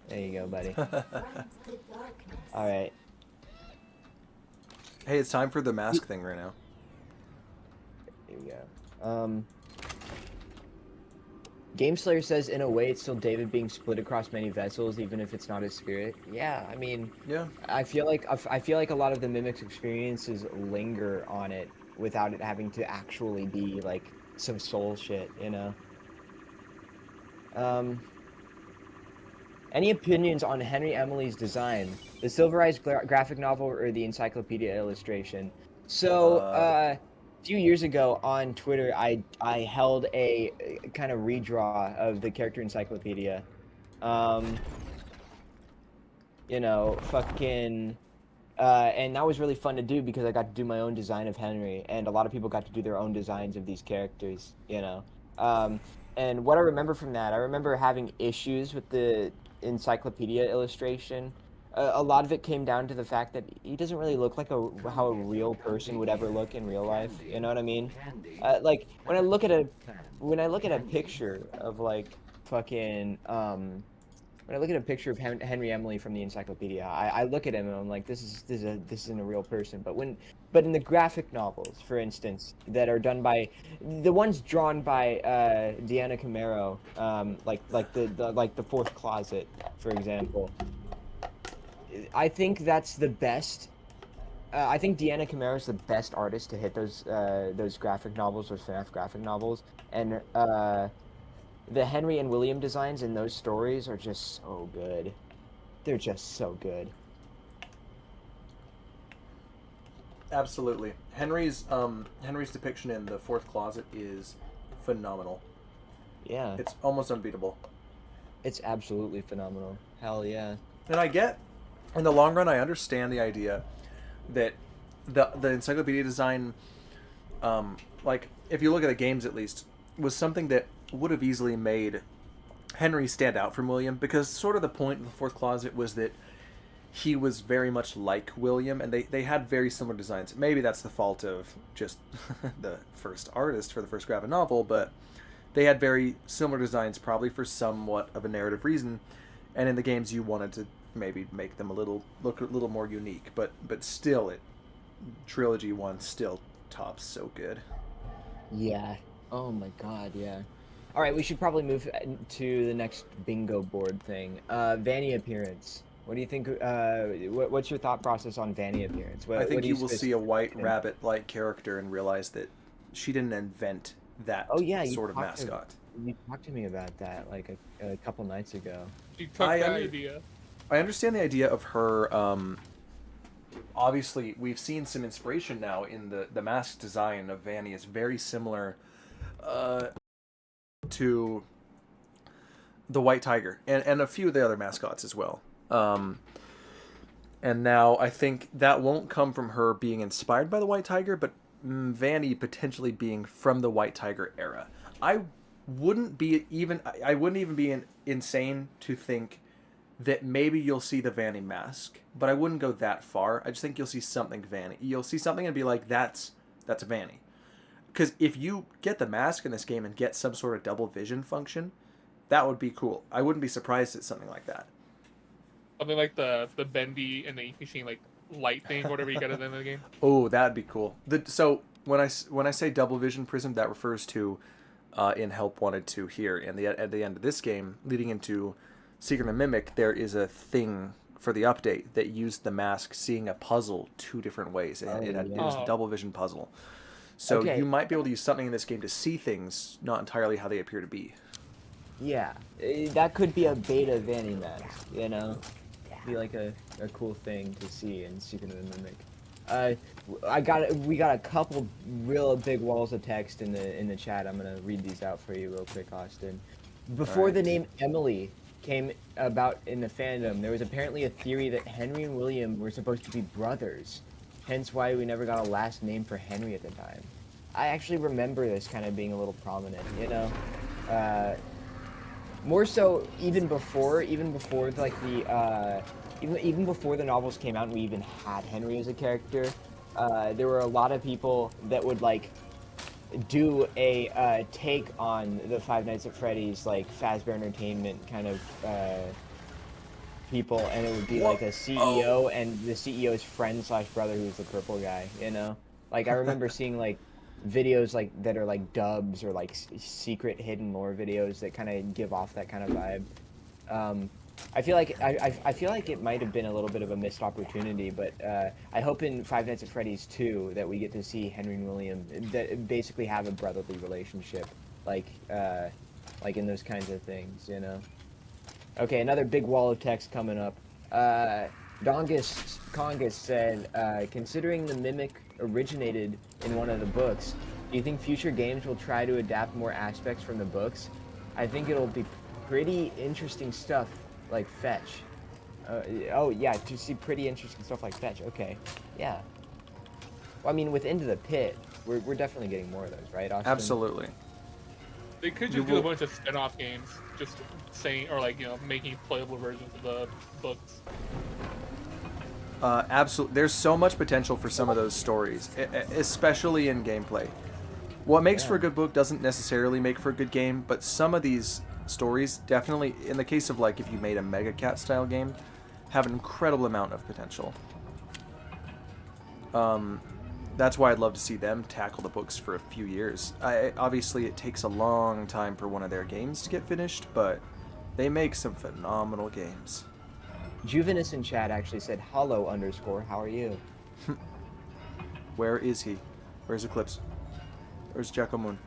There you go, buddy. All right. Hey, it's time for the mask thing right now. Here we go. Gameslayer says, in a way, it's still David being split across many vessels, even if it's not his spirit. Yeah, I mean, Yeah. I feel like a lot of the Mimic's experiences linger on it without it having to actually be like some soul shit, you know. Any opinions on Henry Emily's design, the Silverized graphic novel or the encyclopedia illustration? So, a few years ago on Twitter, I held a kind of redraw of the character encyclopedia. You know, fucking, and that was really fun to do because I got to do my own design of Henry, and a lot of people got to do their own designs of these characters, you know. And what I remember from that, I remember having issues with the encyclopedia illustration. A lot of it came down to the fact that he doesn't really look like how a real person would ever look in real life. You know what I mean? Like when I look at a picture of like fucking when I look at a picture of Henry Emily from the encyclopedia, I look at him and I'm like, this isn't a real person. But in the graphic novels, for instance, that are done by the ones drawn by Deanna Camaro, like the Fourth Closet, for example, I think that's the best. I think Deanna Camaro is the best artist to hit those graphic novels, those FNAF graphic novels, and the Henry and William designs in those stories are just so good. They're just so good. Absolutely. Henry's depiction in the Fourth Closet is phenomenal. Yeah. It's almost unbeatable. It's absolutely phenomenal. Hell yeah. And in the long run, I understand the idea that the encyclopedia design, like if you look at the games at least, was something that would have easily made Henry stand out from William, because sort of the point of the Fourth Closet was that he was very much like William, and they had very similar designs. Maybe that's the fault of just the first artist for the first graphic novel, but they had very similar designs, probably for somewhat of a narrative reason. And in the games, you wanted to maybe make them look a little more unique, but still, Trilogy 1 still tops so good. Yeah. Oh my god, yeah. All right, we should probably move to the next bingo board thing. Vanny appearance. What do you think? What's your thought process on Vanny appearance? I think you will see a white rabbit-like character and realize that she didn't invent that sort of mascot. You talked to me about that like a couple nights ago. She took that idea. I understand the idea of her. Obviously, we've seen some inspiration now in the mask design of Vanny. Is very similar to the White Tiger and a few of the other mascots as well. And now I think that won't come from her being inspired by the White Tiger, but Vanny potentially being from the White Tiger era. I wouldn't even be insane to think that maybe you'll see the Vanny mask, but I wouldn't go that far. I just think you'll see something Vanny. You'll see something and be like, that's Vanny. Because if you get the mask in this game and get some sort of double vision function, that would be cool. I wouldn't be surprised at something like that. Something like the bendy and the ink machine like light thing, whatever you get at the end of the game. Oh, that'd be cool. So when I say double vision prism, that refers to in Help Wanted 2 here, and at the end of this game, leading into Secret of Mimic, there is a thing for the update that used the mask seeing a puzzle two different ways. It was a double vision puzzle. So you might be able to use something in this game to see things not entirely how they appear to be. Yeah, that could be a beta Vanny mask, you know? Be like a cool thing to see in Secret of the Mimic. We got a couple real big walls of text in the chat. I'm gonna read these out for you real quick, Austin. Before the name Emily came about in the fandom, there was apparently a theory that Henry and William were supposed to be brothers. Hence why we never got a last name for Henry at the time. I actually remember this kind of being a little prominent, you know? More so even before like the even before the novels came out and we even had Henry as a character, there were a lot of people that would like do a take on the Five Nights at Freddy's like Fazbear Entertainment kind of people, and it would be like a CEO and the CEO's friend / brother who's the purple guy, you know? Like I remember seeing like videos like that are like dubs or like secret hidden lore videos that kind of give off that kind of vibe. I feel like I feel like it might have been a little bit of a missed opportunity, but I hope in Five Nights at Freddy's 2 that we get to see Henry and William that basically have a brotherly relationship, like in those kinds of things, you know. Okay, another big wall of text coming up. Congus said, considering the Mimic originated in one of the books, do you think future games will try to adapt more aspects from the books? I think it'll be pretty interesting stuff like Fetch. Oh yeah, to see pretty interesting stuff like Fetch. Okay, yeah. Well, I mean, with Into the Pit, we're definitely getting more of those, right, Austin? Absolutely. They could just do a bunch of spin-off games, just saying, or like, you know, making playable versions of the books. Absolutely. There's so much potential for some of those stories, especially in gameplay. What makes for a good book doesn't necessarily make for a good game, but some of these stories definitely, in the case of like if you made a Mega Cat style game, have an incredible amount of potential. That's why I'd love to see them tackle the books for a few years. Obviously, it takes a long time for one of their games to get finished, but they make some phenomenal games. Juvenus in chat actually said, "Hello _ how are you?" Where is he? Where's Eclipse? Where's Jacko Moon?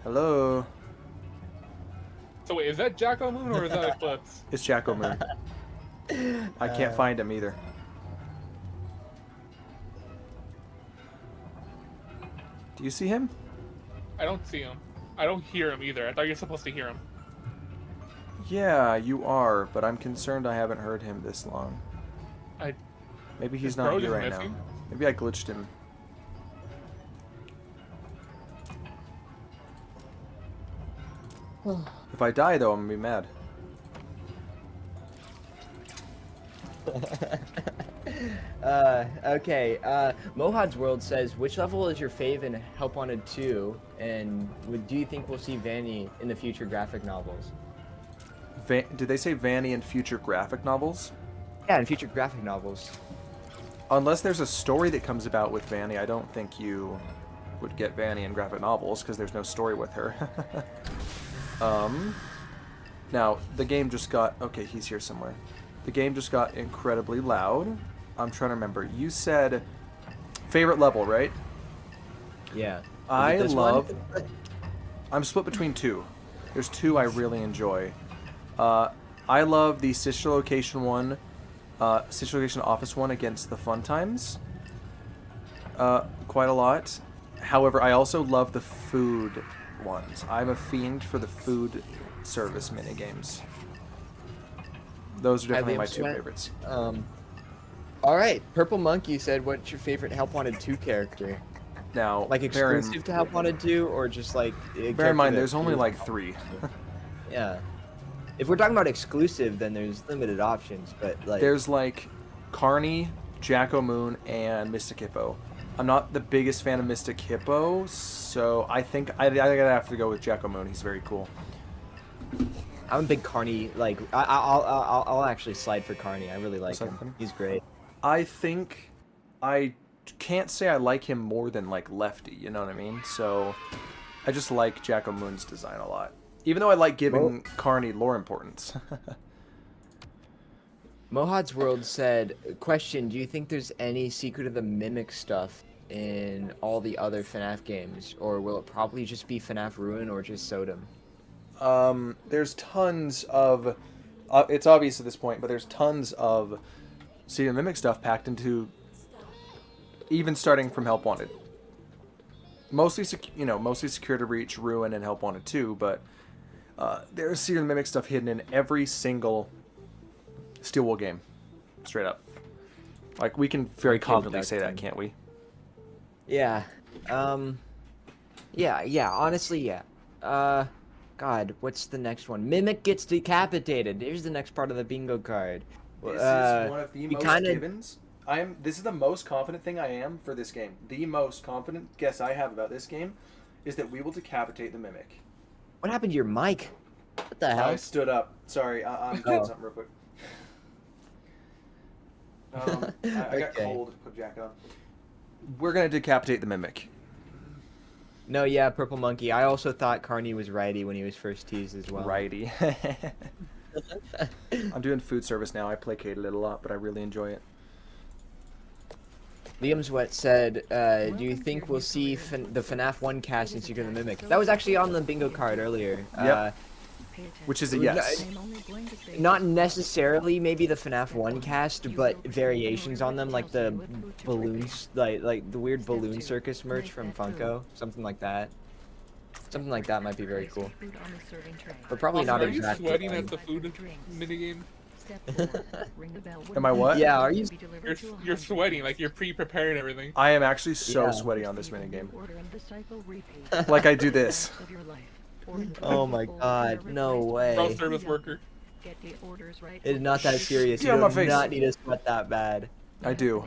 Hello? So wait, is that Jacko Moon or is that Eclipse? It's Jacko Moon. I can't find him either. Do you see him? I don't see him. I don't hear him either. I thought you were supposed to hear him. Yeah, you are, but I'm concerned I haven't heard him this long. Maybe he's not here right now. Maybe I glitched him. If I die, though, I'm gonna be mad. Okay. Mohad's World says, which level is your fave in Help Wanted 2, and do you think we'll see Vanny in the future graphic novels? Did they say Vanny in future graphic novels? Yeah, in future graphic novels. Unless there's a story that comes about with Vanny, I don't think you would get Vanny in graphic novels, because there's no story with her. Now, the game just got... Okay, he's here somewhere. The game just got incredibly loud. I'm trying to remember. You said favorite level, right? Yeah. I love... I'm split between two. There's two I really enjoy. I love the Sister Location one, Sister Location Office one against the Fun Times. Quite a lot. However, I also love the food ones. I'm a fiend for the food service minigames. Those are definitely my two favorites. All right, Purple Monkey said, "What's your favorite Help Wanted 2 character?" Now, like exclusive to Help Wanted 2, or just like? Bear in mind, there's only like 3. Yeah. If we're talking about exclusive, then there's limited options, but like... There's like Carney, Jacko Moon, and Mystic Hippo. I'm not the biggest fan of Mystic Hippo, so I think I gotta have to go with Jacko Moon. He's very cool. I'm a big Carney, like, I'll actually slide for Carney. I really like him. He's great. I think I can't say I like him more than like Lefty, you know what I mean? So I just like Jacko Moon's design a lot. Even though I like giving Carney lore importance. Mohad's World said, question, do you think there's any Secret of the Mimic stuff in all the other FNAF games? Or will it probably just be FNAF Ruin or just Sodom? There's tons of... it's obvious at this point, but there's tons of Secret of the Mimic stuff packed into... Even starting from Help Wanted. Mostly Secure to Reach, Ruin, and Help Wanted 2, but... there's Secret of the Mimic stuff hidden in every single Steel Wool game. Straight up. Like, we can very confidently say that, can't we? Yeah. Yeah, honestly, yeah. God, what's the next one? Mimic gets decapitated. Here's the next part of the bingo card. This is one of the most givens. This is the most confident thing I am for this game. The most confident guess I have about this game is that we will decapitate the Mimic. What happened to your mic? What the hell? I stood up. Sorry, I'm doing something real quick. I got cold. Put a jacket on. We're gonna decapitate the Mimic. No, yeah, Purple Monkey. I also thought Carney was righty when he was first teased as well. Righty. I'm doing food service now. I placated it a lot, but I really enjoy it. Liam's Wet said, do you think we'll see the FNAF 1 cast in Secret of the Mimic? That was actually on the bingo card earlier. Yep. Which is a yes. Not necessarily maybe the FNAF 1 cast, but variations on them, like the balloons, like the weird balloon circus merch from Funko, something like that. Something like that might be very cool. But probably not Are you exactly. sweating at the food minigame? Am I what? Yeah, are you? You're sweating, like you're pre-preparing everything. I am actually so Yeah. sweaty on this minigame. Like I do this. Oh my god, no way. Pro service worker. It's not that serious. Get You on my do face. not need to sweat that bad. I do.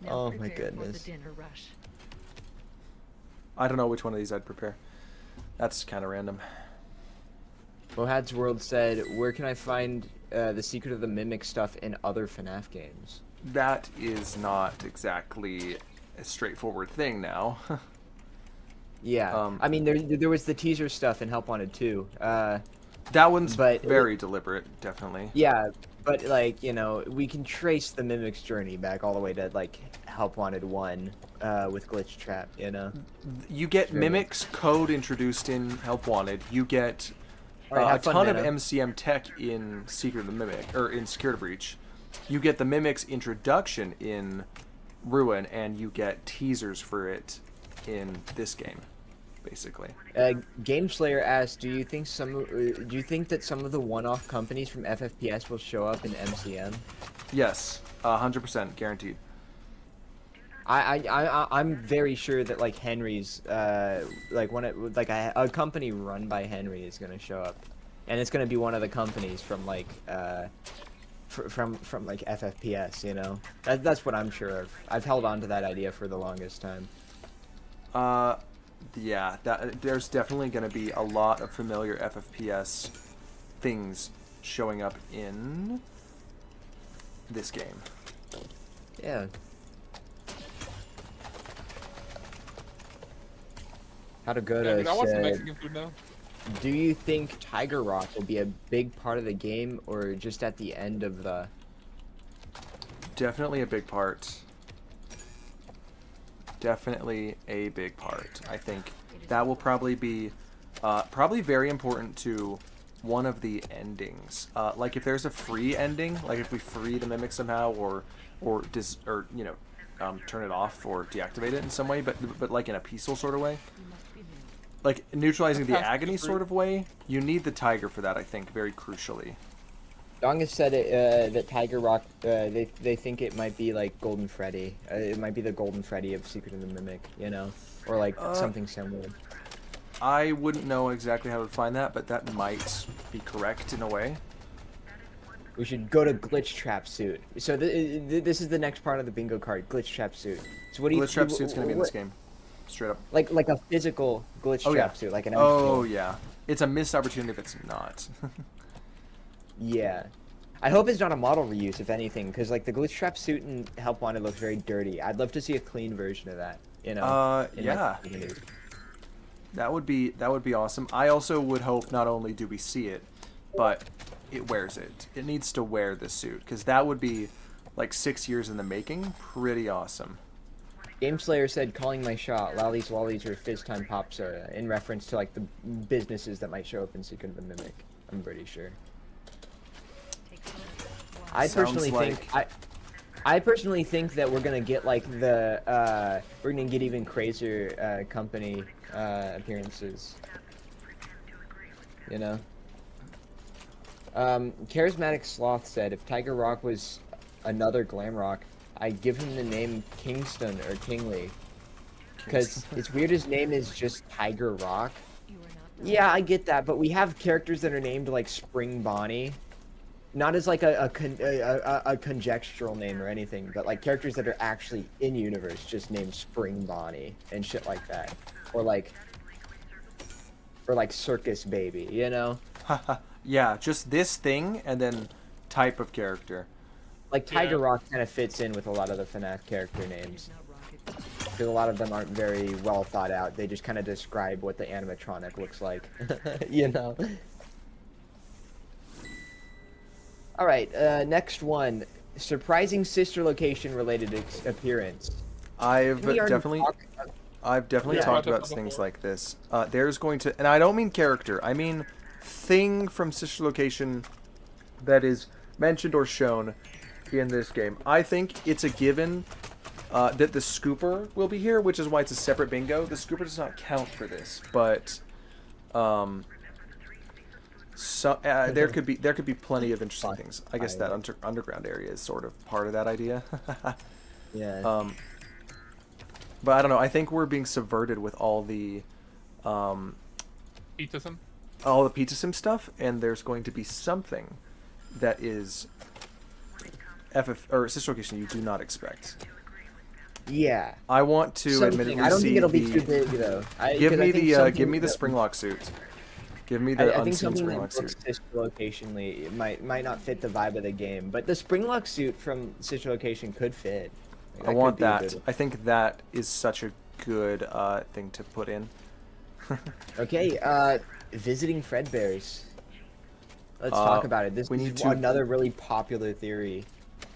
Oh my goodness. I don't know which one of these I'd prepare. That's kind of random. Mohad's World said, where can I find the Secret of the Mimic stuff in other FNAF games? That is not exactly a straightforward thing now. Yeah, I mean, there was the teaser stuff in Help Wanted 2. That one's But- very deliberate, definitely. Yeah, but like, you know, we can trace the Mimic's journey back all the way to like Help Wanted 1 with Glitch Trap, you know? You get Sure. Mimic's code introduced in Help Wanted. You get Alright, a have fun, ton of Nana. MCM tech in Secret of the Mimic, or in Security Breach. You get the Mimic's introduction in Ruin, and you get teasers for it in this game, basically. Game Slayer asked, do you think that some of the one-off companies from FFPS will show up in MCM? Yes, 100% guaranteed. I'm very sure that like Henry's like a company run by Henry is gonna show up, and it's gonna be one of the companies from like from like FFPS, you know. That's what I'm sure of. I've held on to that idea for the longest time. Yeah, there's definitely going to be a lot of familiar FFPS things showing up in this game. Yeah. How to go Yeah, to dude, I want some said, Mexican food now. do you think Tiger Rock will be a big part of the game or just at the end of the... Definitely a big part. Definitely a big part. I think that will probably be probably very important to one of the endings. Like if there's a free ending, like if we free the Mimic somehow, or you know, turn it off or deactivate it in some way, but like in a peaceful sort of way. Like neutralizing the agony sort of way, you need the tiger for that, I think, very crucially. Dong has said it, that Tiger Rock, they think it might be like Golden Freddy. It might be the Golden Freddy of Secret of the Mimic, you know? Or like something similar. I wouldn't know exactly how to find that, but that might be correct in a way. We should go to Glitch Trap Suit. So this is the next part of the bingo card, Glitch Trap Suit. So what do you Glitch Trap Suit's going to be in this game. Straight up. Like a physical Glitch Oh, Trap yeah. Suit, like an Oh, actual... yeah. It's a missed opportunity if it's not. Yeah. I hope it's not a model reuse, if anything, because like the Glitch Trap Suit in Help Wanted looks very dirty. I'd love to see a clean version of that, you know? in, like, yeah. the community. That would be awesome. I also would hope not only do we see it, but it wears it. It needs to wear the suit, because that would be like 6 years in the making. Pretty awesome. Game Slayer said, calling my shot, lollies, lollies, or fizz time pop soda, in reference to like the businesses that might show up in Secret of the Mimic. I'm pretty sure. I personally think that we're gonna get like the we're gonna get even crazier company appearances. You know. Charismatic Sloth said, if Tiger Rock was another glam rock, I'd give him the name Kingston or Kingley. Because it's weird his name is just Tiger Rock. Yeah, I get that, but we have characters that are named like Spring Bonnie. Not as like a conjectural name or anything, but like characters that are actually in universe just named Spring Bonnie and shit like that. Or like Circus Baby, you know? Yeah, just this thing and then type of character. Like Tiger Rock kind of fits in with a lot of the FNAF character names. because a lot of them aren't very well thought out. They just kind of describe what the animatronic looks like, you know. All right, next one. Surprising sister location related appearance. I've Didn't we already definitely Yeah. talked about things like this. There's going to, and I don't mean character, I mean thing from sister location that is mentioned or shown in this game. I think it's a given that the scooper will be here, which is why it's a separate bingo. The scooper does not count for this, but there could be plenty of interesting things. I guess that underground area is sort of part of that idea. Yeah. But I don't know. I think we're being subverted with all the Pizza sim? all the pizza sim stuff, and there's going to be something that is or sister location you do not expect. Yeah. I want to Something. admittedly I don't see think it'll be too big though. give me the springlock suit. Give me the I think unseen something that springlock looks suit. sister locationally it might not fit the vibe of the game, but the springlock suit from sister location could fit. Like, I want could be a that. good one. I think that is such a good thing to put in. Okay, visiting Fredbear's. Let's talk about it. This is another really popular theory.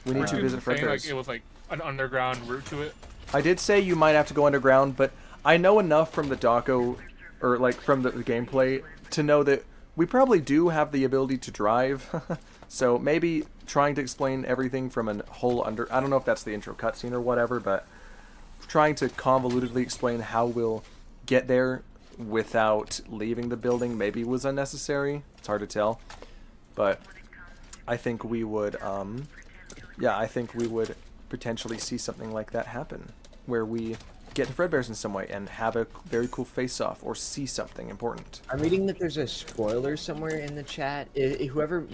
We need to visit Saying, Fredbear's. like, it was like an underground route to it. I did say you might have to go underground, but I know enough from the doco, or like from the gameplay, to know that we probably do have the ability to drive. So maybe trying to explain everything from a whole I don't know if that's the intro cutscene or whatever, but trying to convolutedly explain how we'll get there without leaving the building maybe was unnecessary. It's hard to tell, but I think we would, I think we would potentially see something like that happen, where we get to Fredbear's in some way and have a very cool face-off or see something important. I'm reading that there's a spoiler somewhere in the chat. Whoever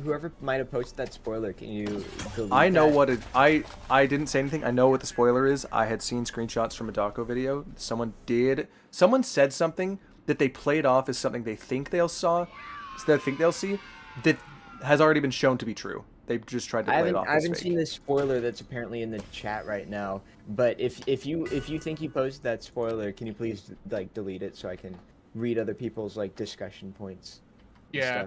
might have posted that spoiler, can you delete I know that? what it. I didn't say anything. I know what the spoiler is. I had seen screenshots from a doco video. Someone said something that they played off as something they think they'll see that has already been shown to be true. They just tried to play it off I as haven't fake. seen this spoiler that's apparently in the chat right now. But if you think you posted that spoiler, can you please like delete it so I can read other people's like discussion points? And Yeah.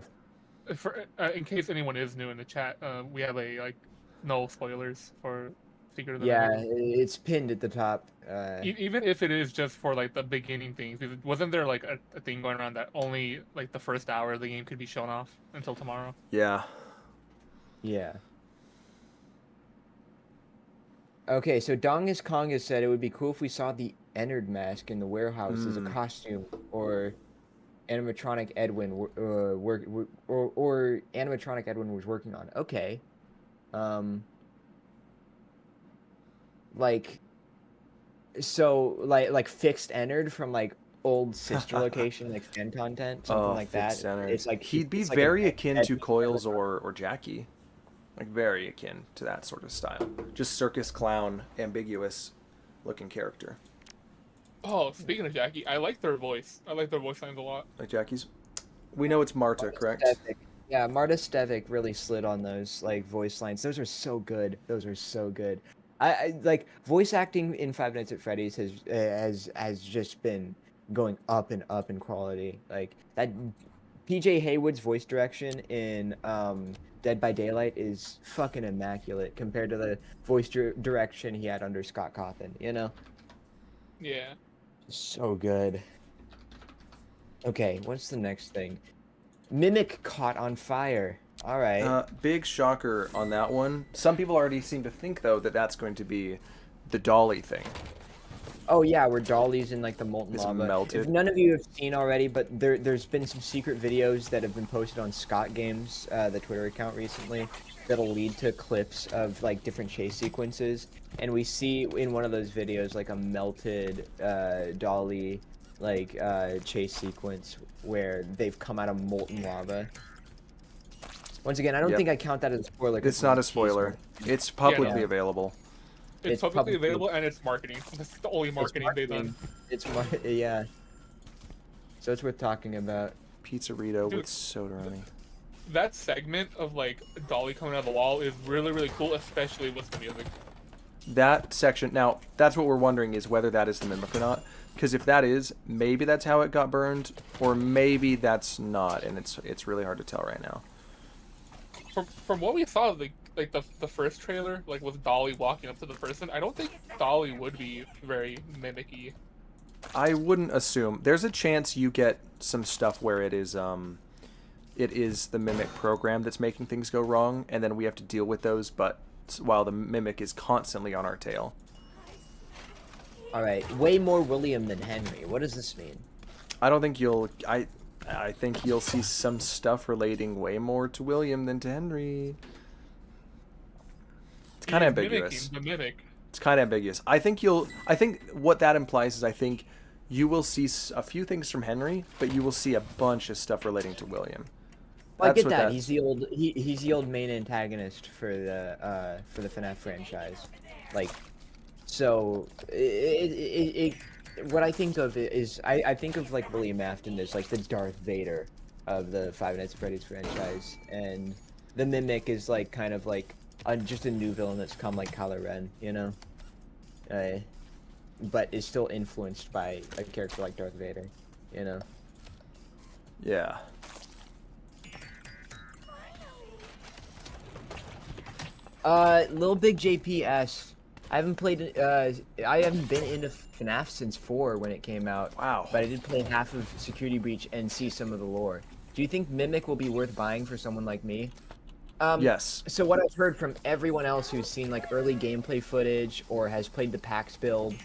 stuff. For in case anyone is new in the chat, we have a like no spoilers for Secret of the Yeah, Nether. it's pinned at the top. Even if it is just for like the beginning things, because wasn't there like a thing going around that only like the first hour of the game could be shown off until tomorrow? Yeah. Yeah. Okay, so Dongus Kongus said it would be cool if we saw the Ennard mask in the warehouse as a costume, or animatronic Edwin or animatronic Edwin was working on. Okay. Like fixed Ennard from like old sister location, like fan content, something like that. Ennard. It's like he'd be it's like very an akin to Ed- Coils or Jackie. Like very akin to that sort of style. Just circus clown, ambiguous looking character. Oh, speaking of Jackie, I like their voice. I like their voice lines a lot. Like Jackie's. We know it's Marta, correct? Stevic. Yeah, Marta Stevic really slid on those like voice lines. Those are so good. Those are so good. I like voice acting in Five Nights at Freddy's has just been going up and up in quality. Like that PJ Haywood's voice direction in Dead by Daylight is fucking immaculate compared to the voice direction he had under Scott Cawthon, you know? Yeah. So good. Okay, what's the next thing? Mimic caught on fire. All right. Big shocker on that one. Some people already seem to think, though, that that's going to be the dolly thing. Oh yeah, where Dolly's in like the molten It's lava. melted. If none of you have seen already, but there's been some secret videos that have been posted on Scott Games, the Twitter account recently, that'll lead to clips of like different chase sequences, and we see in one of those videos like a melted Dolly like chase sequence where they've come out of molten lava. Once again, I don't think I count that as a spoiler. 'cause It's not a spoiler. It's publicly Yeah. available. It's publicly available and it's marketing. That's the only marketing they've done. Yeah. So it's worth talking about. Pizzerito Dude. with soda. That segment of like Dolly coming out of the wall is really, really cool, especially with the music. that section. Now, that's what we're wondering is whether that is the mimic or not. Because if that is, maybe that's how it got burned, or maybe that's not, and it's really hard to tell right now. From what we saw, like the first trailer, like with Dolly walking up to the person, I don't think Dolly would be very mimicky. I wouldn't assume. There's a chance you get some stuff where it is the mimic program that's making things go wrong, and then we have to deal with those, but while the mimic is constantly on our tail. Alright, way more William than Henry. What does this mean? I don't think you'll... I think you'll see some stuff relating way more to William than to Henry. It's kind of ambiguous. The mimic. It's kind of ambiguous. I think what that implies is I think you will see a few things from Henry, but you will see a bunch of stuff relating to William. Well, I get that. He's the old main antagonist for the FNAF franchise. Like, so what I think of is I think of like William Afton as like the Darth Vader of the Five Nights at Freddy's franchise, and the mimic is like kind of like just a new villain that's come like Kylo Ren, you know, but is still influenced by a character like Darth Vader, you know. Yeah. Lil Big JP asks, I haven't played, I haven't been into FNAF since 4 when it came out. Wow. But I did play half of Security Breach and see some of the lore. Do you think Mimic will be worth buying for someone like me? Yes. So what I've heard from everyone else who's seen like early gameplay footage or has played the PAX build,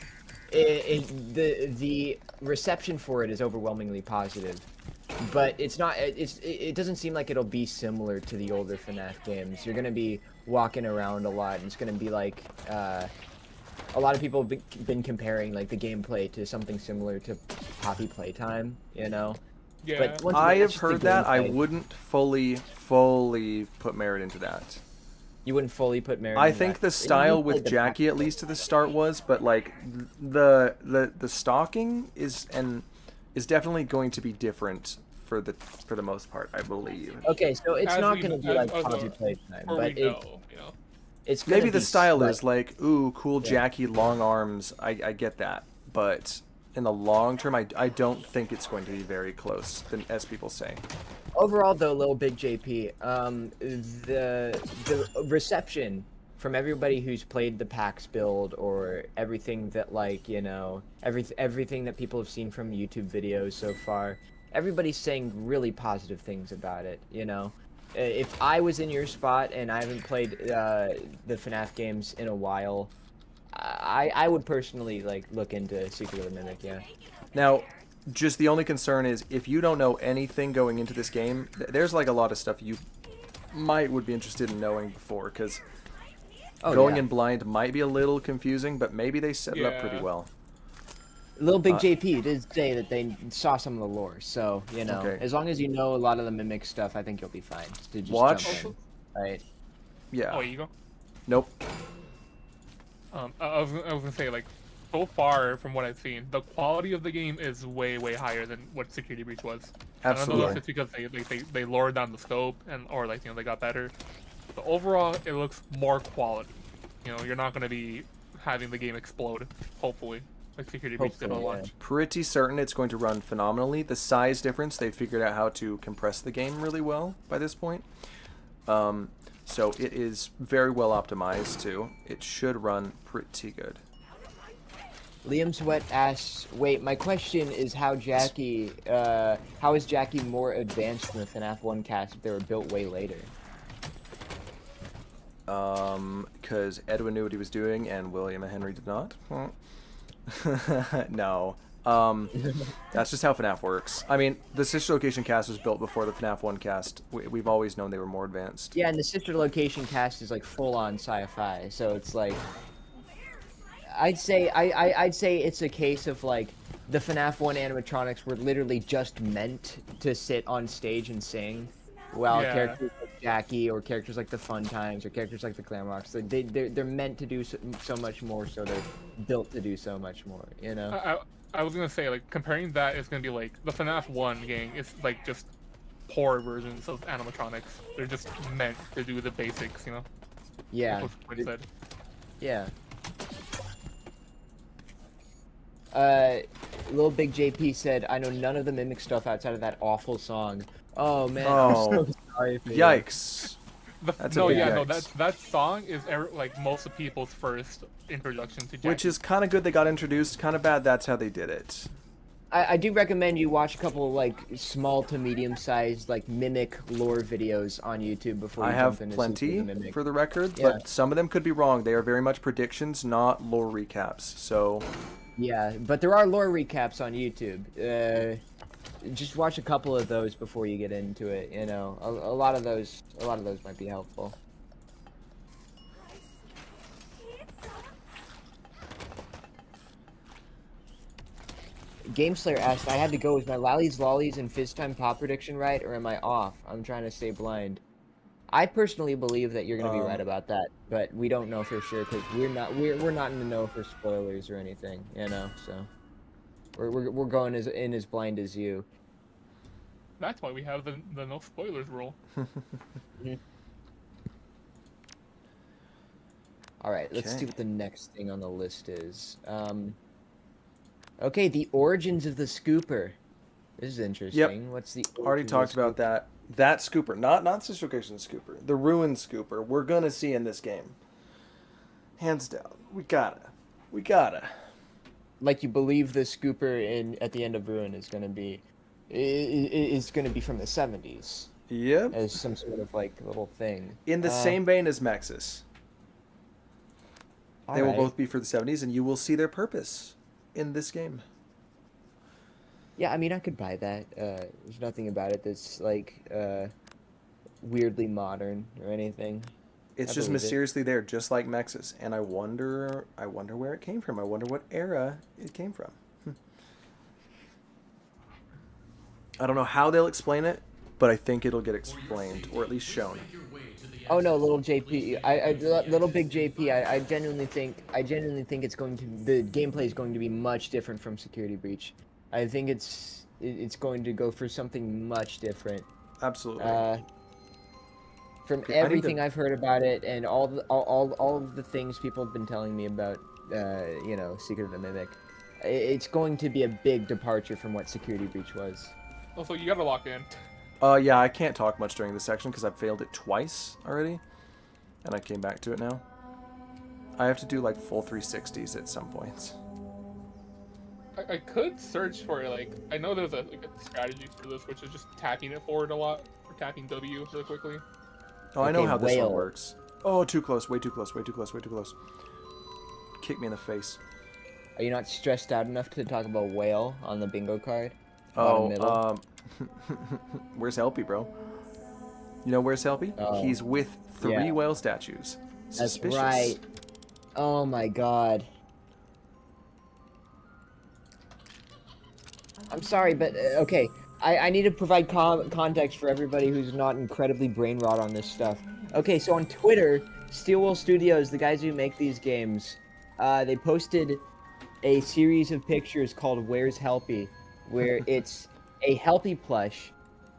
the reception for it is overwhelmingly positive. But it's not. It doesn't seem like it'll be similar to the older FNAF games. You're gonna be walking around a lot, and it's gonna be like a lot of people have been comparing like the gameplay to something similar to Poppy Playtime. You know. Yeah. But I have heard that. I wouldn't fully put merit into that. You wouldn't fully put merit. I think the style with Jackie, at least at the start, was, but like the stalking is definitely going to be different for the most part, I believe. Okay, so it's not going to be like Poppy Playtime, but it's gonna maybe the be style is like, ooh, cool Jackie, long arms. I get that, but in the long term, I don't think it's going to be very close, as people say. Overall, though, Lil Big JP, the reception from everybody who's played the PAX build or everything that, like, you know, everything that people have seen from YouTube videos so far, everybody's saying really positive things about it, you know? If I was in your spot and I haven't played the FNAF games in a while, I would personally, like, look into Secret of the Mimic, yeah. Now, just the only concern is if you don't know anything going into this game, there's, like, a lot of stuff you would be interested in knowing before, because going in blind might be a little confusing, but maybe they set it up pretty well. Little Big JP did say that they saw some of the lore, so, you know, as long as you know a lot of the Mimic stuff, I think you'll be fine. To just watch. Jump in, right? Yeah. Oh, you go? Nope. I was gonna say, like, so far from what I've seen, the quality of the game is way higher than what Security Breach was. Absolutely. I don't know if it's because they lowered down the scope or like, you know, they got better. But overall, it looks more quality. You know, you're not gonna be having the game explode, hopefully, like Security Breach did on launch. Pretty certain it's going to run phenomenally. The size difference, they figured out how to compress the game really well by this point. So it is very well optimized too. It should run pretty good. Liam Sweat asks, wait, my question is how is Jackie more advanced than the FNAF 1 cast if they were built way later? Because Edwin knew what he was doing and William and Henry did not. No. That's just how FNAF works. I mean, the Sister Location cast was built before the FNAF 1 cast. We've always known they were more advanced. Yeah, and the Sister Location cast is like full-on sci-fi, so it's like... I'd say it's a case of like the FNAF 1 animatronics were literally just meant to sit on stage and sing, while characters like Jackie or characters like the Fun Times or characters like the Glamrocks, they're meant to do so much more, so they're built to do so much more, you know? I was gonna say, like, comparing that is gonna be like the FNAF 1 gang is like just poor versions of animatronics. They're just meant to do the basics, you know? Yeah. Like what Quinn said. Yeah. Little Big JP said, "I know none of the Mimic stuff outside of that awful song." Oh man, Oh, I'm so sorry for you. yikes. That's a no, big yeah, yikes. no, that song is like most of people's first introduction to Jackie. Which is kind of good they got introduced, kind of bad that's how they did it. I do recommend you watch a couple like small to medium sized like Mimic lore videos on YouTube before you I have jump into plenty, the Mimic. for the record, Yeah. but some of them could be wrong. They are very much predictions, not lore recaps. So, Yeah, but there are lore recaps on YouTube. Just watch a couple of those before you get into it. You know, a lot of those might be helpful. GameSlayer asked, "I had to go. Is my Lallies, Lollies, and Fizz Time Pop prediction right, or am I off? I'm trying to stay blind." I personally believe that you're gonna be right about that, but we don't know for sure because we're not in the know for spoilers or anything, you know. So we're going as blind as you. That's why we have the no spoilers rule. All right, let's Okay. see what the next thing on the list is. Okay, the origins of the scooper. This is interesting. What's the already origins of talked the about scooper? that. That scooper, not Situation Scooper, the Ruined Scooper, we're gonna see in this game. Hands down. We gotta. Like you believe the scooper at the end of Ruin is gonna be, is gonna be from the 70s Yep. as some sort of like little thing. In the same vein as Maxis. They will Alright. both be for the 70s, and you will see their purpose in this game. Yeah, I mean, I could buy that. There's nothing about it that's like weirdly modern or anything. It's I just believe it. mysteriously there, just like Maxis, and I wonder where it came from. I wonder what era it came from. I don't know how they'll explain it, but I think it'll get explained, or at least shown. Oh no, little JP, little big JP. I genuinely think it's going to the gameplay is going to be much different from Security Breach. I think it's going to go for something much different. Absolutely. From Okay, I need everything to- I've heard about it and all of the things people have been telling me about, you know, Secret of the Mimic, it's going to be a big departure from what Security Breach was. Also, you gotta lock in. Yeah, I can't talk much during this section because I've failed it twice already, and I came back to it now. I have to do like full 360s at some points. I could search for like I know there's a strategy for this, which is just tapping it forward a lot or tapping W really quickly. Oh, I know Okay, how this one whale. works. Oh, too close, way too close, way too close, way too close. Kick me in the face. Are you not stressed out enough to talk about whale on the bingo card? Bottom middle? Where's Helpy, bro? You know where's Helpy? Oh, He's with 3 yeah. whale statues. That's Suspicious. right. Oh my god. I'm sorry, but okay. I need to provide context for everybody who's not incredibly brain rot on this stuff. Okay, so on Twitter, Steelwool Studios, the guys who make these games, they posted a series of pictures called Where's Helpy, where it's a Helpy plush,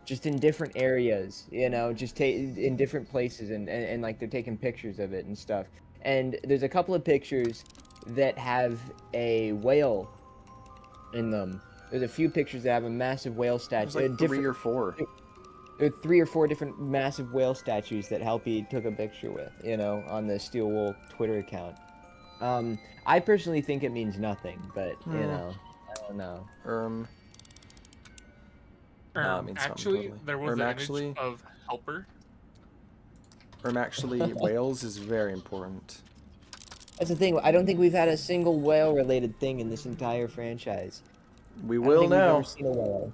just in different areas, you know, just in different places, and like they're taking pictures of it and stuff. And there's a couple of pictures that have a whale in them. There's a few pictures that have a massive whale statue. There's like 3 or 4. There are 3 or 4 different massive whale statues that Helpy took a picture with, you know, on the Steelwool Twitter account. I personally think it means nothing, but, you know, I don't know. Nah, it means something, Actually, totally. there was an actually, image of Helper. actually, whales is very important. That's the thing, I don't think we've had a single whale-related thing in this entire franchise. We I don't will think we've now. ever seen a whale.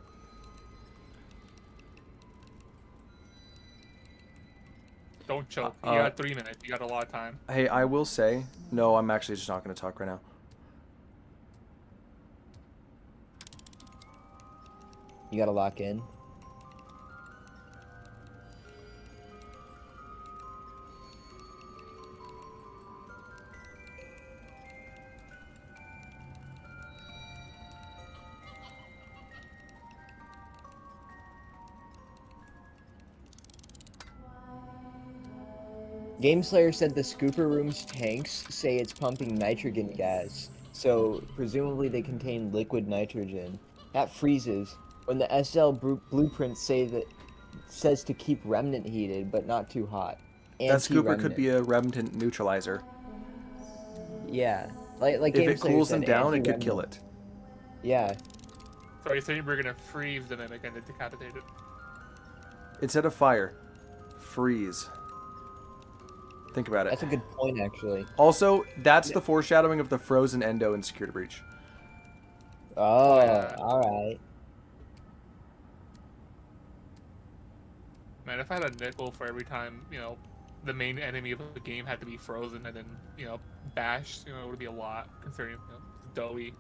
Don't choke. You got 3 minutes. You got a lot of time. Hey, I will say, no, I'm actually just not going to talk right now. You gotta lock in. GameSlayer said the Scooper Room's tanks say it's pumping nitrogen gas. so presumably they contain liquid nitrogen. That freezes when the SL blueprints says to keep remnant heated, but not too hot. That scooper could Anti-remnant. be a remnant neutralizer. Yeah, like If Game it Slayer cools said, them down, it could anti-remnant. kill it. Yeah, So you're saying we're gonna freeze the mimic and then decapitate it? Instead of fire, freeze. Think about it. that's a good point, actually. Also, that's the foreshadowing of the frozen endo in Security Breach. Oh, yeah. all right. Man, if I had a nickel for every time, the main enemy of the game had to be frozen and then, bashed, it would be a lot, considering, it's doughy.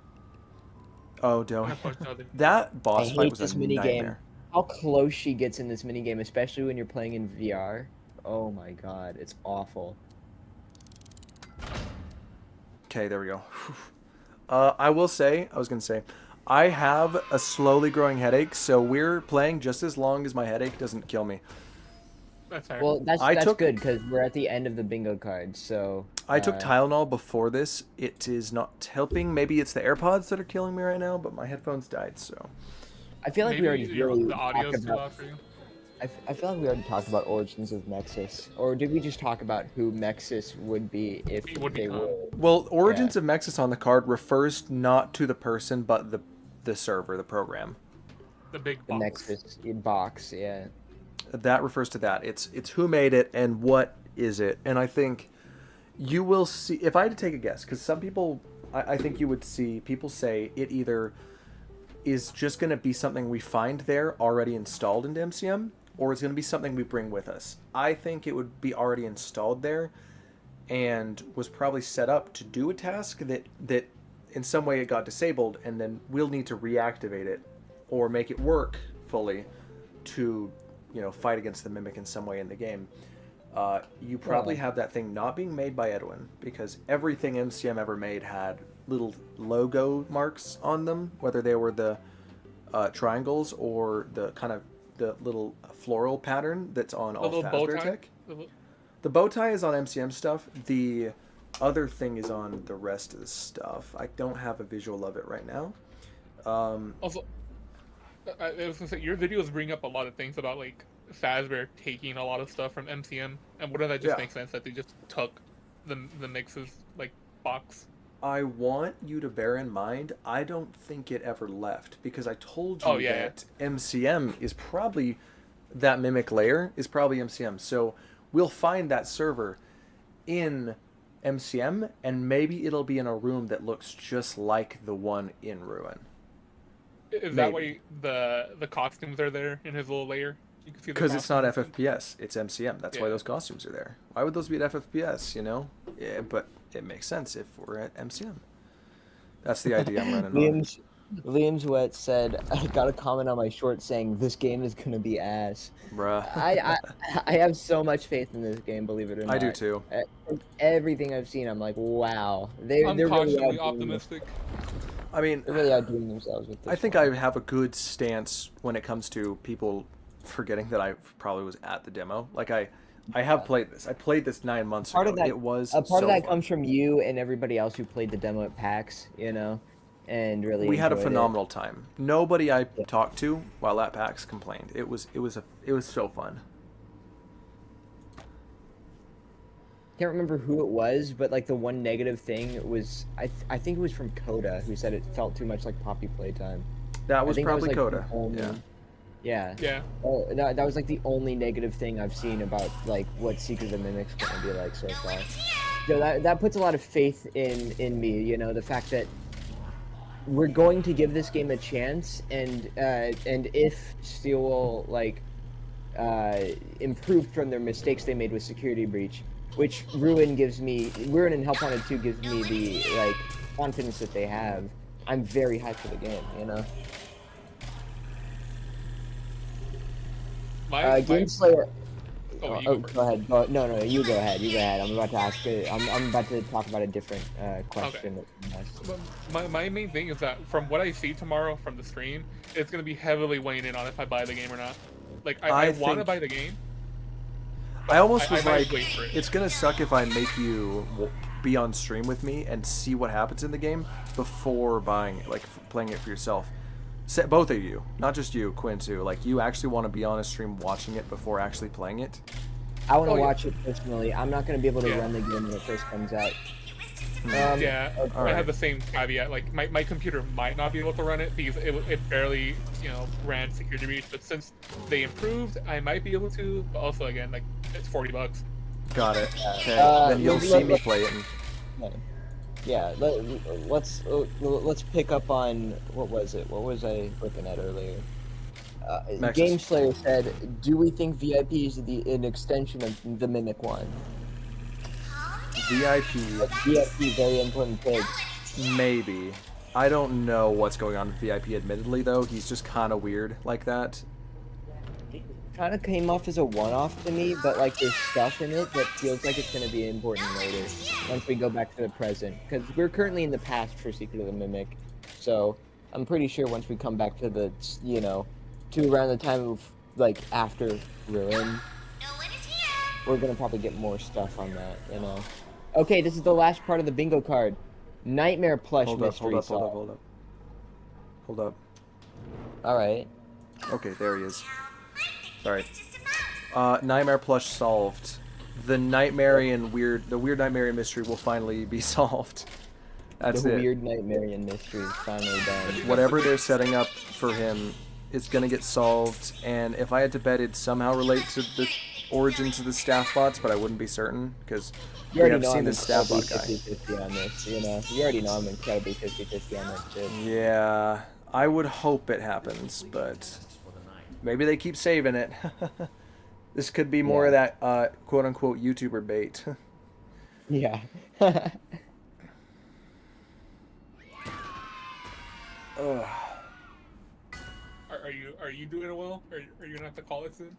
Oh, And don't. of course, That boss I fight hate was this a minigame. nightmare. How close she gets in this minigame, especially when you're playing in VR. Oh my god, it's awful. Okay, there we go. I was gonna say, I have a slowly growing headache, so we're playing just as long as my headache doesn't kill me. that's fair. Well, that's I took- good because we're at the end of the bingo card. So I took Tylenol before this. It is not helping. Maybe it's the AirPods that are killing me right now, but my headphones died, so. I feel like Maybe we already really the audio's talked too about. loud for you. I feel like we already talked about origins of Nexus, or did we just talk about who Nexus would be if It would they become. were? Well, Origins of Nexus on the card refers not to the person, but the server, the program. The big The box. Nexus box, yeah. That refers to that. It's who made it and what is it. And I think you will see, if I had to take a guess, because some people, I think you would see people say it either is just going to be something we find there already installed into MCM, or it's going to be something we bring with us. I think it would be already installed there and was probably set up to do a task that in some way it got disabled, and then we'll need to reactivate it or make it work fully to, fight against the Mimic in some way in the game. You probably have that thing not being made by Edwin, because everything MCM ever made had little logo marks on them, whether they were the triangles or the kind of the little floral pattern that's on all little bow Fazbear tie? Tech. The bow tie is on MCM stuff. The other thing is on the rest of the stuff. I don't have a visual of it right now. Also, I was gonna say, your videos bring up a lot of things about, like, Fazbear taking a lot of stuff from MCM, and wouldn't that just Yeah. make sense that they just took the mixes, like, box? I want you to bear in mind, I don't think it ever left, because I told you that MCM is probably, that Mimic layer is probably MCM. So we'll find that server in MCM, and maybe it'll be in a room that looks just like the one in Ruin. Is that why the costumes are there in his little layer? You can see the Because it's not costumes. FFPS, it's MCM. That's why Yeah. those costumes are there. Why would those be at FFPS, Yeah, but it makes sense if we're at MCM. That's the idea I'm running on. Liam's Wet said, I got a comment on my short saying, this game is gonna be ass. Bruh. I have so much faith in this game, believe it or not. I do too. Everything I've seen, I'm like, wow. They're I'm really cautiously outdoing optimistic. I mean, They're really outdoing themselves with this. I think one. I have a good stance when it comes to people forgetting that I probably was at the demo. Like, I have played this. I played this 9 months Part ago. of that- It was A part so of that fun. comes from you and everybody else who played the demo at PAX, and really We had a enjoyed it. phenomenal time. Nobody I talked to while at PAX complained. It was so fun. Can't remember who it was, but like the one negative thing was I think it was from Coda, who said it felt too much like Poppy Playtime. That was I think probably like, Coda. the only- Yeah. Yeah. Yeah. Oh, that was like the only negative thing I've seen about like what Secret of the Mimic's gonna be like so far. So that puts a lot of faith in me, the fact that we're going to give this game a chance, and if Steel like improved from their mistakes they made with Security Breach, which Ruin and Help Wanted 2 gives me the like confidence that they have, I'm very hyped for the game, Game Slayer. Oh, you Oh, go first. go ahead. No, you go ahead. You go ahead. I'm about to ask. I'm about to talk about a different question. My main thing is that from what I see tomorrow from the stream, it's gonna be heavily weighing in on if I buy the game or not. Like I want to think- buy the game. I almost I was might like, wait for it. it's gonna suck if I make you be on stream with me and see what happens in the game before buying it, like playing it for yourself. Both of you, not just you, Quinn too. Like, you actually want to be on a stream watching it before actually playing it. I want to watch it personally. I'm not going to be able to run the game when it first comes out. I right. have the same caveat. Like, my computer might not be able to run it because it barely, ran security breach. But since they improved, I might be able to. But also, again, like, it's $40. Got it. Okay, then you'll see me play it. Yeah, let's pick up on what was it? What was I looking at earlier? Game Slayer said, "Do we think VIP is an extension of the Mimic one?" VIP, very important thing. Maybe. I don't know what's going on with VIP. Admittedly, though, he's just kind of weird like that. Kind of came off as a one-off to me, but like there's stuff in it that feels like it's going to be important later once we go back to the present, because we're currently in the past for Secret of the Mimic. So I'm pretty sure once we come back to the to around the time of like after Ruin, we're gonna probably get more stuff on that. Okay, this is the last part of the bingo card. Nightmare plush mystery. Hold up. All right. Okay, there he is. Sorry. Nightmare plush solved. The weird Nightmarian mystery will finally be solved. That's the it. Weird Nightmarian mystery is finally done. Whatever they're setting up for him is gonna get solved, and if I had to bet, it'd somehow relate to the origins of the staff bots, but I wouldn't be certain because we have seen the staff bot guy. 50-50 on this, You already know I'm incredibly 50-50 on that shit. Yeah, I would hope it happens, but maybe they keep saving it. This could be more of that quote-unquote YouTuber bait. Yeah. Ugh. Are you doing well? Are you gonna have to call it soon?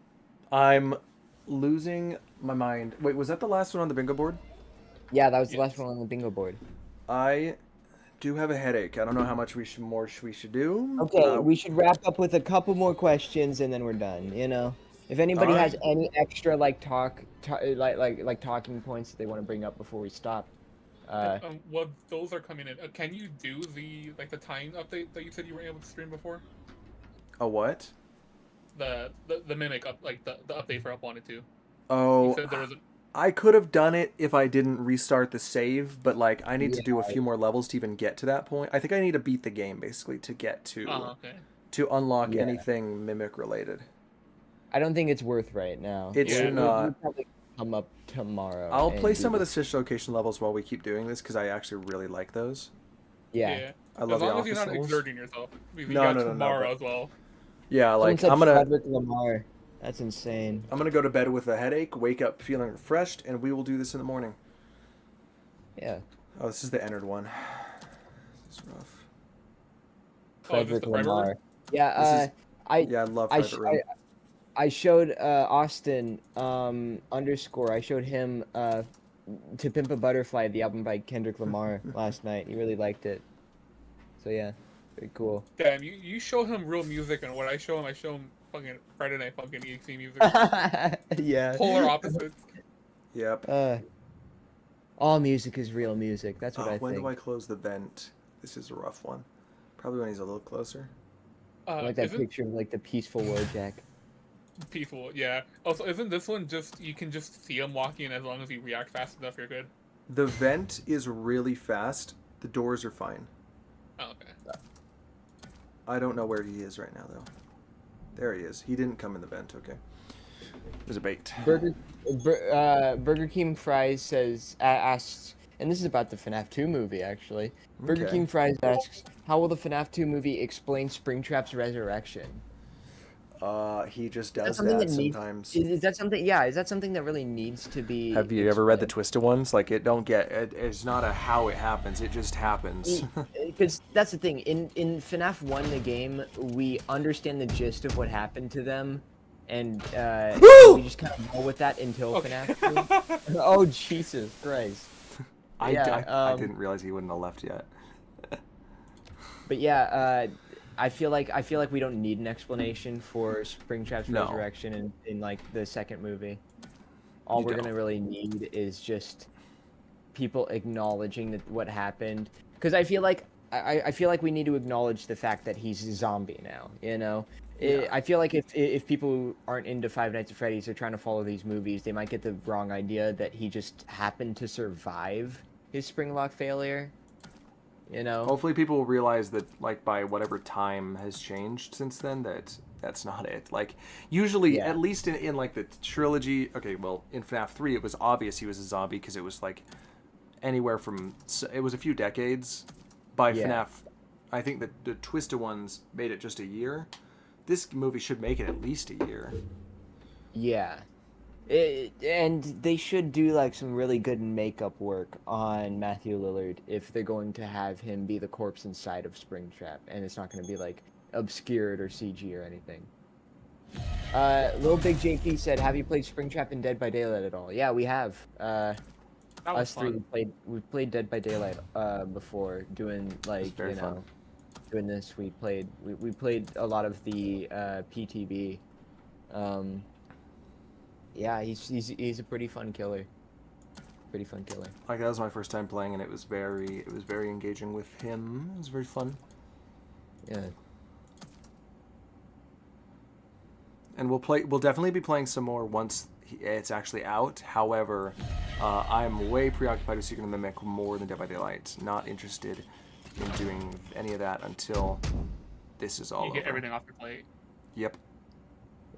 I'm losing my mind. Wait, was that the last one on the bingo board? Yeah, that was the last one on the bingo board. I do have a headache. I don't know how much we should do. Okay, we should wrap up with a couple more questions and then we're done. If anybody has any extra talking points that they want to bring up before we stop. Well, those are coming in. Can you do the time update that you said you were able to stream before? A what? The mimic the update for Up Wanted 2. Oh, you said there was I could have done it if I didn't restart the save, but I need to do a few more levels to even get to that point. I think I need to beat the game basically to get to to unlock anything mimic related. I don't think it's worth right now. It's not. We'll probably come up tomorrow. I'll play some of the Stitch location levels while we keep doing this because I actually really like those. Yeah. I love as long the as you're not levels. exerting yourself. No, tomorrow as well. Yeah, I'm gonna. Lamar. That's insane. I'm gonna go to bed with a headache, wake up feeling refreshed, and we will do this in the morning. Yeah. Oh, this is the entered one. This is rough. Frederick Lamar. Yeah. I love Private Room. I showed Austin underscore. I showed him To Pimp a Butterfly, the album by Kendrick Lamar last night. He really liked it. So yeah, very cool. Damn, you show him real music, and what I show him fucking Friday Night Funkin' EXE music. Yeah. Polar opposites. Yep. All music is real music. That's what I think. When do I close the vent? This is a rough one. Probably when he's a little closer. Like that picture of the peaceful Wojak. Peaceful, yeah. Also, isn't this one you can just see him walking, as long as you react fast enough, you're good? The vent is really fast. The doors are fine. Oh, okay. I don't know where he is right now, though. There he is. He didn't come in the vent, okay. There's a bait. Burger King Fries asks, and this is about the FNAF 2 movie, actually. Burger King Fries asks, how will the FNAF 2 movie explain Springtrap's resurrection? He just does that sometimes. Is that something? Yeah, is that something that really needs to be? Have you ever read the Twisted ones? It's not a how it happens. It just happens. Because that's the thing. In FNAF 1, the game, we understand the gist of what happened to them, and we just kind of roll with that until FNAF 2. Oh Jesus Christ! I didn't realize he wouldn't have left yet. But yeah. I feel like we don't need an explanation for Springtrap's resurrection in the second movie. All we're gonna really need is just people acknowledging that what happened, because I feel like I feel like we need to acknowledge the fact that he's a zombie now. You know, Yeah. I feel like if people who aren't into Five Nights at Freddy's are trying to follow these movies, they might get the wrong idea that he just happened to survive his Springlock failure. You know, Hopefully people will realize that, like, by whatever time has changed since then, that's not it. Like, usually, Yeah. at least in like the trilogy, okay, well, in FNAF 3, it was obvious he was a zombie because it was like anywhere from, it was a few decades. By Yeah. FNAF, I think that the Twisted ones made it just a year. This movie should make it at least a year. yeah. And they should do like some really good makeup work on Matthew Lillard if they're going to have him be the corpse inside of Springtrap, and it's not going to be like obscured or CG or anything. Little Big JP said, "Have you played Springtrap and Dead by Daylight at all?" Yeah, we have. That was Us three fun. we've played Dead by Daylight before, doing like very you know fun. doing this. We played a lot of the PTB. Yeah, he's a pretty fun killer. Pretty fun killer. Like, that was my first time playing, and it was very engaging with him. It was very fun. Yeah. And we'll definitely be playing some more once it's actually out. However, I'm way preoccupied with Secret of the Mimic more than Dead by Daylight. Not interested in doing any of that until this is all You get over. everything off your plate. Yep.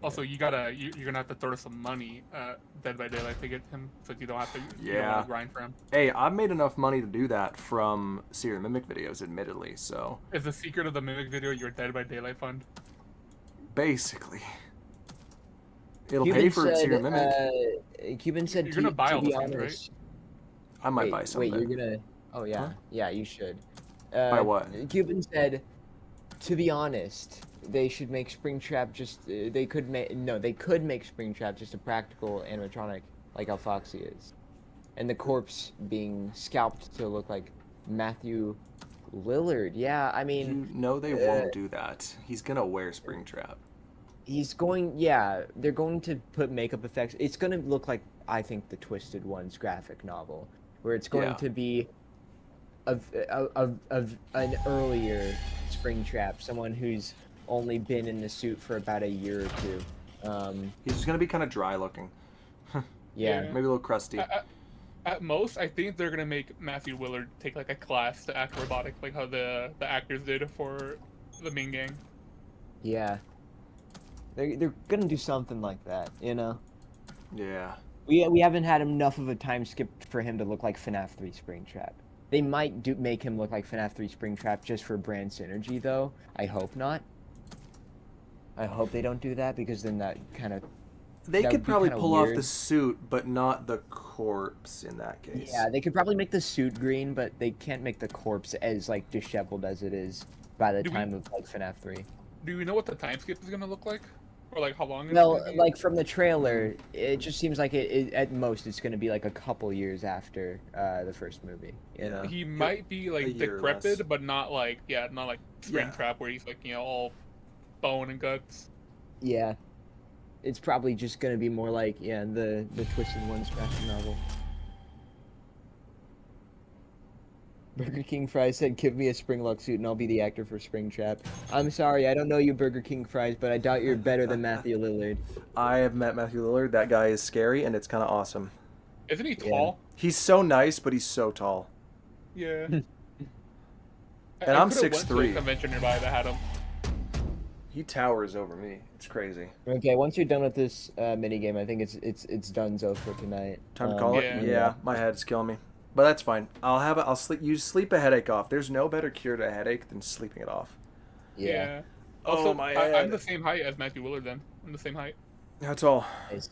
Also, you're gonna have to throw some money at Dead by Daylight to get him, so you don't have to you don't Yeah. have to grind for him. Hey, I've made enough money to do that from Secret of the Mimic videos, admittedly. So Is the secret of the Mimic video your Dead by Daylight fund? basically, it'll Cuban pay for said, Secret of the Mimic. Cuban said, You're gonna buy to all be the things, right? honest. I might Wait, buy some. wait, of you're it. gonna? Oh yeah, Huh? yeah, you should. Buy what? Cuban said, to be honest, they should make Springtrap just. They could make Springtrap just a practical animatronic like how Foxy is, and the corpse being scalped to look like Matthew Lillard. Yeah, I mean, You know they won't do that. He's gonna wear Springtrap. he's going. Yeah, they're going to put makeup effects. It's gonna look like, I think, the Twisted Ones graphic novel, where it's going Yeah. to be of an earlier Springtrap, someone who's only been in the suit for about a year or two. He's just gonna be kind of dry looking. Yeah. Maybe a little crusty. At most, I think they're gonna make Matthew Willard take like a class to act robotic, like how the actors did for the main gang. Yeah. They're gonna do something like that, you know. Yeah. We haven't had enough of a time skip for him to look like FNAF 3 Springtrap. They might make him look like FNAF 3 Springtrap just for brand synergy, though. I hope not. I hope they don't do that, because then that kind of... They That could would be probably kinda pull off weird. the suit, but not the corpse in that case. Yeah, they could probably make the suit green, but they can't make the corpse as, like, disheveled as it is by the Do we- time of, like, FNAF 3. Do we know what the time skip is gonna look like, or like how long? It's Well, gonna be? like, from the trailer, it just seems like at most it's going to be, like, a couple years after the first movie, you know? He might be a like year or less. decrepit, but not like not like Yeah. Springtrap where he's like all bone and guts. Yeah. It's probably just going to be more like, the Twisted Ones graphic novel. Burger King Fries said, "Give me a Springlock suit and I'll be the actor for Springtrap." I'm sorry, I don't know you, Burger King Fries, but I doubt you're better than Matthew Lillard. I have met Matthew Lillard. That guy is scary, and it's kind of awesome. Isn't he Yeah. tall? He's so nice, but he's so tall. Yeah. And I I'm could've went to 6'3". a convention nearby that had him. He towers over me. It's crazy. Okay, once you're done with this minigame, I think it's donezo for tonight. Time to call it? Yeah. Yeah, my head's killing me. But that's fine. I'll sleep. You sleep a headache off. There's no better cure to a headache than sleeping it off. Yeah. Also, my I'm head. the same height as Matthew Willard. Then I'm the same height, That's all. Nice.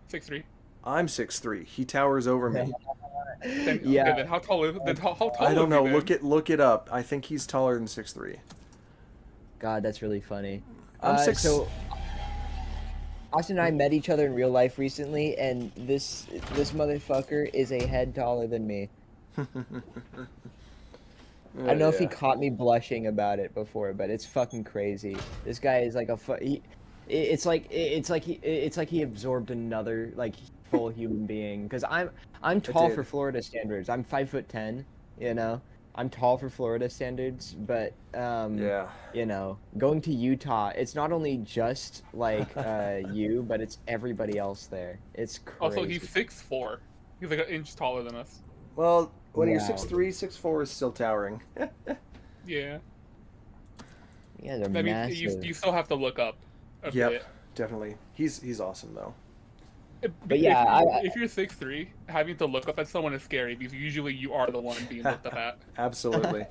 6'3". I'm 6'3". He towers over me. Okay, Yeah. then how tall is? Then how tall? I don't is he know. then? Look it up. I think he's taller than 6'3". God, that's really funny. I'm six. So, Austin and I met each other in real life recently, and this motherfucker is a head taller than me. I don't know if he caught me blushing about it before, but it's fucking crazy. This guy is like it's like he absorbed another like full human being. Because I'm tall did. for Florida standards. I'm 5'10", you know. I'm tall for Florida standards, but Yeah. you know, going to Utah, it's not only just like you, but it's everybody else there. It's crazy. Also, he's 6'4". He's like an inch taller than us. Well, when you're Wow. 6'3", 6'4" is still towering. You Yeah. guys are I mean, massive. you still have to look up a Yep, bit. definitely. He's awesome though. But yeah, if you're 6'3", having to look up at someone is scary because usually you are the one being looked up at. Absolutely.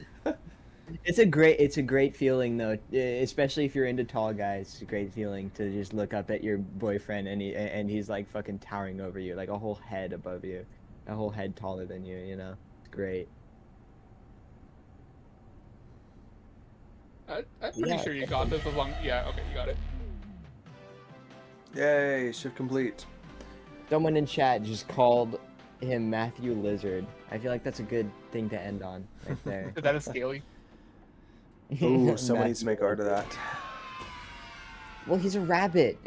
it's a great feeling though, especially if you're into tall guys. It's a great feeling to just look up at your boyfriend and he's like fucking towering over you, like a whole head above you, a whole head taller than you. You know, it's great. I'm pretty sure you got this as long. Yeah, okay, you got it. Yay, shift complete. Someone in chat just called him Matthew Lizard. I feel like that's a good thing to end on right there. Is that a scaly? Ooh, someone needs to make art of that. Well, he's a rabbit.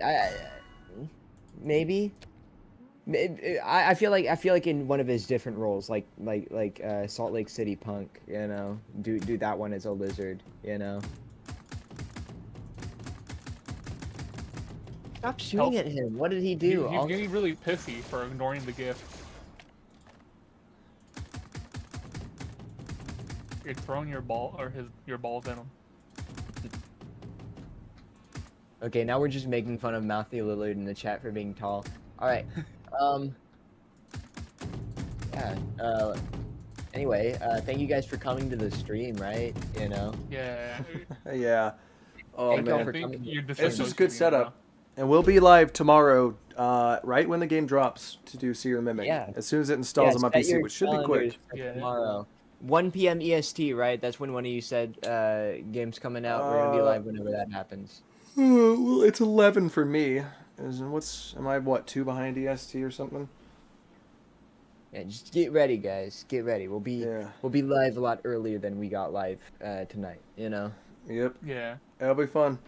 Maybe. I feel like in one of his different roles, like Salt Lake City Punk, you know, do that one as a lizard, you know. Stop shooting at him. What did he do? He's getting really pissy for ignoring the gift. You're throwing your ball or your balls at him. Okay, now we're just making fun of Matthew Lillard in the chat for being tall. All right. Yeah. Anyway, thank you guys for coming to the stream, right? You know. Yeah. Yeah. Oh Thank y'all man, for I think coming. you're this is a disassociating good right setup. now. And we'll be live tomorrow, right when the game drops to do See Your Mimic. Yeah. As soon as it installs on my set PC, your which should be quick. calendars for Yeah. tomorrow. 1 p.m. EST, right? That's when one of you said game's coming out. We're gonna be live whenever that happens. Well, it's 11 for me. Am I 2 behind EST or something? Yeah, just get ready, guys. Get ready. We'll be live a lot earlier than we got live tonight. You know. Yep. Yeah. It'll be fun.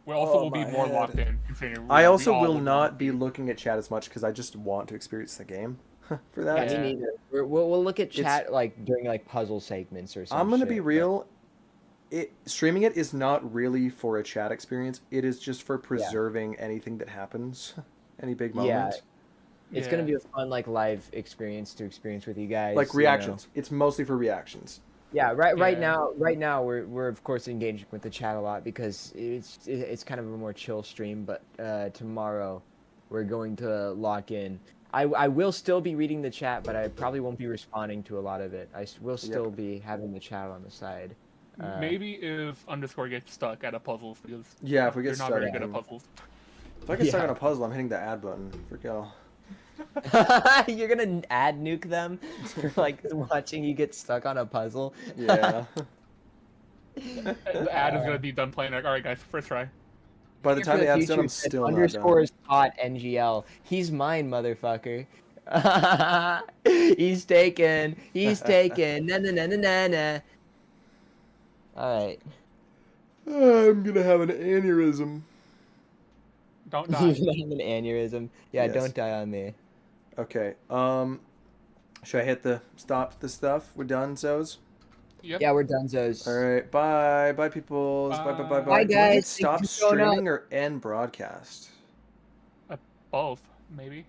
We also will my be more head. locked in. Considering I we also all will would not be looking at chat as much because I just want to experience the game for that. Yeah, Yeah. me neither. We'll look at chat like during like puzzle segments or something. I'm gonna be real. Streaming it is not really for a chat experience. It is just for preserving anything that happens, any big moment. Yeah. It's gonna be a fun like live experience to experience with you guys. Like reactions. It's mostly for reactions. Yeah, right now we're of course engaging with the chat a lot because it's kind of a more chill stream. But tomorrow we're going to lock in. I will still be reading the chat, but I probably won't be responding to a lot of it. I will still be having the chat on the side. Maybe if underscore gets stuck at a puzzle because Yeah, if we get you're not stuck, very good at puzzles. If I get stuck on a puzzle, I'm hitting the add button. For go. You're gonna ad nuke them for like watching you get stuck on a puzzle. Yeah. The ad is gonna be done playing. Like, all right, guys, first try. By the time the ad's done, I'm Said still not underscores hot NGL. He's mine, motherfucker. He's taken. He's taken. Na na na na na na. All right. done. I'm gonna have an aneurysm. Don't You're die. gonna have an aneurysm. Yeah, Yes. don't die on me. Okay. Should I hit the stop the stuff? We're done, Zos? Yep. Yeah, we're doneZos. All right. Bye. Bye, peoples. Bye, bye, bye, bye. Bye, Do I hit guys. stop Thank you for showing up. streaming or end broadcast? Both, maybe.